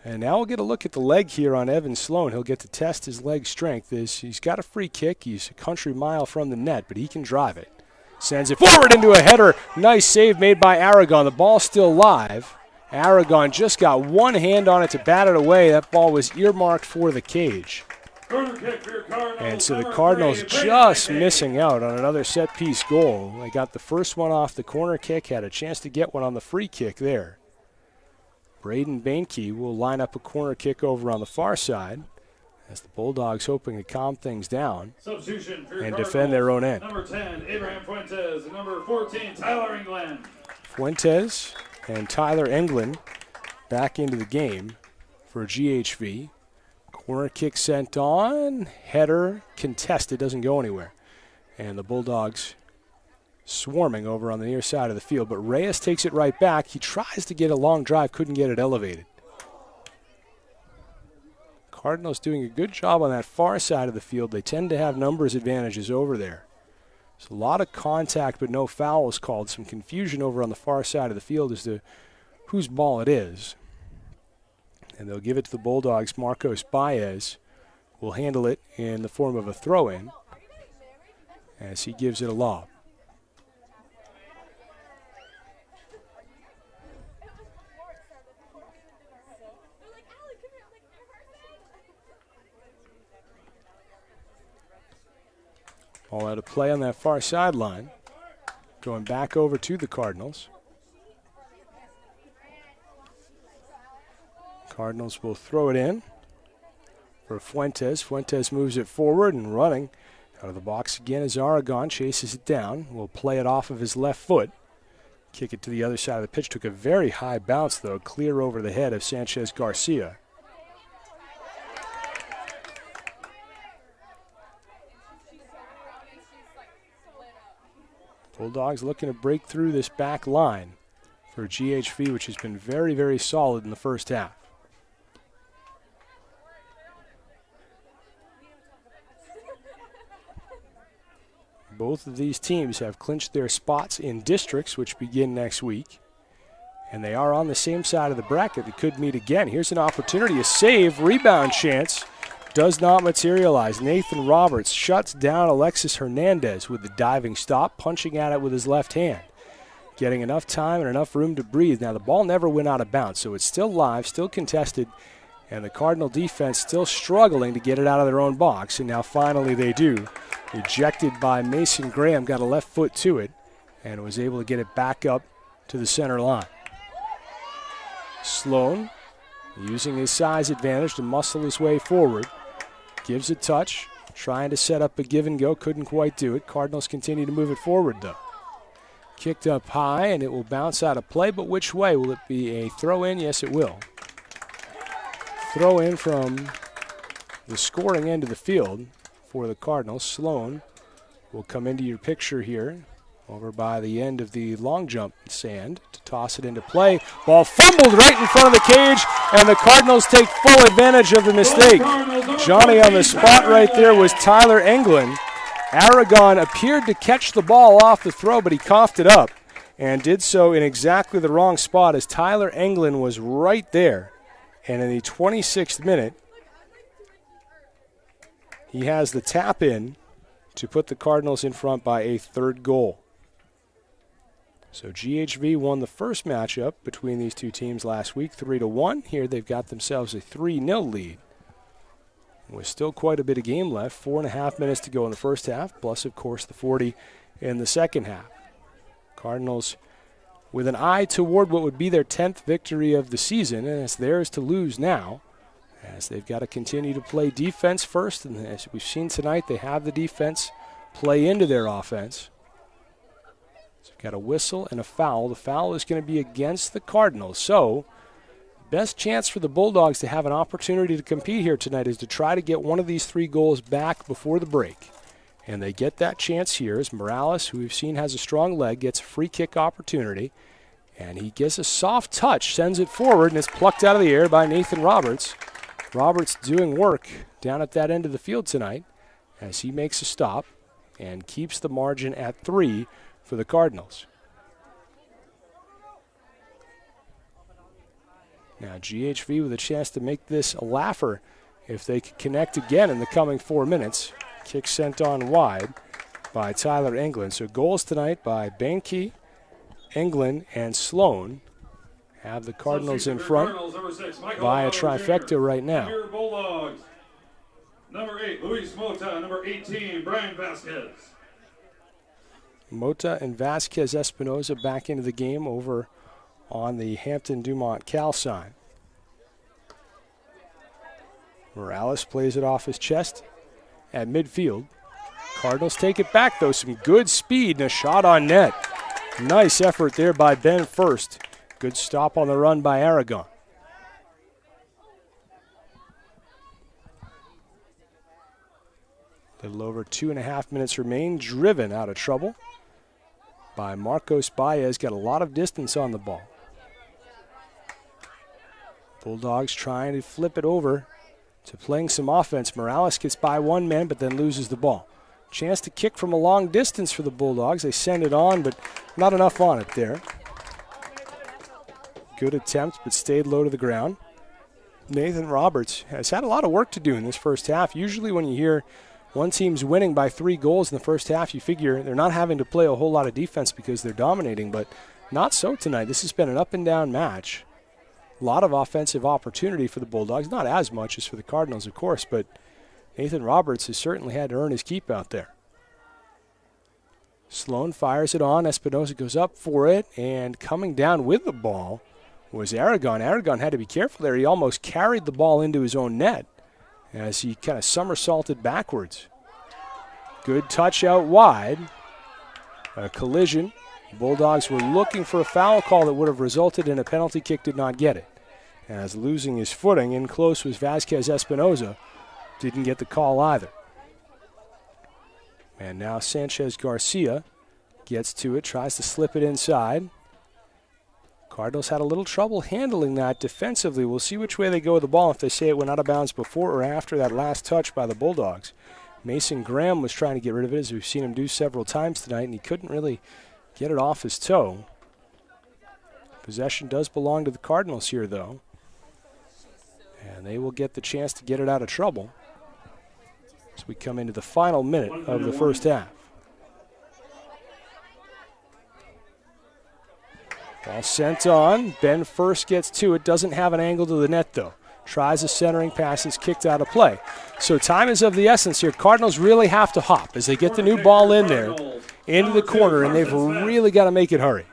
And now we'll get a look at the leg here on Evan Sloan. He'll get to test his leg strength. He's got a free kick. He's a country mile from the net, but he can drive it. Sends it forward into a header. Nice save made by Aragon. The ball's still live. Aragon just got one hand on it to bat it away. That ball was earmarked for the cage. And so the Cardinals just missing out on another set-piece goal. They got the first one off the corner kick, had a chance to get one on the free kick there. Braden Bainke will line up a corner kick over on the far side as the Bulldogs hoping to calm things down and defend their own end. Number 10, Abraham Fuentes, and number 14, Tyler England. Fuentes and Tyler England back into the game for GHV. Corner kick sent on, header contested, doesn't go anywhere. And the Bulldogs swarming over on the near side of the field, but Reyes takes it right back. He tries to get a long drive, couldn't get it elevated. Cardinals doing a good job on that far side of the field. They tend to have numbers advantages over there. There's a lot of contact, but no fouls called. Some confusion over on the far side of the field as to whose ball it is. And they'll give it to the Bulldogs. Marcos Baez will handle it in the form of a throw-in as he gives it a lob. Ball out of play on that far sideline. Going back over to the Cardinals. Cardinals will throw it in for Fuentes. Fuentes moves it forward and running. Out of the box again is Aragon. Chases it down. Will play it off of his left foot. Kick it to the other side of the pitch. Took a very high bounce, though, clear over the head of Sanchez Garcia. Bulldogs looking to break through this back line for GHV, which has been very, very solid in the first half. Both of these teams have clinched their spots in districts, which begin next week. And they are on the same side of the bracket. They could meet again. Here's an opportunity, a save, rebound chance. Does not materialize. Nathan Roberts shuts down Alexis Hernandez with the diving stop, punching at it with his left hand. Getting enough time and enough room to breathe. Now, the ball never went out of bounds, so it's still live, still contested, and the Cardinal defense still struggling to get it out of their own box, and now finally they do. Ejected by Mason Graham, got a left foot to it, and was able to get it back up to the center line. Sloan, using his size advantage to muscle his way forward, gives a touch, trying to set up a give and go, couldn't quite do it. Cardinals continue to move it forward, though. Kicked up high, and it will bounce out of play, but which way? Will it be a throw-in? Yes, it will. Throw in from the scoring end of the field for the Cardinals. Sloan will come into your picture here over by the end of the long jump sand to toss it into play. Ball fumbled right in front of the cage, and the Cardinals take full advantage of the mistake. Johnny on the spot right there was Tyler Englund. Aragon appeared to catch the ball off the throw, but he coughed it up and did so in exactly the wrong spot as Tyler Englund was right there. And in the 26th minute, he has the tap in to put the Cardinals in front by a third goal. So GHV won the first matchup between these two teams last week, 3-1. Here they've got themselves a 3-0 lead. With still quite a bit of game left, 4.5 minutes to go in the first half, plus, of course, the 40 in the second half. Cardinals with an eye toward what would be their 10th victory of the season, and it's theirs to lose now, as they've got to continue to play defense first, and as we've seen tonight, they have the defense play into their offense. So we've got a whistle and a foul. The foul is going to be against the Cardinals, so best chance for the Bulldogs to have an opportunity to compete here tonight is to try to get one of these 3 goals back before the break. And they get that chance here as Morales, who we've seen has a strong leg, gets a free kick opportunity. And he gets a soft touch, sends it forward, and it's plucked out of the air by Nathan Roberts. Roberts doing work down at that end of the field tonight as he makes a stop and keeps the margin at 3 for the Cardinals. Now GHV with a chance to make this a laugher if they could connect again in the coming 4 minutes. Kick sent on wide by Tyler Englund. So goals tonight by Banke, Englund, and Sloan have the Cardinals in front by a trifecta right now. Bulldogs. Number 8, Luis Mota. Number 18, Brian Vasquez. Mota and Vasquez Espinoza back into the game over on the Hampton-Dumont-CAL side. Morales plays it off his chest at midfield. Cardinals take it back, though. Some good speed and a shot on net. Nice effort there by Ben First. Good stop on the run by Aragon. A little over 2.5 minutes remain. Driven out of trouble by Marcos Baez. Got a lot of distance on the ball. Bulldogs trying to flip it over to playing some offense. Morales gets by one man, but then loses the ball. Chance to kick from a long distance for the Bulldogs. They send it on, but not enough on it there. Good attempt, but stayed low to the ground. Nathan Roberts has had a lot of work to do in this first half. Usually when you hear one team's winning by 3 goals in the first half, you figure they're not having to play a whole lot of defense because they're dominating, but not so tonight. This has been an up-and-down match. A lot of offensive opportunity for the Bulldogs, not as much as for the Cardinals, of course, but Nathan Roberts has certainly had to earn his keep out there. Sloan fires it on. Espinoza goes up for it, and coming down with the ball was Aragon. Aragon had to be careful there. He almost carried the ball into his own net as he kind of somersaulted backwards. Good touch out wide. A collision. Bulldogs were looking for a foul call that would have resulted in a penalty kick, did not get it. As losing his footing, in close was Vasquez Espinoza. Didn't get the call either. And now Sanchez Garcia gets to it, tries to slip it inside. Cardinals had a little trouble handling that defensively. We'll see which way they go with the ball, if they say it went out of bounds before or after that last touch by the Bulldogs. Mason Graham was trying to get rid of it, as we've seen him do several times tonight, and he couldn't really get it off his toe. Possession does belong to the Cardinals here, though. And they will get the chance to get it out of trouble as we come into the final minute of the first half. Ball sent on. Ben first gets to it. Doesn't have an angle to the net, though. Tries a centering pass. Is kicked out of play. So time is of the essence here. Cardinals really have to hop as they get the new ball in there into the corner, and they've really got to make it hurry.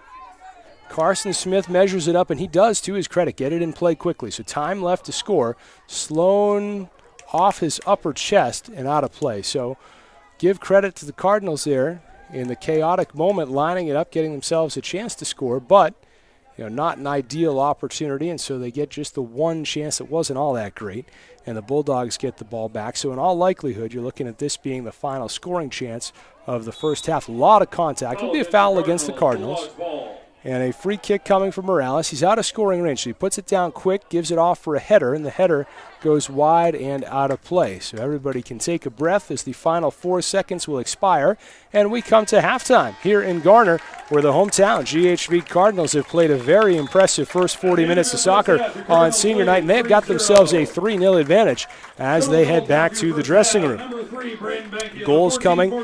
Carson Smith measures it up, and he does, to his credit, get it in play quickly. So time left to score. Sloan off his upper chest and out of play. So give credit to the Cardinals there in the chaotic moment, lining it up, getting themselves a chance to score, but not an ideal opportunity, and so they get just the one chance that wasn't all that great, and the Bulldogs get the ball back. So in all likelihood, you're looking at this being the final scoring chance of the first half. A lot of contact. It'll be a foul against the Cardinals. And a free kick coming from Morales. He's out of scoring range, so he puts it down quick, gives it off for a header, and the header goes wide and out of play. So everybody can take a breath as the final 4 seconds will expire. And we come to halftime here in Garner, where the hometown GHV Cardinals have played a very impressive first 40 minutes of soccer on senior night, and they've got themselves a 3-0 advantage as they head back to the dressing room. Goals coming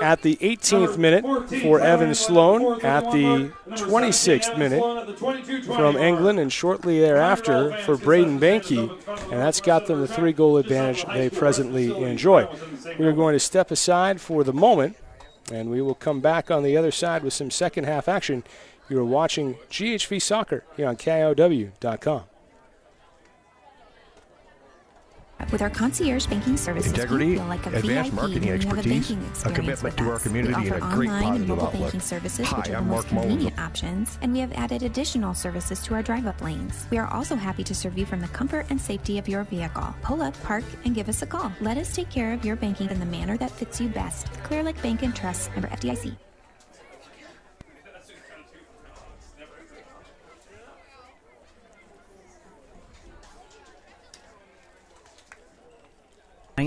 at the 18th minute for Evan Sloan, at the 26th minute from England, and shortly thereafter for Braden Banky, and that's got them the 3-goal advantage they presently enjoy. We are going to step aside for the moment, and we will come back on the other side with some second half action. You are watching GHV Soccer here on KIOW.com. With our concierge banking services, integrity, you feel like a advanced VIP marketing expertise, a commitment to our community, and a great positive outlook. Banking services, Hi, which are I'm the most Mark convenient options, and we have added additional services to our drive-up lanes. We are also happy to serve you from the comfort and safety of your vehicle. Pull up, park, and give us a call. Let us take care of your banking in the manner that fits you best. Clear Lake Bank and Trust, member FDIC.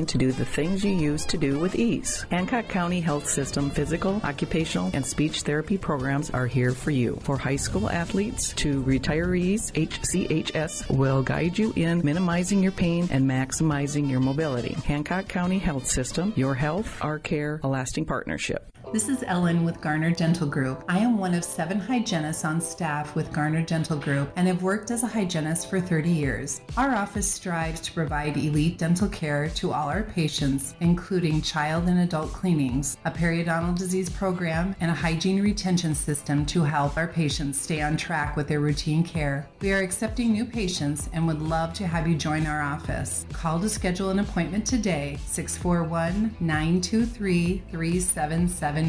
To do the things you used to do with ease. Hancock County Health System physical, occupational, and speech therapy programs are here for you. For high school athletes to retirees, HCHS will guide you in minimizing your pain and maximizing your mobility. Hancock County Health System, your health, our care, a lasting partnership. This is Ellen with Garner Dental Group. I am one of 7 hygienists on staff with Garner Dental Group and have worked as a hygienist for 30 years. Our office strives to provide elite dental care to all our patients, including child and adult cleanings, a periodontal disease program, and a hygiene retention system to help our patients stay on track with their routine care. We are accepting new patients and would love to have you join our office. Call to schedule an appointment today, 641-923-3771.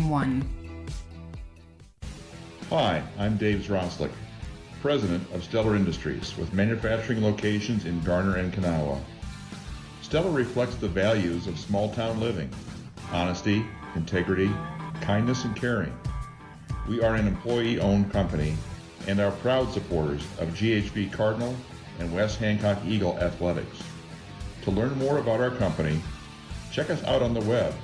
Hi, I'm Dave Zroslik, President of Stellar Industries, with manufacturing locations in Garner and Kanawha. Stellar reflects the values of small-town living: honesty, integrity, kindness, and caring. We are an employee-owned company and are proud supporters of GHV Cardinal and West Hancock Eagle Athletics. To learn more about our company, check us out on the web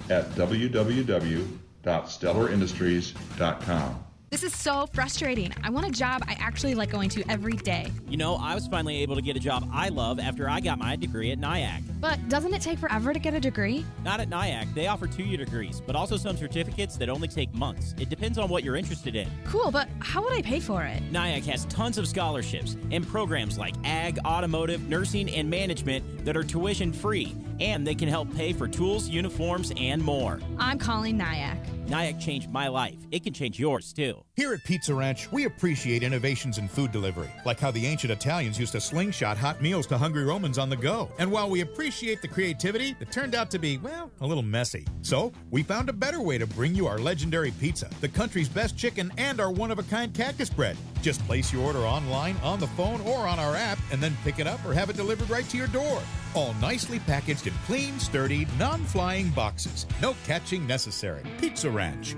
at www.stellarindustries.com. This is so frustrating. I want a job I actually like going to every day. You know, I was finally able to get a job I love after I got my degree at NIAC. But doesn't it take forever to get a degree? Not at NIAC. They offer 2-year degrees, but also some certificates that only take months. It depends on what you're interested in. Cool, but how would I pay for it? NIAC has tons of scholarships and programs like ag, automotive, nursing, and management that are tuition free. And they can help pay for tools, uniforms, and more. I'm calling Nyack. Nyack changed my life. It can change yours, too. Here at Pizza Ranch, we appreciate innovations in food delivery, like how the ancient Italians used to slingshot hot meals to hungry Romans on the go. And while we appreciate the creativity, it turned out to be, well, a little messy. So, we found a better way to bring you our legendary pizza, the country's best chicken, and our one-of-a-kind cactus bread. Just place your order online, on the phone, or on our app, and then pick it up or have it delivered right to your door. All nicely packaged in clean, sturdy, non-flying boxes. No catching necessary. Pizza Ranch.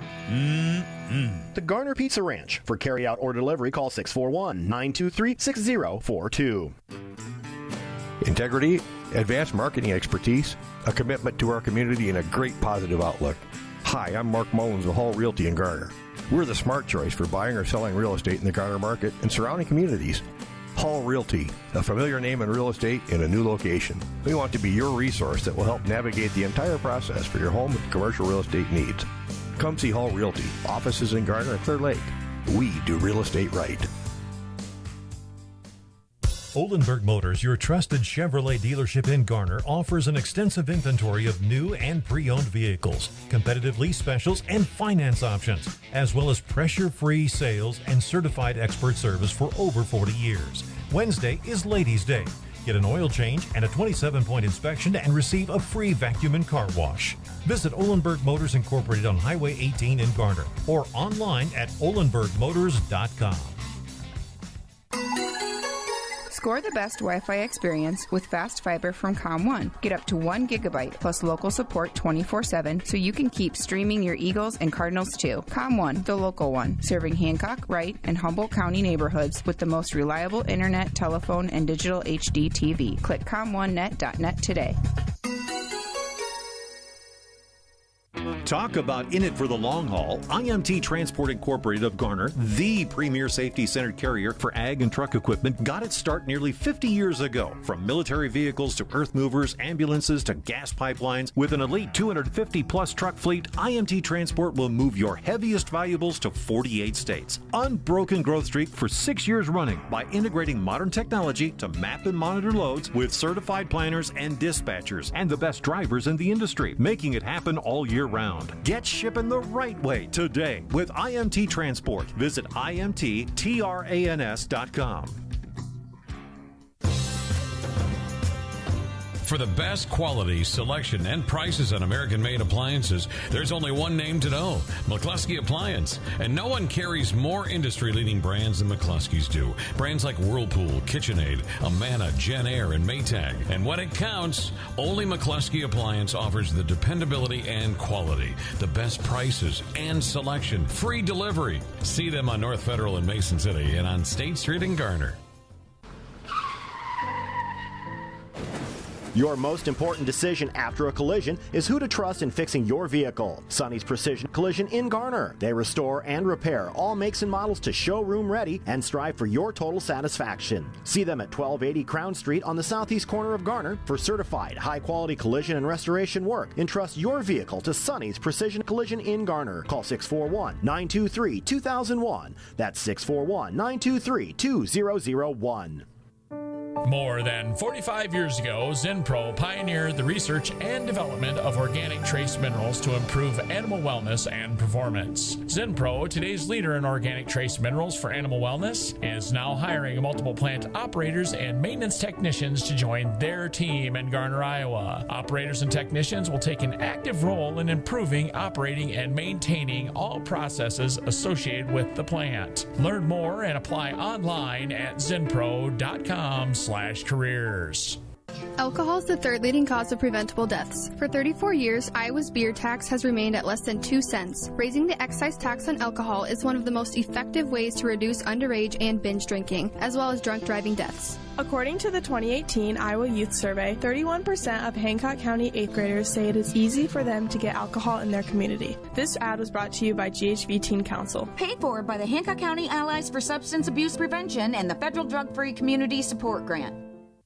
The Garner Pizza Ranch. For carry-out or delivery, call 641-923-6042. Integrity, advanced marketing expertise, a commitment to our community, and a great positive outlook. Hi, I'm Mark Mullins of Hall Realty in Garner. We're the smart choice for buying or selling real estate in the Garner market and surrounding communities. Hall Realty, a familiar name in real estate in a new location. We want to be your resource that will help navigate the entire process for your home and commercial real estate needs. Come see Hall Realty, offices in Garner and Clear Lake. We do real estate right. Olenberg Motors, your trusted Chevrolet dealership in Garner, offers an extensive inventory of new and pre-owned vehicles, competitive lease specials, and finance options, as well as pressure-free sales and certified expert service for over 40 years. Wednesday is Ladies' Day. Get an oil change and a 27-point inspection and receive a free vacuum and car wash. Visit Olenberg Motors Incorporated on Highway 18 in Garner or online at olenbergmotors.com. Score the best Wi-Fi experience with fast fiber from ComOne. Get up to 1 gigabyte plus local support 24/7 so you can keep streaming your Eagles and Cardinals too. ComOne, the local one, serving Hancock, Wright, and Humboldt County neighborhoods with the most reliable internet, telephone, and digital HD TV. Click ComOneNet.net today. Talk about in it for the long haul. IMT Transport Incorporated of Garner, the premier safety-centered carrier for ag and truck equipment, got its start nearly 50 years ago. From military vehicles to earth movers, ambulances to gas pipelines, with an elite 250-plus truck fleet, IMT Transport will move your heaviest valuables to 48 states. Unbroken growth streak for 6 years running by integrating modern technology to map and monitor loads with certified planners and dispatchers and the best drivers in the industry, making it happen all year round. Get shipping the right way today with IMT Transport. Visit IMTTRANS.com. For the best quality, selection, and prices on American-made appliances, there's only one name to know, McCluskey Appliance. And no one carries more industry-leading brands than McCluskey's do. Brands like Whirlpool, KitchenAid, Amana, JennAir, and Maytag. And when it counts, only McCluskey Appliance offers the dependability and quality, the best prices and selection, free delivery. See them on North Federal in Mason City and on State Street in Garner. Your most important decision after a collision is who to trust in fixing your vehicle. Sonny's Precision Collision in Garner. They restore and repair all makes and models to showroom ready and strive for your total satisfaction. See them at 1280 Crown Street on the southeast corner of Garner for certified high-quality collision and restoration work. Entrust your vehicle to Sonny's Precision Collision in Garner. Call 641-923-2001. That's 641-923-2001. More than 45 years ago, Zinpro pioneered the research and development of organic trace minerals to improve animal wellness and performance. Zinpro, today's leader in organic trace minerals for animal wellness, is now hiring multiple plant operators and maintenance technicians to join their team in Garner, Iowa. Operators and technicians will take an active role in improving, operating, and maintaining all processes associated with the plant. Learn more and apply online at zinpro.com/careers. Alcohol is the third leading cause of preventable deaths. For 34 years, Iowa's beer tax has remained at less than 2 cents. Raising the excise tax on alcohol is one of the most effective ways to reduce underage and binge drinking, as well as drunk driving deaths. According to the 2018 Iowa Youth Survey, 31% of Hancock County 8th graders say it is easy for them to get alcohol in their community. This ad was brought to you by GHV Teen Council. Paid for by the Hancock County Allies for Substance Abuse Prevention and the Federal Drug-Free Community Support Grant.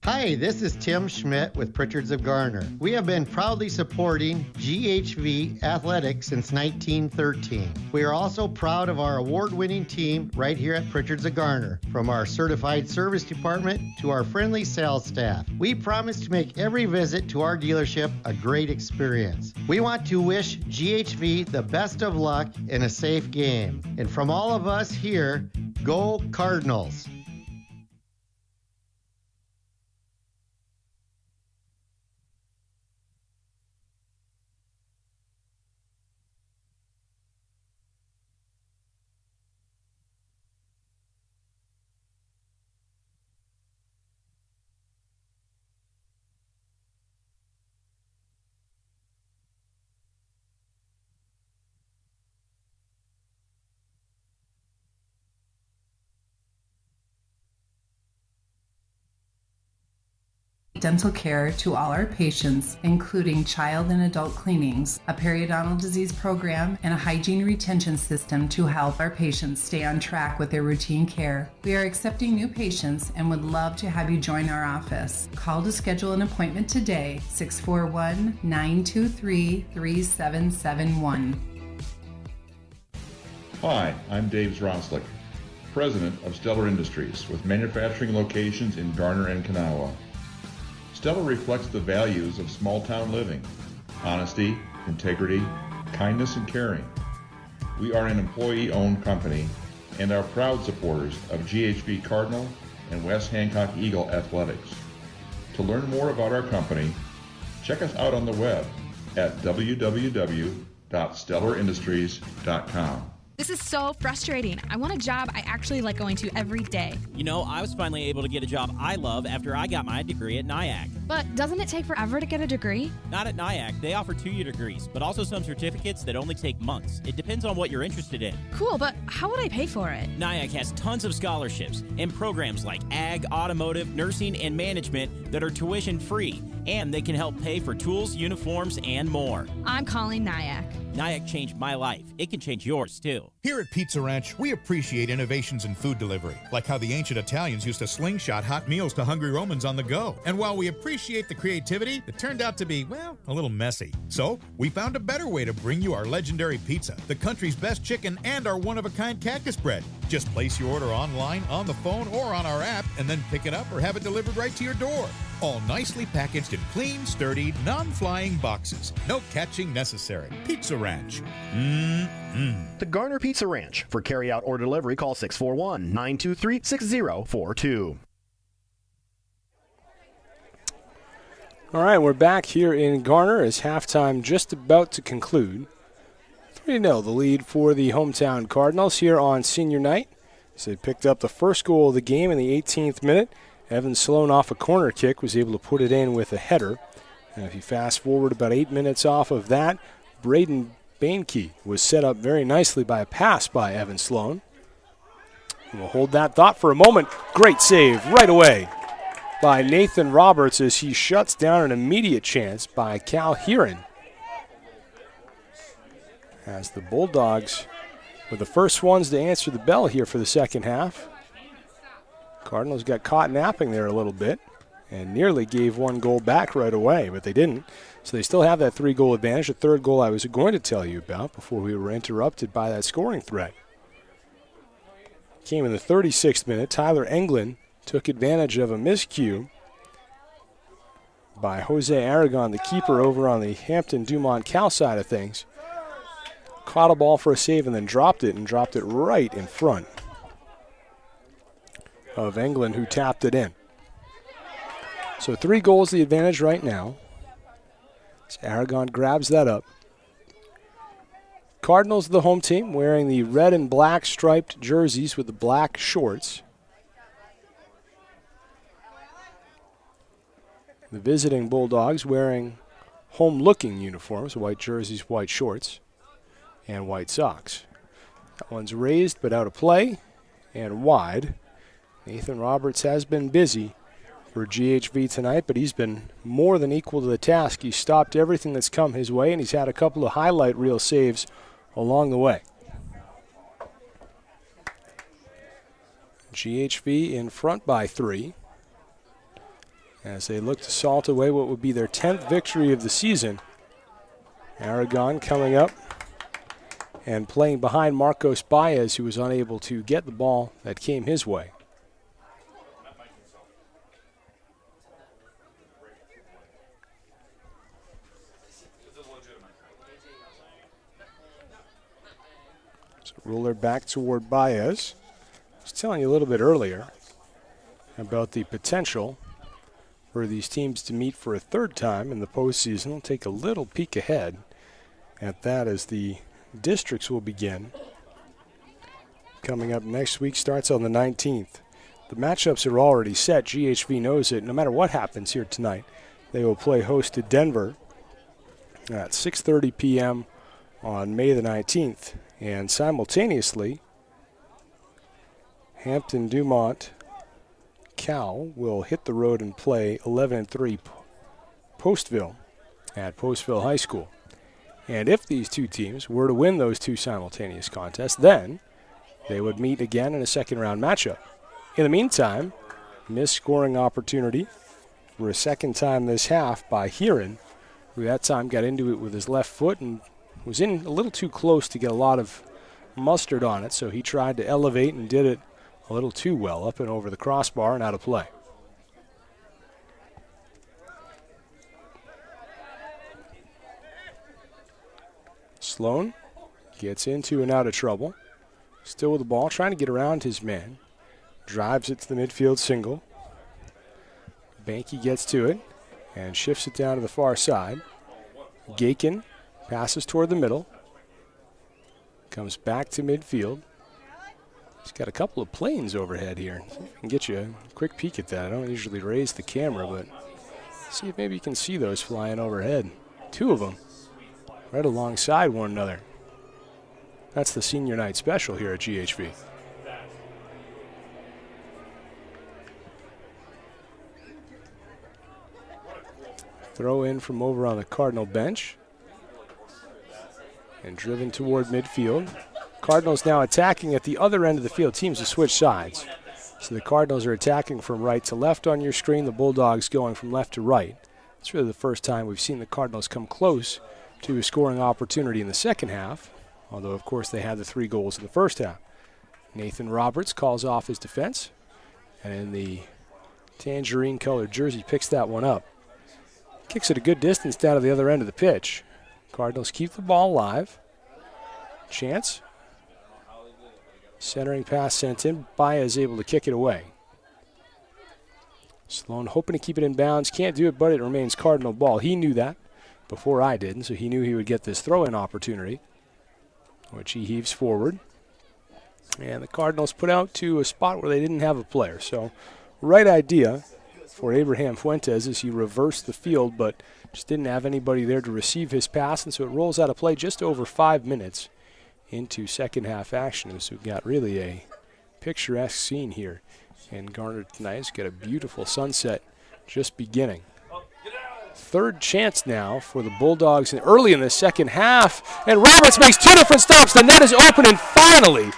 Hi, this is Tim Schmidt with Pritchard's of Garner. We have been proudly supporting GHV Athletics since 1913. We are also proud of our award-winning team right here at Pritchard's of Garner, from our certified service department to our friendly sales staff. We promise to make every visit to our dealership a great experience. We want to wish GHV the best of luck in a safe game. And from all of us here, go Cardinals! Dental care to all our patients, including child and adult cleanings, a periodontal disease program, and a hygiene retention system to help our patients stay on track with their routine care. We are accepting new patients and would love to have you join our office. Call to schedule an appointment today, 641-923-3771. Hi, I'm Dave Zroslik, President of Stellar Industries, with manufacturing locations in Garner and Kanawha. Stellar reflects the values of small-town living: honesty, integrity, kindness, and caring. We are an employee-owned company and are proud supporters of GHV Cardinal and West Hancock Eagle Athletics. To learn more about our company, check us out on the web at www.stellarindustries.com. This is so frustrating. I want a job I actually like going to every day. You know, I was finally able to get a job I love after I got my degree at NIAC. But doesn't it take forever to get a degree? Not at NIAC. They offer 2-year degrees, but also some certificates that only take months. It depends on what you're interested in. Cool, but how would I pay for it? NIAC has tons of scholarships and programs like ag, automotive, nursing, and management that are tuition free, and they can help pay for tools, uniforms, and more. I'm calling NIAC. NIAC changed my life. It can change yours, too. Here at Pizza Ranch, we appreciate innovations in food delivery, like how the ancient Italians used to slingshot hot meals to hungry Romans on the go. And while we appreciate the creativity, it turned out to be, well, a little messy. So we found a better way to bring you our legendary pizza, the country's best chicken, and our one-of-a-kind cactus bread. Just place your order online, on the phone, or on our app, and then pick it up or have it delivered right to your door. All nicely packaged in clean, sturdy, non-flying boxes. No catching necessary. Pizza Ranch. The Garner Pizza Ranch. For carry-out or delivery, call 641-923-6042. All right, we're back here in Garner as halftime just about to conclude. 3-0 the lead for the hometown Cardinals here on senior night. So they picked up the first goal of the game in the 18th minute. Evan Sloan off a corner kick was able to put it in with a header. And if you fast forward about 8 minutes off of that, Braden Bainke was set up very nicely by a pass by Evan Sloan. We'll hold that thought for a moment. Great save right away by Nathan Roberts as he shuts down an immediate chance by Cal Heron. As the Bulldogs were the first ones to answer the bell here for the second half. Cardinals got caught napping there a little bit and nearly gave one goal back right away, but they didn't. So they still have that 3-goal advantage, the third goal I was going to tell you about before we were interrupted by that scoring threat. Came in the 36th minute. Tyler Englund took advantage of a miscue by Jose Aragon, the keeper over on the Hampton-Dumont-CAL side of things. Caught a ball for a save and then dropped it right in front of Englund, who tapped it in. So 3 goals the advantage right now. As Aragon grabs that up. Cardinals, the home team, wearing the red and black striped jerseys with the black shorts. The visiting Bulldogs wearing home-looking uniforms, white jerseys, white shorts, and white socks. That one's raised but out of play and wide. Nathan Roberts has been busy for GHV tonight, but he's been more than equal to the task. He's stopped everything that's come his way, and he's had a couple of highlight reel saves along the way. GHV in front by 3. as they look to salt away what would be their 10th victory of the season. Aragon coming up and playing behind Marcos Baez, who was unable to get the ball that came his way. So ruler back toward Baez. I was telling you a little bit earlier about the potential for these teams to meet for a third time in the postseason. We'll take a little peek ahead at that as the districts will begin. Coming up next week starts on the 19th. The matchups are already set. GHV knows it. No matter what happens here tonight, they will play host to Denver at 6:30 p.m. on May the 19th. And simultaneously, Hampton-Dumont-CAL will hit the road and play 11-3 Postville at Postville High School. And if these two teams were to win those two simultaneous contests, then they would meet again in a second-round matchup. In the meantime, missed scoring opportunity for a second time this half by Heron, who that time got into it with his left foot and was in a little too close to get a lot of mustard on it, so he tried to elevate and did it a little too well, up and over the crossbar and out of play. Sloan gets into and out of trouble. Still with the ball, trying to get around his man. Drives it to the midfield single. Banky gets to it and shifts it down to the far side. Gakin passes toward the middle. Comes back to midfield. He's got a couple of planes overhead here. I can get you a quick peek at that. I don't usually raise the camera, but see if maybe you can see those flying overhead. Two of them, right alongside one another. That's the senior night special here at GHV. Throw in from over on the Cardinal bench. And driven toward midfield. Cardinals now attacking at the other end of the field. Teams have switched sides. So the Cardinals are attacking from right to left on your screen. The Bulldogs going from left to right. It's really the first time we've seen the Cardinals come close to a scoring opportunity in the second half. Although, of course, they had the 3 goals in the first half. Nathan Roberts calls off his defense. And in the tangerine-colored jersey picks that one up. Kicks it a good distance down to the other end of the pitch. Cardinals keep the ball alive. Chance. Centering pass sent in. Baez able to kick it away. Sloan hoping to keep it in bounds. Can't do it, but it remains Cardinal ball. He knew that before I did, and so he knew he would get this throw-in opportunity, which he heaves forward. And the Cardinals put out to a spot where they didn't have a player. So right idea for Abraham Fuentes as he reversed the field, but just didn't have anybody there to receive his pass, and so it rolls out of play just over 5 minutes into second half action. So we've got really a picturesque scene here in Garner tonight. It's got a beautiful sunset just beginning. Third chance now for the Bulldogs early in the second half, and Roberts makes 2 different stops. The net is open, and finally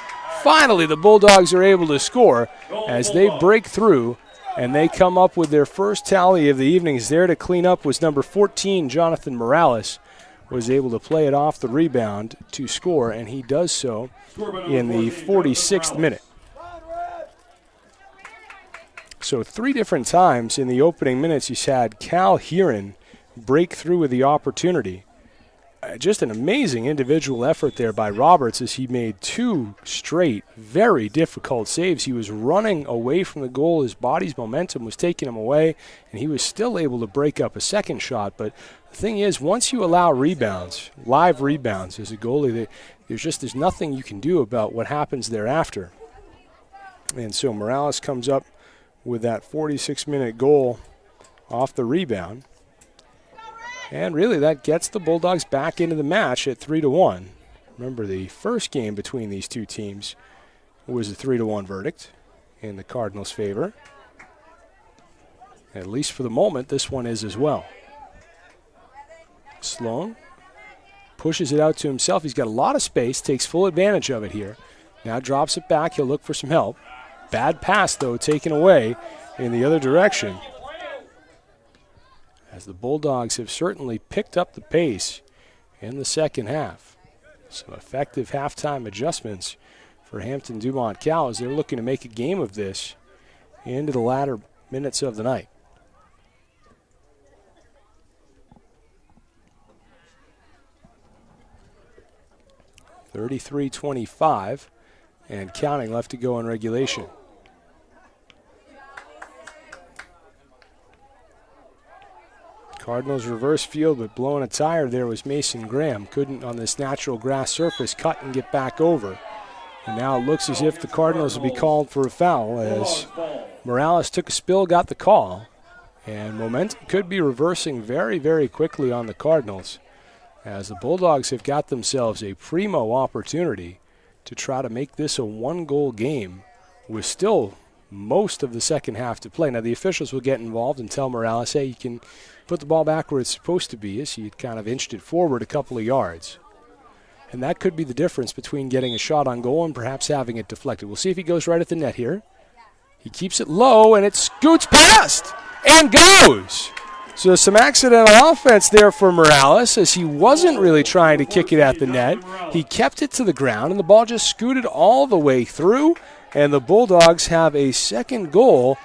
the Bulldogs are able to score as they break through, and they come up with their first tally of the evenings. There to clean up was number 14, Jonathan Morales, was able to play it off the rebound to score, and he does so in the 46th minute. So 3 different times in the opening minutes he's had Cal Heron break through with the opportunity. Just an amazing individual effort there by Roberts as he made 2 straight, very difficult saves. He was running away from the goal. His body's momentum was taking him away, and he was still able to break up a second shot. But the thing is, once you allow rebounds, live rebounds as a goalie, there's nothing you can do about what happens thereafter. And so Morales comes up with that 46-minute goal off the rebound. And really that gets the Bulldogs back into the match at 3-1. Remember, the first game between these two teams was a 3-1 verdict in the Cardinals' favor. At least for the moment, this one is as well. Sloan pushes it out to himself. He's got a lot of space, takes full advantage of it here. Now drops it back. He'll look for some help. Bad pass, though, taken away in the other direction. as the Bulldogs have certainly picked up the pace in the second half. Some effective halftime adjustments for Hampton-Dumont-CAL as they're looking to make a game of this into the latter minutes of the night. .33-25 and counting left to go in regulation. Cardinals reverse field, but blowing a tire there was Mason Graham. Couldn't, on this natural grass surface, cut and get back over. And now it looks as if the Cardinals will be called for a foul as Morales took a spill, got the call. And momentum could be reversing very, very quickly on the Cardinals as the Bulldogs have got themselves a primo opportunity to try to make this a one-goal game with still most of the second half to play. Now, the officials will get involved and tell Morales, hey, you can put the ball back where it's supposed to be, as he kind of inched it forward a couple of yards. And that could be the difference between getting a shot on goal and perhaps having it deflected. We'll see if he goes right at the net here. He keeps it low, and it scoots past and goes. So some accidental offense there for Morales, as he wasn't really trying to kick it at the net. He kept it to the ground, and the ball just scooted all the way through, and the Bulldogs have a second goal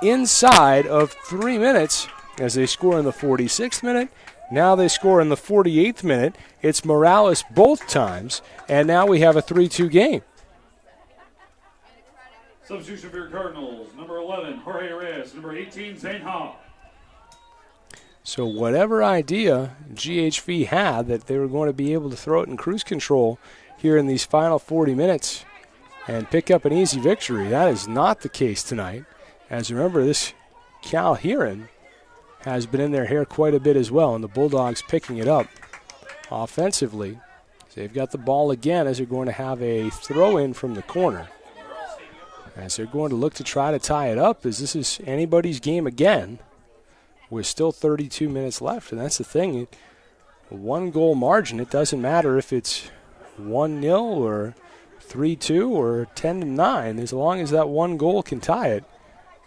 inside of 3 minutes as they score in the 46th minute. Now they score in the 48th minute. It's Morales both times, and now we have a 3-2 game. Substitution for your Cardinals, number 11, Jorge Reyes, number 18, Zane Ha. So whatever idea GHV had that they were going to be able to throw it in cruise control here in these final 40 minutes and pick up an easy victory, that is not the case tonight. As remember, this Cal Huron has been in their hair quite a bit as well, and the Bulldogs picking it up offensively. So they've got the ball again as they're going to have a throw-in from the corner. As they're going to look to try to tie it up, as this is anybody's game again, with still 32 minutes left. And that's the thing, a one-goal margin, it doesn't matter if it's 1-0 or 3-2 or 10-9. As long as that one goal can tie it,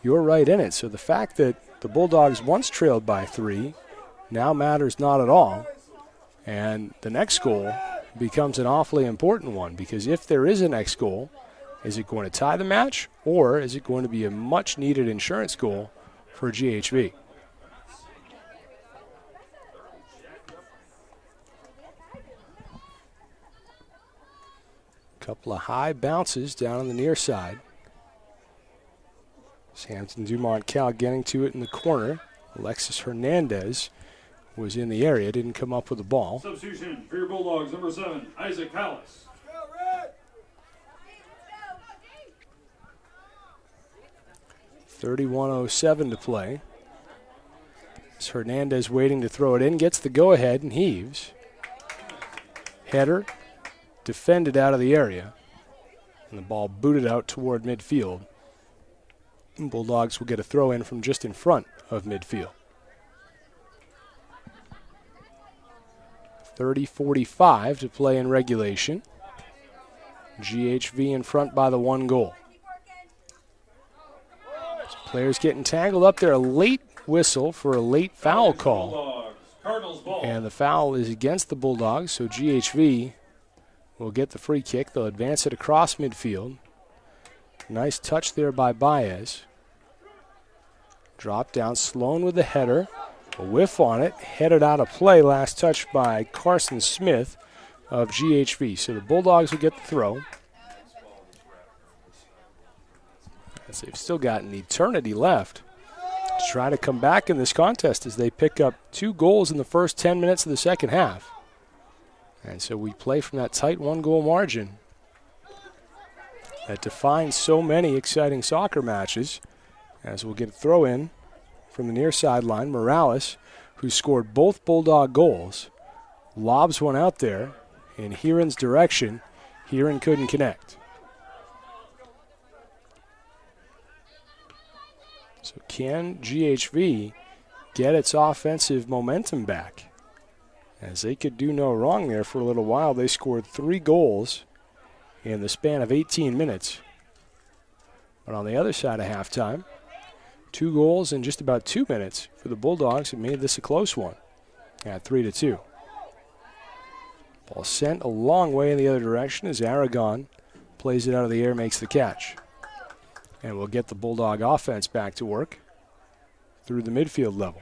you're right in it. So the fact that the Bulldogs once trailed by 3 now matters not at all. And the next goal becomes an awfully important one, because if there is a next goal, is it going to tie the match, or is it going to be a much-needed insurance goal for GHV? Couple of high bounces down on the near side. Hampton-Dumont-CAL getting to it in the corner. Alexis Hernandez was in the area, didn't come up with the ball. Substitution for your Bulldogs, number 7, Isaac Callis. .31:07 to play. It's Hernandez waiting to throw it in, gets the go-ahead and heaves. Header, defended out of the area, and the ball booted out toward midfield. And Bulldogs will get a throw in from just in front of midfield. 30:45 to play in regulation. GHV in front by the 1 goal. So players getting tangled up there. A late whistle for a late foul call. And the foul is against the Bulldogs, so GHV will get the free kick. They'll advance it across midfield. Nice touch there by Baez. Drop down, Sloan with the header. A whiff on it, headed out of play. Last touch by Carson Smith of GHV. So the Bulldogs will get the throw. As they've still got an eternity left to try to come back in this contest as they pick up 2 goals in the first 10 minutes of the second half. And so we play from that tight 1-goal margin that defines so many exciting soccer matches, as we'll get a throw in from the near sideline. Morales, who scored both Bulldog goals, lobs one out there in Huron's direction. Huron couldn't connect. So can GHV get its offensive momentum back? As they could do no wrong there for a little while. They scored 3 goals in the span of 18 minutes. But on the other side of halftime, 2 goals in just about 2 minutes for the Bulldogs. It made this a close one at 3-2. Ball sent a long way in the other direction as Aragon plays it out of the air, makes the catch. And we'll get the Bulldog offense back to work through the midfield level.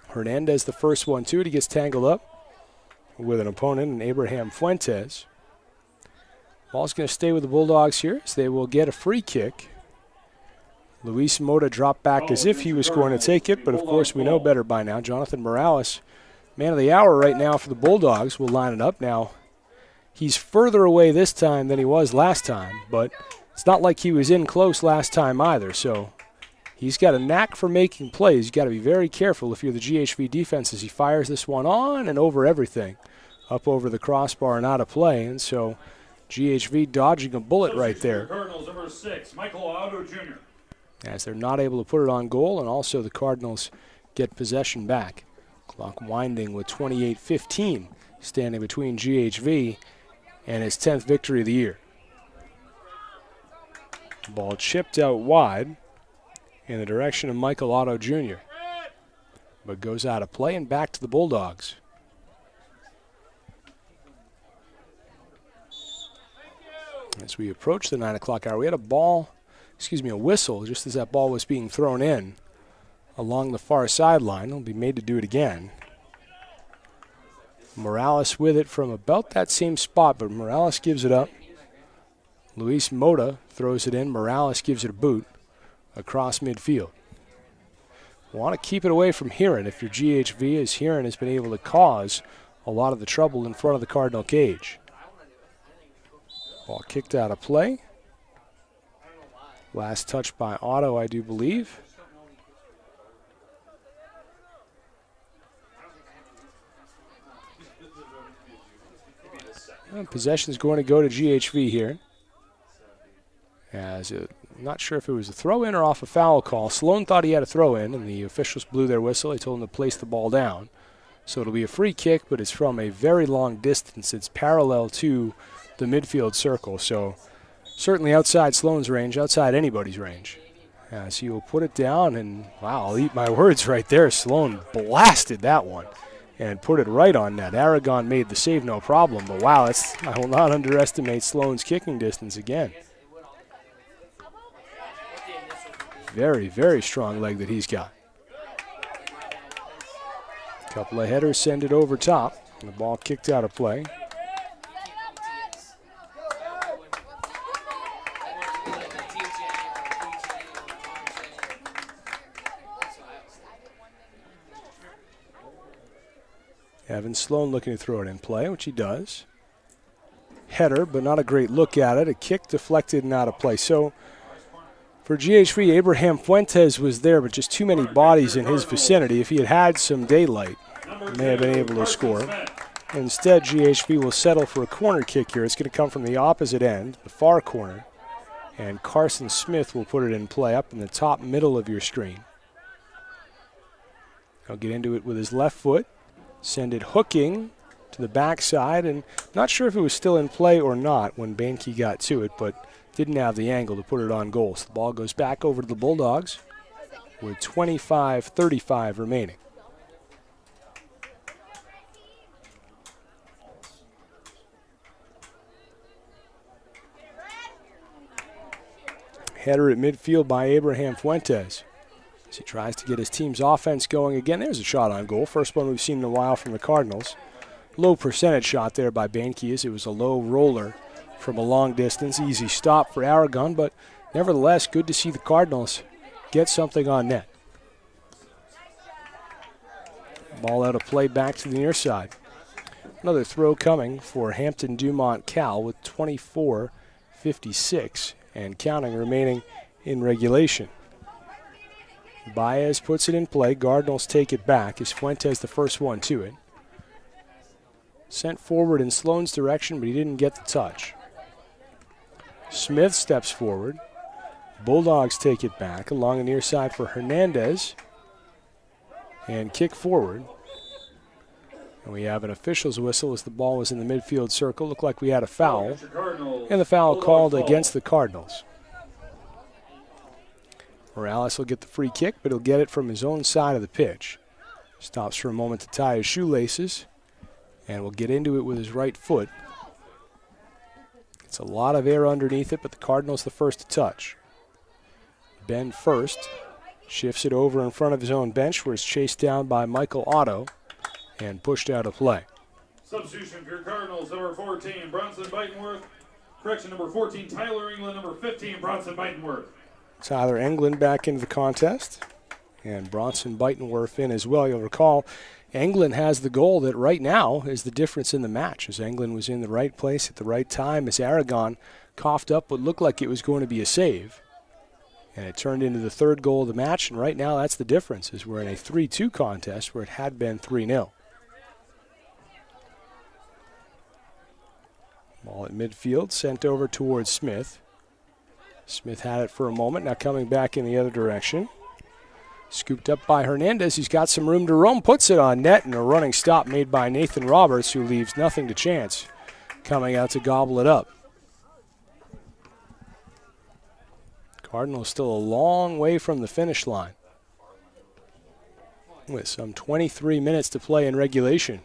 Hernandez the first one to it. He gets tangled up with an opponent, and Abraham Fuentes. Ball's going to stay with the Bulldogs here as they will get a free kick. Luis Mota dropped back as if he was going to take it, but of course we know better by now. Jonathan Morales, man of the hour right now for the Bulldogs, will line it up. Now, he's further away this time than he was last time, but it's not like he was in close last time either, so he's got a knack for making plays. You've got to be very careful if you're the GHV defense as he fires this one on and over everything, up over the crossbar and out of play, and so GHV dodging a bullet right there. Cardinals number 6, Michael Otto Jr. As they're not able to put it on goal, and also the Cardinals get possession back. Clock winding with 28:15 standing between GHV and his 10th victory of the year. Ball chipped out wide in the direction of Michael Otto Jr., but goes out of play and back to the Bulldogs. As we approach the 9 o'clock hour, we had a whistle just as that ball was being thrown in along the far sideline. He'll be made to do it again. Morales with it from about that same spot, but Morales gives it up. Luis Mota throws it in. Morales gives it a boot across midfield. Want to keep it away from Heron if you're GHV, as Heron has been able to cause a lot of the trouble in front of the Cardinal cage. Ball kicked out of play. Last touch by Otto, I do believe. Possession is going to go to GHV here. Not sure if it was a throw-in or off a foul call. Sloan thought he had a throw-in, and the officials blew their whistle. They told him to place the ball down. So it'll be a free kick, but it's from a very long distance. It's parallel to the midfield circle, so certainly outside Sloan's range, outside anybody's range. As he will put it down, and wow, I'll eat my words right there. Sloan blasted that one and put it right on net. Aragon made the save no problem, but wow, I will not underestimate Sloan's kicking distance again. Very, very strong leg that he's got. Couple of headers send it over top. And the ball kicked out of play. Evan Sloan looking to throw it in play, which he does. Header, but not a great look at it. A kick deflected and out of play. So for GHV, Abraham Fuentes was there, but just too many bodies in his vicinity. If he had had some daylight, he may have been able to score. Instead, GHV will settle for a corner kick here. It's going to come from the opposite end, the far corner, and Carson Smith will put it in play up in the top middle of your screen. He'll get into it with his left foot, send it hooking to the backside, and not sure if it was still in play or not when Bainke got to it, but didn't have the angle to put it on goal. So the ball goes back over to the Bulldogs with 25:35 remaining. Header at midfield by Abraham Fuentes as he tries to get his team's offense going again. There's a shot on goal. First one we've seen in a while from the Cardinals. Low percentage shot there by Bainke as it was a low roller from a long distance. Easy stop for Aragon, but nevertheless, good to see the Cardinals get something on net. Ball out of play back to the near side. Another throw coming for Hampton-Dumont-CAL with 24:56 and counting remaining in regulation. Baez puts it in play. Cardinals take it back as Fuentes the first one to it. Sent forward in Sloan's direction, but he didn't get the touch. Smith steps forward. Bulldogs take it back along the near side for Hernandez and kick forward. And we have an official's whistle as the ball was in the midfield circle. Looked like we had a foul. And the foul called against the Cardinals. Morales will get the free kick, but he'll get it from his own side of the pitch. Stops for a moment to tie his shoelaces and will get into it with his right foot. It's a lot of air underneath it, but the Cardinals the first to touch. Ben first. Shifts it over in front of his own bench where it's chased down by Michael Otto and pushed out of play. Substitution for your Cardinals, number 14, Bronson Beitenworth. Correction, number 14, Tyler England, number 15, Bronson Beitenworth. Tyler England back into the contest, and Bronson Beitenworth in as well. You'll recall England has the goal that right now is the difference in the match, as England was in the right place at the right time as Aragon coughed up what looked like it was going to be a save. And it turned into the third goal of the match, and right now that's the difference, is we're in a 3-2 contest where it had been 3-0. Ball at midfield, sent over towards Smith. Smith had it for a moment, now coming back in the other direction. Scooped up by Hernandez, he's got some room to roam, puts it on net, and a running stop made by Nathan Roberts, who leaves nothing to chance, coming out to gobble it up. Cardinals still a long way from the finish line, with some 23 minutes to play in regulation.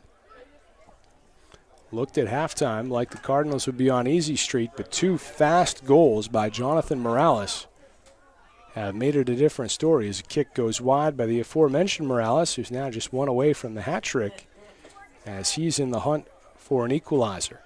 Looked at halftime like the Cardinals would be on easy street, but two fast goals by Jonathan Morales have made it a different story as a kick goes wide by the aforementioned Morales, who's now just one away from the hat trick as he's in the hunt for an equalizer.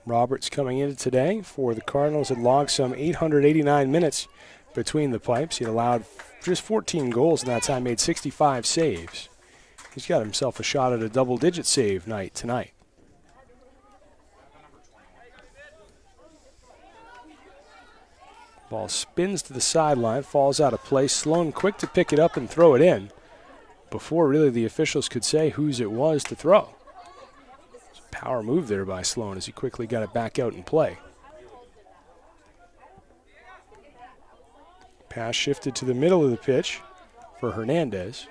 Roberts coming in today for the Cardinals had logged some 889 minutes between the pipes. He allowed just 14 goals in that time, made 65 saves. He's got himself a shot at a double-digit save night tonight. Ball spins to the sideline, falls out of place. Sloan quick to pick it up and throw it in before really the officials could say whose it was to throw. Power move there by Sloan as he quickly got it back out in play. Pass shifted to the middle of the pitch for Hernandez.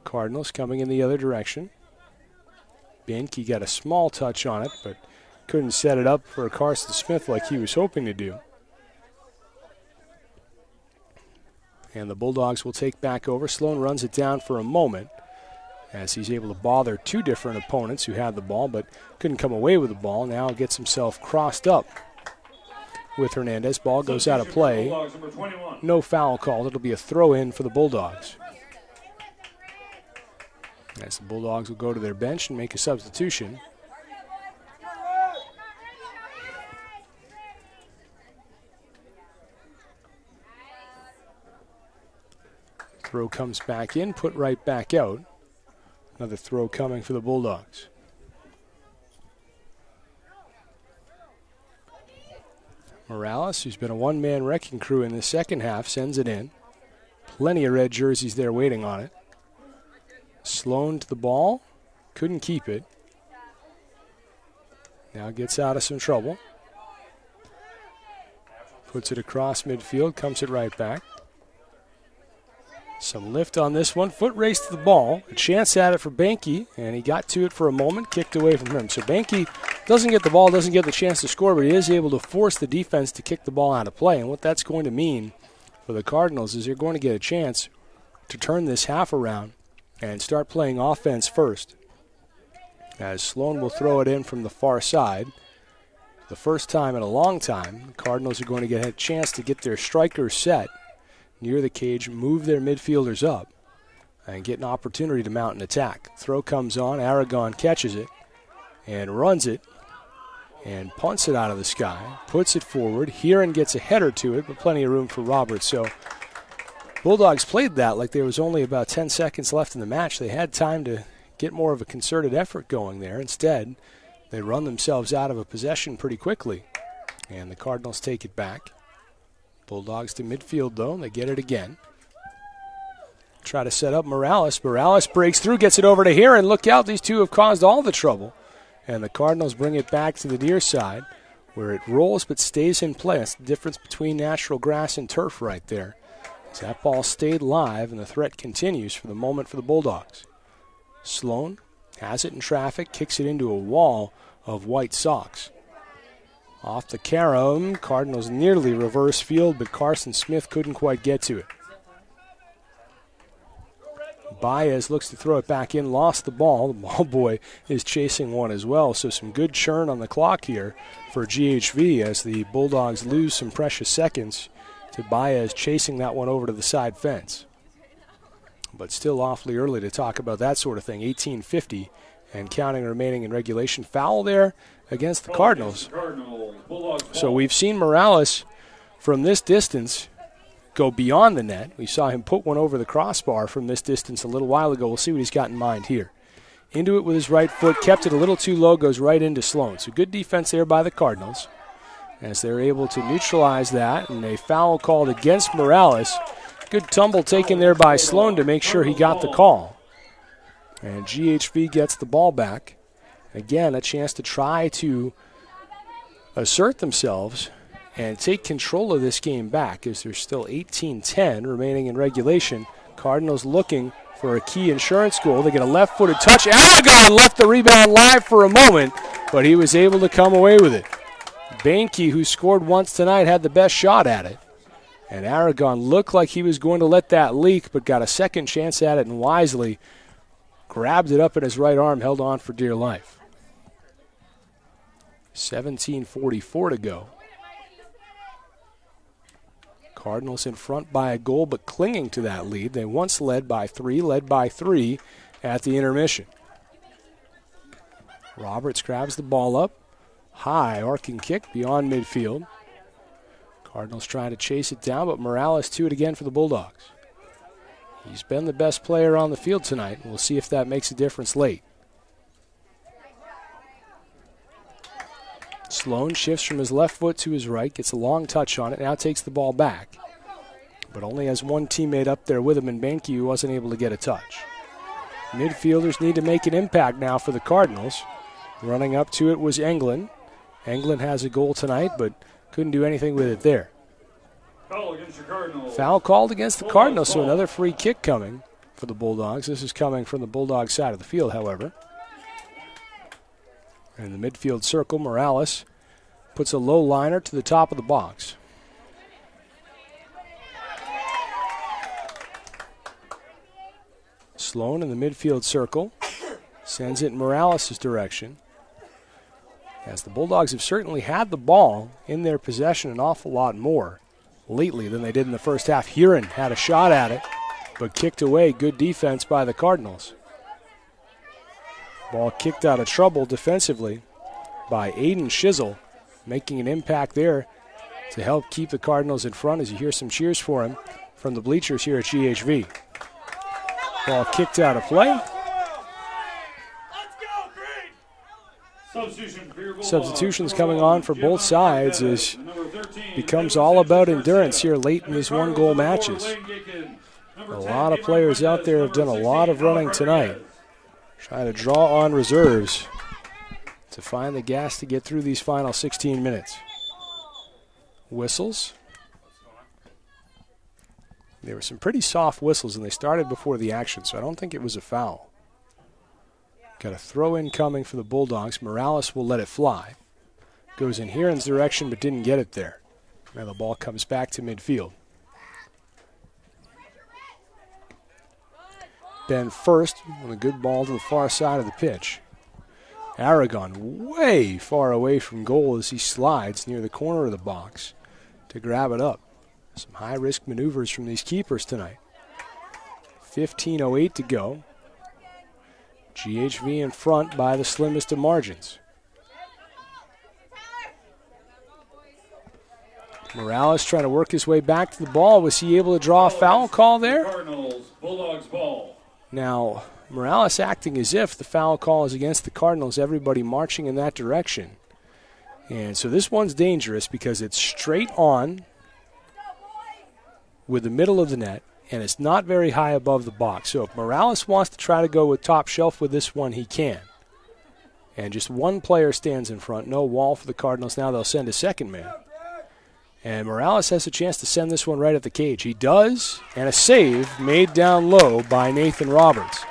Cardinals coming in the other direction. Bianchi got a small touch on it, but couldn't set it up for Carson Smith like he was hoping to do. And the Bulldogs will take back over. Sloan runs it down for a moment, as he's able to bother two different opponents who had the ball but couldn't come away with the ball. Now gets himself crossed up with Hernandez. Ball goes out of play. No foul called. It'll be a throw-in for the Bulldogs, as the Bulldogs will go to their bench and make a substitution. Throw comes back in, put right back out. Another throw coming for the Bulldogs. Morales, who's been a one-man wrecking crew in the second half, sends it in. Plenty of red jerseys there waiting on it. Sloan to the ball. Couldn't keep it. Now gets out of some trouble. Puts it across midfield, comes it right back. Some lift on this one. Foot race to the ball. A chance at it for Banky, and he got to it for a moment, kicked away from him. So Banky doesn't get the ball, doesn't get the chance to score, but he is able to force the defense to kick the ball out of play. And what that's going to mean for the Cardinals is they're going to get a chance to turn this half around and start playing offense first, as Sloan will throw it in from the far side. The first time in a long time, the Cardinals are going to get a chance to get their strikers set near the cage, move their midfielders up, and get an opportunity to mount an attack. Throw comes on, Aragon catches it and runs it and punts it out of the sky, puts it forward. Heron gets a header to it, but plenty of room for Roberts. So Bulldogs played that like there was only about 10 seconds left in the match. They had time to get more of a concerted effort going there. Instead, they run themselves out of a possession pretty quickly, and the Cardinals take it back. Bulldogs to midfield, though, and they get it again. Try to set up Morales. Morales breaks through, gets it over to Heron. Look out, these two have caused all the trouble. And the Cardinals bring it back to the near side, where it rolls but stays in play. That's the difference between natural grass and turf right there. As that ball stayed live, and the threat continues for the moment for the Bulldogs. Sloan has it in traffic, kicks it into a wall of White Sox. Off the carom, Cardinals nearly reverse field, but Carson Smith couldn't quite get to it. Baez looks to throw it back in, lost the ball. The ball boy is chasing one as well, so some good churn on the clock here for GHV as the Bulldogs lose some precious seconds to Baez chasing that one over to the side fence. But still awfully early to talk about that sort of thing. 18:50 and counting remaining in regulation. Foul there against the Cardinals. So we've seen Morales from this distance go beyond the net. We saw him put one over the crossbar from this distance a little while ago. We'll see what he's got in mind here. Into it with his right foot, kept it a little too low, goes right into Sloan. So good defense there by the Cardinals as they're able to neutralize that, and a foul called against Morales. Good tumble taken there by Sloan to make sure he got the call. And GHV gets the ball back. Again, a chance to try to assert themselves and take control of this game back as there's still 18-10 remaining in regulation. Cardinals looking for a key insurance goal. They get a left-footed touch. Aragon left the rebound live for a moment, but he was able to come away with it. Bainke, who scored once tonight, had the best shot at it. And Aragon looked like he was going to let that leak, but got a second chance at it and wisely grabbed it up in his right arm, held on for dear life. 17:44 to go. Cardinals in front by a goal, but clinging to that lead. They once led by three at the intermission. Roberts grabs the ball up. High arcing kick beyond midfield. Cardinals trying to chase it down, but Morales to it again for the Bulldogs. He's been the best player on the field tonight, and we'll see if that makes a difference late. Sloan shifts from his left foot to his right, gets a long touch on it, now takes the ball back. But only has one teammate up there with him in Bainke, who wasn't able to get a touch. Midfielders need to make an impact now for the Cardinals. Running up to it was Englund. Englund has a goal tonight, but couldn't do anything with it there. Foul called against the Cardinals, so another free kick coming for the Bulldogs. This is coming from the Bulldogs side of the field, however. In the midfield circle, Morales puts a low liner to the top of the box. Sloan in the midfield circle sends it in Morales' direction. As the Bulldogs have certainly had the ball in their possession an awful lot more lately than they did in the first half. Huron had a shot at it, but kicked away. Good defense by the Cardinals. Ball kicked out of trouble defensively by Aiden Shizzle, making an impact there to help keep the Cardinals in front as you hear some cheers for him from the bleachers here at GHV. Ball kicked out of play. Substitutions coming on for both sides as becomes all about endurance here late in these one-goal matches. A lot of players out there have done a lot of running tonight. Trying to draw on reserves to find the gas to get through these final 16 minutes. Whistles. There were some pretty soft whistles, and they started before the action, so I don't think it was a foul. Got a throw-in coming for the Bulldogs. Morales will let it fly. Goes in Huron's direction, but didn't get it there. Now the ball comes back to midfield. Ben first with a good ball to the far side of the pitch. Aragon way far away from goal as he slides near the corner of the box to grab it up. Some high-risk maneuvers from these keepers tonight. 15:08 to go. GHV in front by the slimmest of margins. Morales trying to work his way back to the ball. Was he able to draw a foul call there? Cardinals, Bulldogs ball. Now, Morales acting as if the foul call is against the Cardinals, everybody marching in that direction. And so this one's dangerous because it's straight on with the middle of the net, and it's not very high above the box. So if Morales wants to try to go with top shelf with this one, he can. And just one player stands in front, no wall for the Cardinals. Now they'll send a second man. And Morales has a chance to send this one right at the cage. He does, and a save made down low by Nathan Roberts.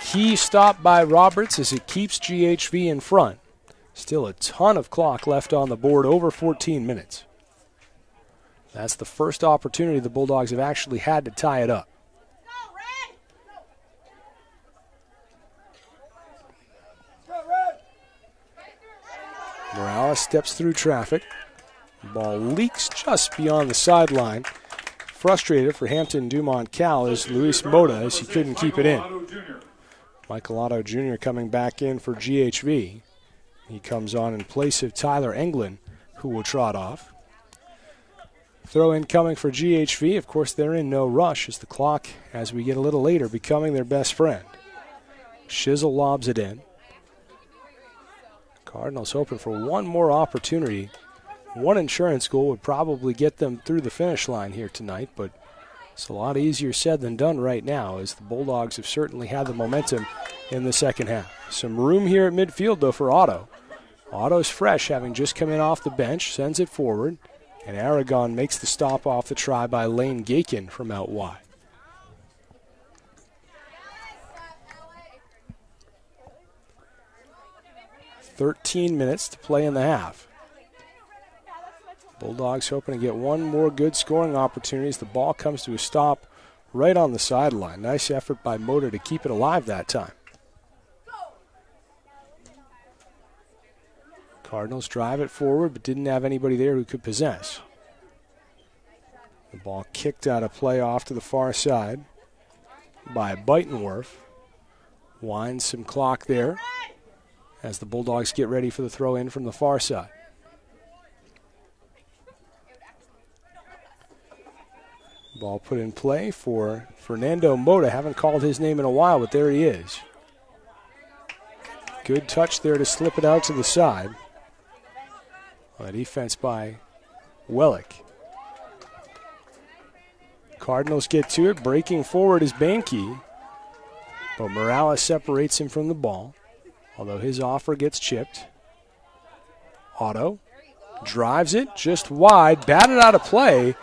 Key stop by Roberts as it keeps GHV in front. Still a ton of clock left on the board, over 14 minutes. That's the first opportunity the Bulldogs have actually had to tie it up. Morales steps through traffic. Ball leaks just beyond the sideline. Frustrated for Hampton-Dumont-CAL is Luis Mota as he couldn't keep it in. Michael Otto Jr. coming back in for GHV. He comes on in place of Tyler Englund, who will trot off. Throw in coming for GHV. Of course, they're in no rush as the clock, as we get a little later, becoming their best friend. Shizzle lobs it in. Cardinals hoping for one more opportunity. One insurance goal would probably get them through the finish line here tonight, but it's a lot easier said than done right now, as the Bulldogs have certainly had the momentum in the second half. Some room here at midfield, though, for Otto. Otto's fresh, having just come in off the bench, sends it forward, and Aragon makes the stop off the try by Lane Gakin from out wide. "13 minutes to play in the half. Bulldogs hoping to get one more good scoring opportunity as the ball comes to a stop right on the sideline. Nice effort by Mota to keep it alive that time. Cardinals drive it forward but didn't have anybody there who could possess. The ball kicked out of play off to the far side by Beitenwerf. Winds some clock there as the Bulldogs get ready for the throw in from the far side. Ball put in play for Fernando Mota. Haven't called his name in a while, but there he is. Good touch there to slip it out to the side. A defense by Wellick. Cardinals get to it. Breaking forward is Banke, but Morales separates him from the ball, although his offer gets chipped. Otto drives it just wide, batted out of play.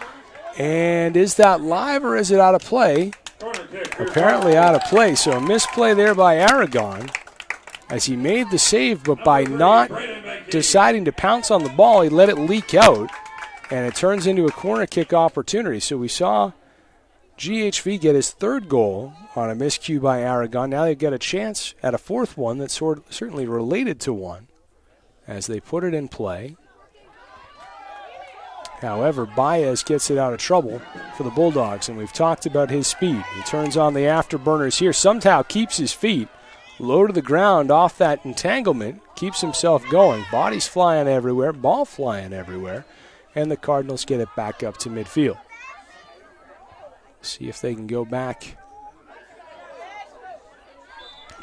And is that live or is it out of play? Apparently out of play, so a misplay there by Aragon as he made the save, but by not deciding to pounce on the ball, he let it leak out, and it turns into a corner kick opportunity. So we saw GHV get his third goal on a miscue by Aragon. Now they've got a chance at a fourth one that's certainly related to one as they put it in play. However, Baez gets it out of trouble for the Bulldogs, and we've talked about his speed. He turns on the afterburners here, somehow keeps his feet low to the ground off that entanglement, keeps himself going. Bodies flying everywhere, ball flying everywhere, and the Cardinals get it back up to midfield. See if they can go back.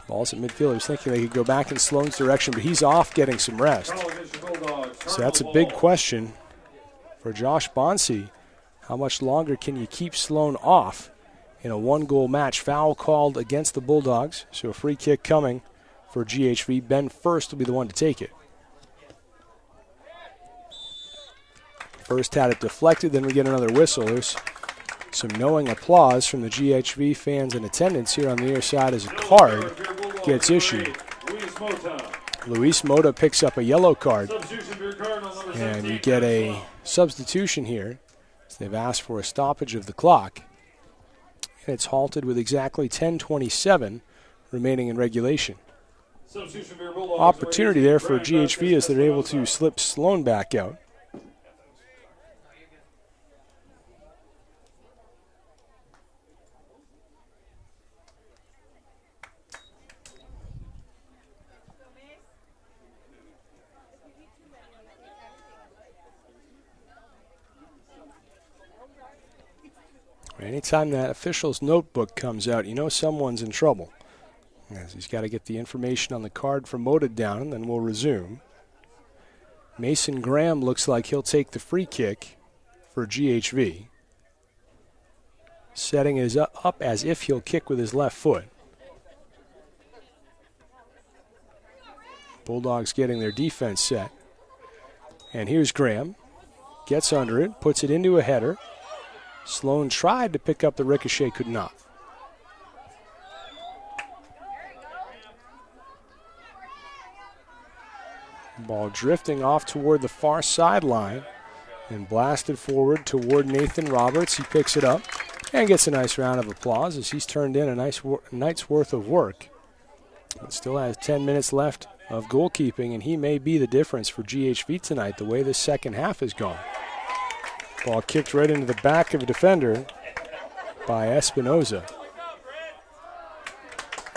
Ball's at midfield. I was thinking they could go back in Sloan's direction, but he's off getting some rest. So that's a big question for Josh Bonsi. How much longer can you keep Sloan off in a one-goal match? Foul called against the Bulldogs, so a free kick coming for GHV. Ben First will be the one to take it. First had it deflected, then we get another whistle. There's some knowing applause from the GHV fans in attendance here on the near side as a card gets issued. Luis Mota picks up a yellow card, and you get a substitution here. They've asked for a stoppage of the clock, and it's halted with exactly 10:27 remaining in regulation. Opportunity there for GHV as they're able to slip Sloan back out. Anytime that official's notebook comes out, you know someone's in trouble. As he's got to get the information on the card for Mota down, and then we'll resume. Mason Graham looks like he'll take the free kick for GHV. Setting his up as if he'll kick with his left foot. Bulldogs getting their defense set. And here's Graham. gets under it, puts it into a header. Sloan tried to pick up the ricochet, could not. Ball drifting off toward the far sideline and blasted forward toward Nathan Roberts. He picks it up and gets a nice round of applause as he's turned in a nice night's worth of work. But still has 10 minutes left of goalkeeping, and he may be the difference for GHV tonight, the way this second half has gone. Ball kicked right into the back of a defender by Espinoza.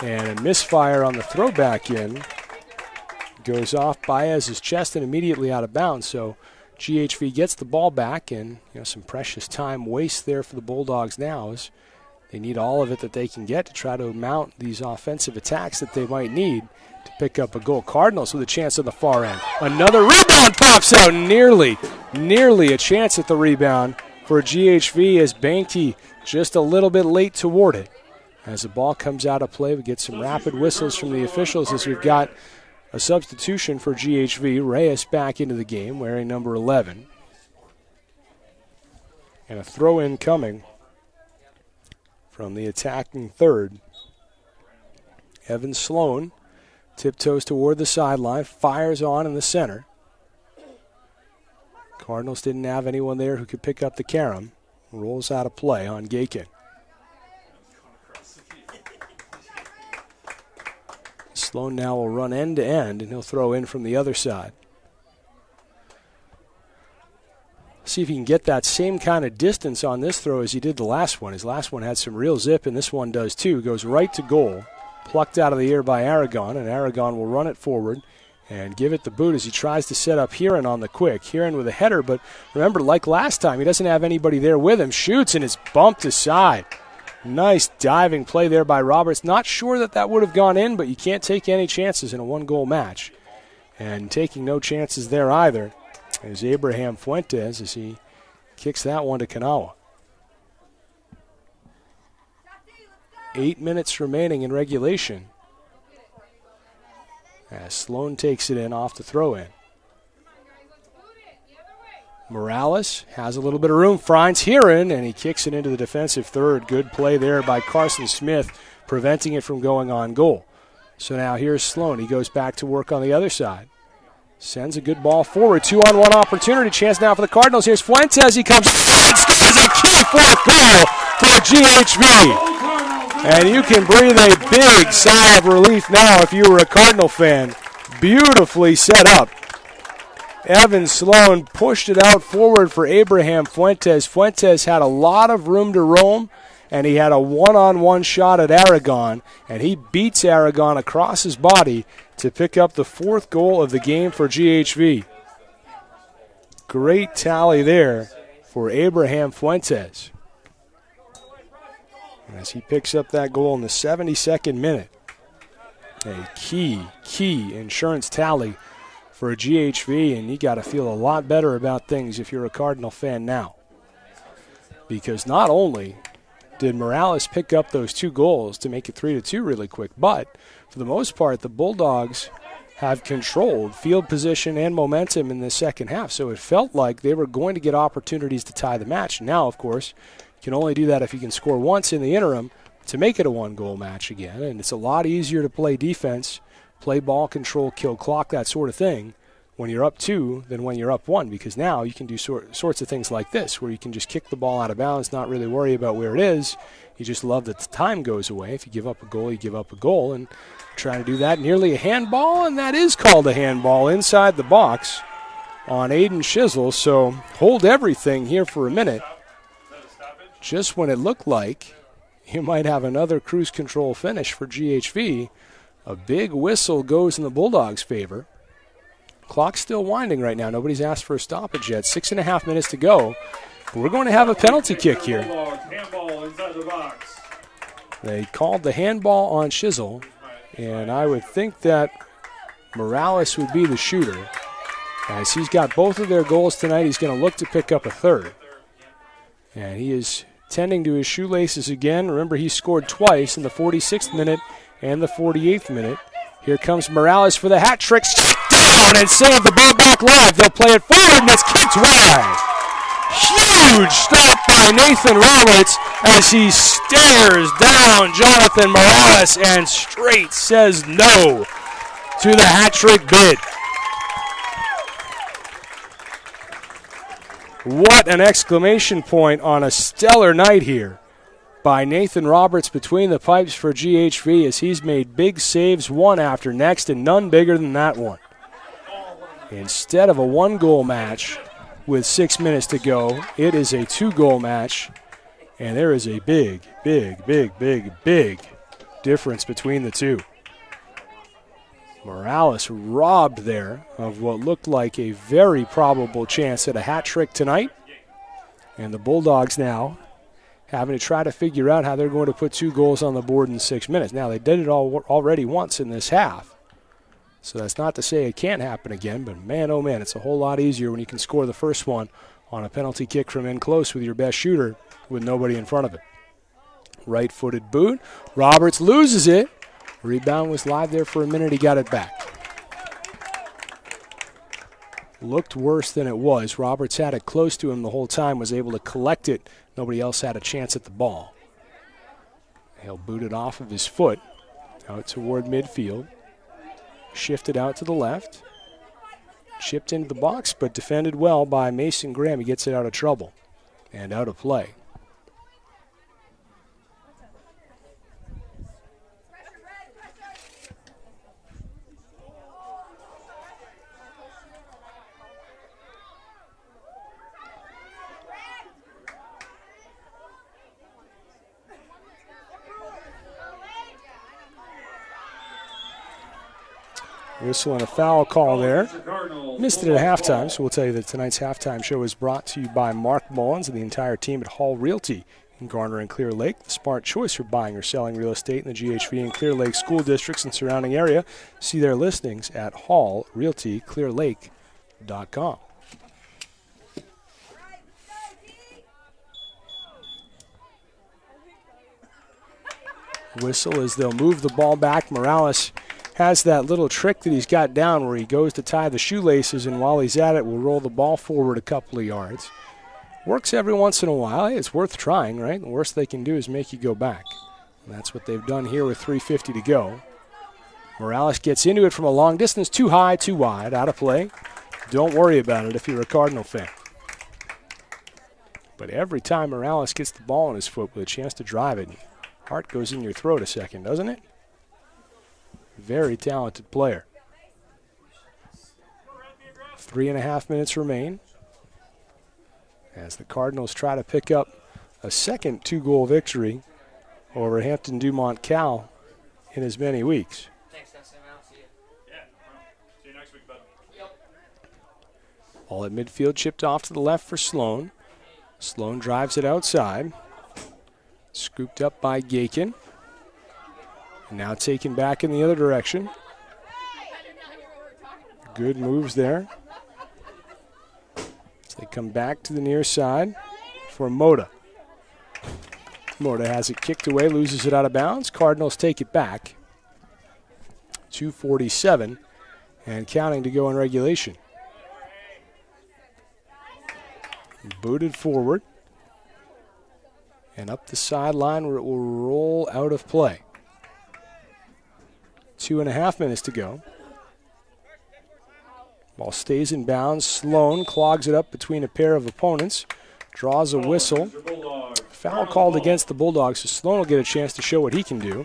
And a misfire on the throwback in. Goes off Baez's chest and immediately out of bounds. So GHV gets the ball back, and some precious time waste there for the Bulldogs now as they need all of it that they can get to try to mount these offensive attacks that they might need to pick up a goal. Cardinals with a chance on the far end. Another rebound pops out. Nearly a chance at the rebound for GHV as Banky just a little bit late toward it. As the ball comes out of play, we get some rapid whistles from the officials as we've got a substitution for GHV. Reyes back into the game wearing number 11. And a throw-in coming from the attacking third. Evan Sloan tiptoes toward the sideline, fires on in the center. Cardinals didn't have anyone there who could pick up the carom. Rolls out of play on Gakin. Sloan now will run end to end, and he'll throw in from the other side. See if he can get that same kind of distance on this throw as he did the last one. His last one had some real zip, and this one does too. Goes right to goal, plucked out of the air by Aragon, and Aragon will run it forward and give it the boot as he tries to set up Heron on the quick. Heron with a header, but remember, like last time, he doesn't have anybody there with him. Shoots, and it's bumped aside. Nice diving play there by Roberts. Not sure that would have gone in, but you can't take any chances in a one-goal match. And taking no chances there either is Abraham Fuentes as he kicks that one to Kanawha. 8 minutes remaining in regulation as Sloan takes it in off the throw-in. Morales has a little bit of room, finds Heron, and he kicks it into the defensive third. Good play there by Carson Smith, preventing it from going on goal. So now here's Sloan. He goes back to work on the other side. Sends a good ball forward. 2-on-1 opportunity. Chance now for the Cardinals. Here's Fuentes. He comes and scores a key fourth goal for GHV. And you can breathe a big sigh of relief now if you were a Cardinal fan. Beautifully set up. Evan Sloan pushed it out forward for Abraham Fuentes. Fuentes had a lot of room to roam, and he had a one-on-one shot at Aragon, and he beats Aragon across his body to pick up the fourth goal of the game for GHV. Great tally there for Abraham Fuentes as he picks up that goal in the 72nd minute. A key insurance tally for a GHV, and you got to feel a lot better about things if you're a Cardinal fan now. Because not only did Morales pick up those 2 goals to make it 3-2 really quick, but for the most part, the Bulldogs have controlled field position and momentum in the second half, so it felt like they were going to get opportunities to tie the match. Now, of course, you can only do that if you can score once in the interim to make it a one-goal match again, and it's a lot easier to play defense, play ball control, kill clock, that sort of thing, when you're up 2 than when you're up 1, because now you can do sorts of things like this, where you can just kick the ball out of bounds, not really worry about where it is. You just love that the time goes away. If you give up a goal, you give up a goal, and trying to do that. Nearly a handball, and that is called a handball inside the box on Aiden Shizzle, so hold everything here for a minute. Just when it looked like you might have another cruise control finish for GHV, a big whistle goes in the Bulldogs' favor. Clock's still winding right now. Nobody's asked for a stoppage yet. 6.5 minutes to go. We're going to have a penalty kick here. Handball inside the box. They called the handball on Shizzle, and I would think that Morales would be the shooter. As he's got both of their goals tonight, he's going to look to pick up a third. And he is tending to his shoelaces again. Remember, he scored twice in the 46th minute and the 48th minute. Here comes Morales for the hat trick. Down and save the ball back live. They'll play it forward, and it's kicked wide. Huge stop by Nathan Roberts as he stares down Jonathan Morales and straight says no to the hat trick bid. What an exclamation point on a stellar night here by Nathan Roberts between the pipes for GHV as he's made big saves one after next and none bigger than that one. Instead of a 1-goal match with 6 minutes to go, it is a 2-goal match, and there is a big difference between the two. Morales robbed there of what looked like a very probable chance at a hat trick tonight. And the Bulldogs now having to try to figure out how they're going to put 2 goals on the board in 6 minutes. Now, they did it already once in this half. So that's not to say it can't happen again, but man, oh man, it's a whole lot easier when you can score the first one on a penalty kick from in close with your best shooter with nobody in front of it. Right-footed boot. Roberts loses it. Rebound was live there for a minute. He got it back. Looked worse than it was. Roberts had it close to him the whole time, was able to collect it. Nobody else had a chance at the ball. He'll boot it off of his foot out toward midfield. Shifted out to the left. Chipped into the box, but defended well by Mason Graham. He gets it out of trouble and out of play. Whistle and a foul call there. Missed it at halftime, so we'll tell you that tonight's halftime show is brought to you by Mark Mullins and the entire team at Hall Realty in Garner and Clear Lake, the smart choice for buying or selling real estate in the GHV and Clear Lake school districts and surrounding area. See their listings at hallrealtyclearlake.com. Whistle as they'll move the ball back. Morales has that little trick that he's got down where he goes to tie the shoelaces, and while he's at it, will roll the ball forward a couple of yards. Works every once in a while. Hey, it's worth trying, right? The worst they can do is make you go back. And that's what they've done here with 3:50 to go. Morales gets into it from a long distance. Too high, too wide, out of play. Don't worry about it if you're a Cardinal fan. But every time Morales gets the ball in his foot with a chance to drive it, heart goes in your throat a second, doesn't it? Very talented player. 3.5 minutes remain as the Cardinals try to pick up a second 2-goal victory over Hampton-Dumont-CAL in as many weeks. Ball at midfield, chipped off to the left for Sloan. Sloan drives it outside. Scooped up by Gakin. Now taken back in the other direction. Good moves there. As they come back to the near side for Moda. Moda has it kicked away, loses it out of bounds. Cardinals take it back. 2:47 and counting to go in regulation. Booted forward. And up the sideline where it will roll out of play. 2.5 minutes to go. Ball stays in bounds. Sloan clogs it up between a pair of opponents. Draws a whistle. Foul called against the Bulldogs, so Sloan will get a chance to show what he can do.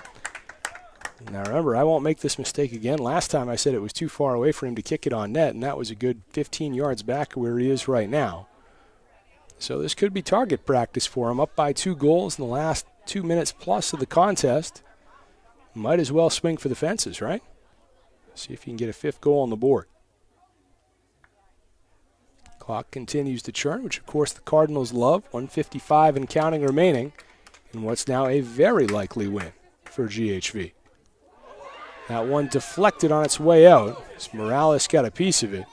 Now remember, I won't make this mistake again. Last time I said it was too far away for him to kick it on net, and that was a good 15 yards back where he is right now. So this could be target practice for him. Up by 2 goals in the last 2 minutes plus of the contest. Might as well swing for the fences, right? See if you can get a 5th goal on the board. Clock continues to churn, which of course the Cardinals love. 1:55 and counting remaining in what's now a very likely win for GHV. That one deflected on its way out as Morales got a piece of it.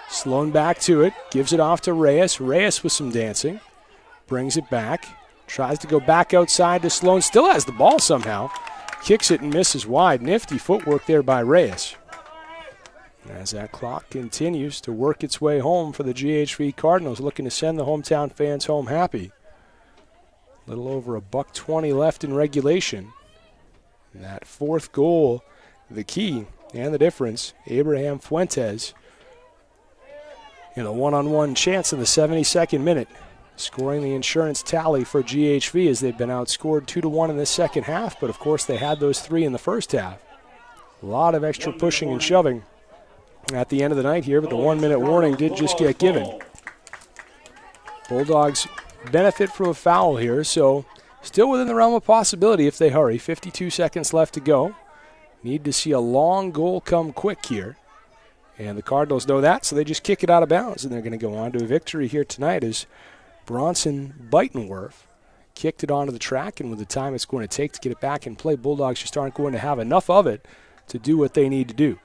Sloan back to it, gives it off to Reyes. Reyes with some dancing, brings it back. Tries to go back outside to Sloan. Still has the ball somehow. Kicks it and misses wide. Nifty footwork there by Reyes. As that clock continues to work its way home for the GHV Cardinals, looking to send the hometown fans home happy. A little over $1:20 left in regulation. And that fourth goal, the key and the difference, Abraham Fuentes in a one-on-one chance in the 72nd minute, scoring the insurance tally for GHV as they've been outscored 2-1 in the second half, but of course they had those 3 in the first half. A lot of extra pushing and shoving at the end of the night here, but the 1-minute warning did just get given. Bulldogs benefit from a foul here, so still within the realm of possibility if they hurry. 52 seconds left to go. Need to see a long goal come quick here. And the Cardinals know that, so they just kick it out of bounds, and they're going to go on to a victory here tonight as Bronson Beitenwerf kicked it onto the track, and with the time it's going to take to get it back in play, Bulldogs just aren't going to have enough of it to do what they need to do.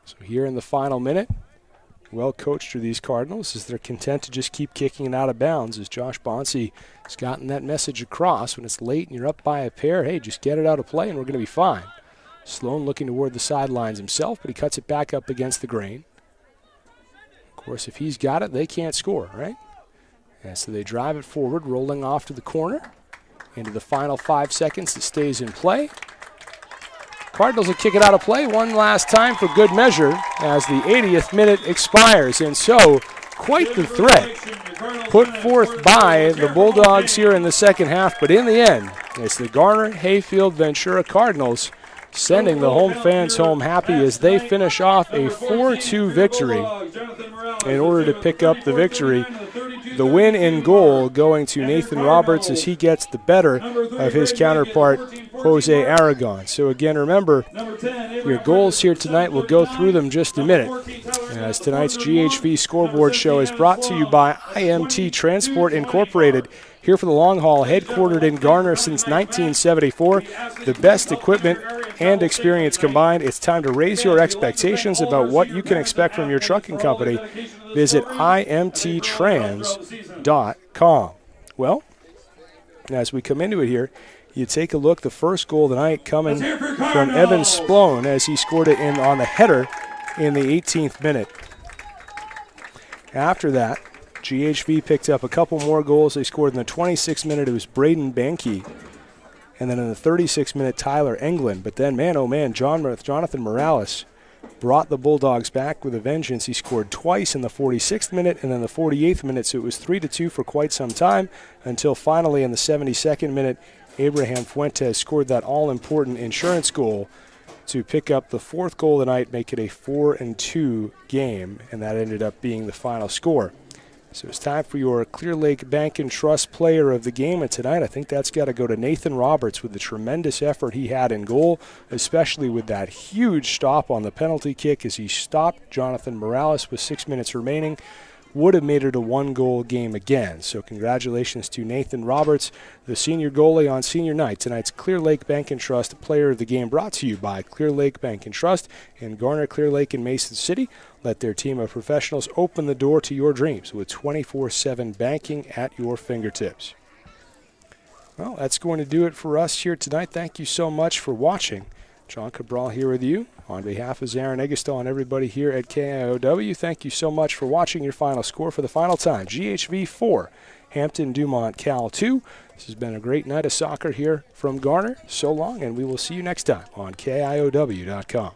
So here in the final minute, well coached are these Cardinals as they're content to just keep kicking it out of bounds, as Josh Bonsi has gotten that message across. When it's late and you're up by a pair, hey, just get it out of play and we're going to be fine. Sloan looking toward the sidelines himself, but he cuts it back up against the grain. Of course, if he's got it, they can't score, right? And so they drive it forward, rolling off to the corner. Into the final 5 seconds, it stays in play. Cardinals will kick it out of play one last time for good measure as the 80th minute expires. And so, quite the threat put forth by the Bulldogs here in the second half. But in the end, it's the Garner Hayfield Ventura Cardinals sending the home fans home happy as they finish off a 4-2 victory in order to pick up the victory. The win in goal going to Nathan Roberts as he gets the better of his counterpart, Jose Aragon. So again, remember, your goals here tonight, we'll go through them just a minute. As tonight's GHV Scoreboard Show is brought to you by IMT Transport Incorporated, here for the long haul, headquartered in Garner since 1974. The best equipment and experience combined. It's time to raise your expectations about what you can expect from your trucking company. Visit imttrans.com. Well, as we come into it here, you take a look, the first goal tonight coming from Evan Splone as he scored it in on the header in the 18th minute. After that, GHV picked up a couple more goals. They scored in the 26th minute. It was Braden Banke. And then in the 36th minute, Tyler Englund. But then, man, oh man, Jonathan Morales brought the Bulldogs back with a vengeance. He scored twice in the 46th minute and then the 48th minute. So it was 3-2 for quite some time until finally in the 72nd minute, Abraham Fuentes scored that all-important insurance goal to pick up the fourth goal of the night, make it a 4-2 game. And that ended up being the final score. So it's time for your Clear Lake Bank and Trust player of the game. And tonight I think that's got to go to Nathan Roberts with the tremendous effort he had in goal, especially with that huge stop on the penalty kick as he stopped Jonathan Morales with 6 minutes remaining. Would have made it a one-goal game again. So congratulations to Nathan Roberts, the senior goalie on senior night. Tonight's Clear Lake Bank and Trust player of the game brought to you by Clear Lake Bank and Trust in Garner, Clear Lake, and Mason City. Let their team of professionals open the door to your dreams with 24/7 banking at your fingertips. Well, that's going to do it for us here tonight. Thank you so much for watching. John Cabral here with you. On behalf of Zarin Egestal and everybody here at KIOW, thank you so much for watching. Your final score for the final time, GHV 4, Hampton-Dumont-CAL 2. This has been a great night of soccer here from Garner. So long, and we will see you next time on KIOW.com.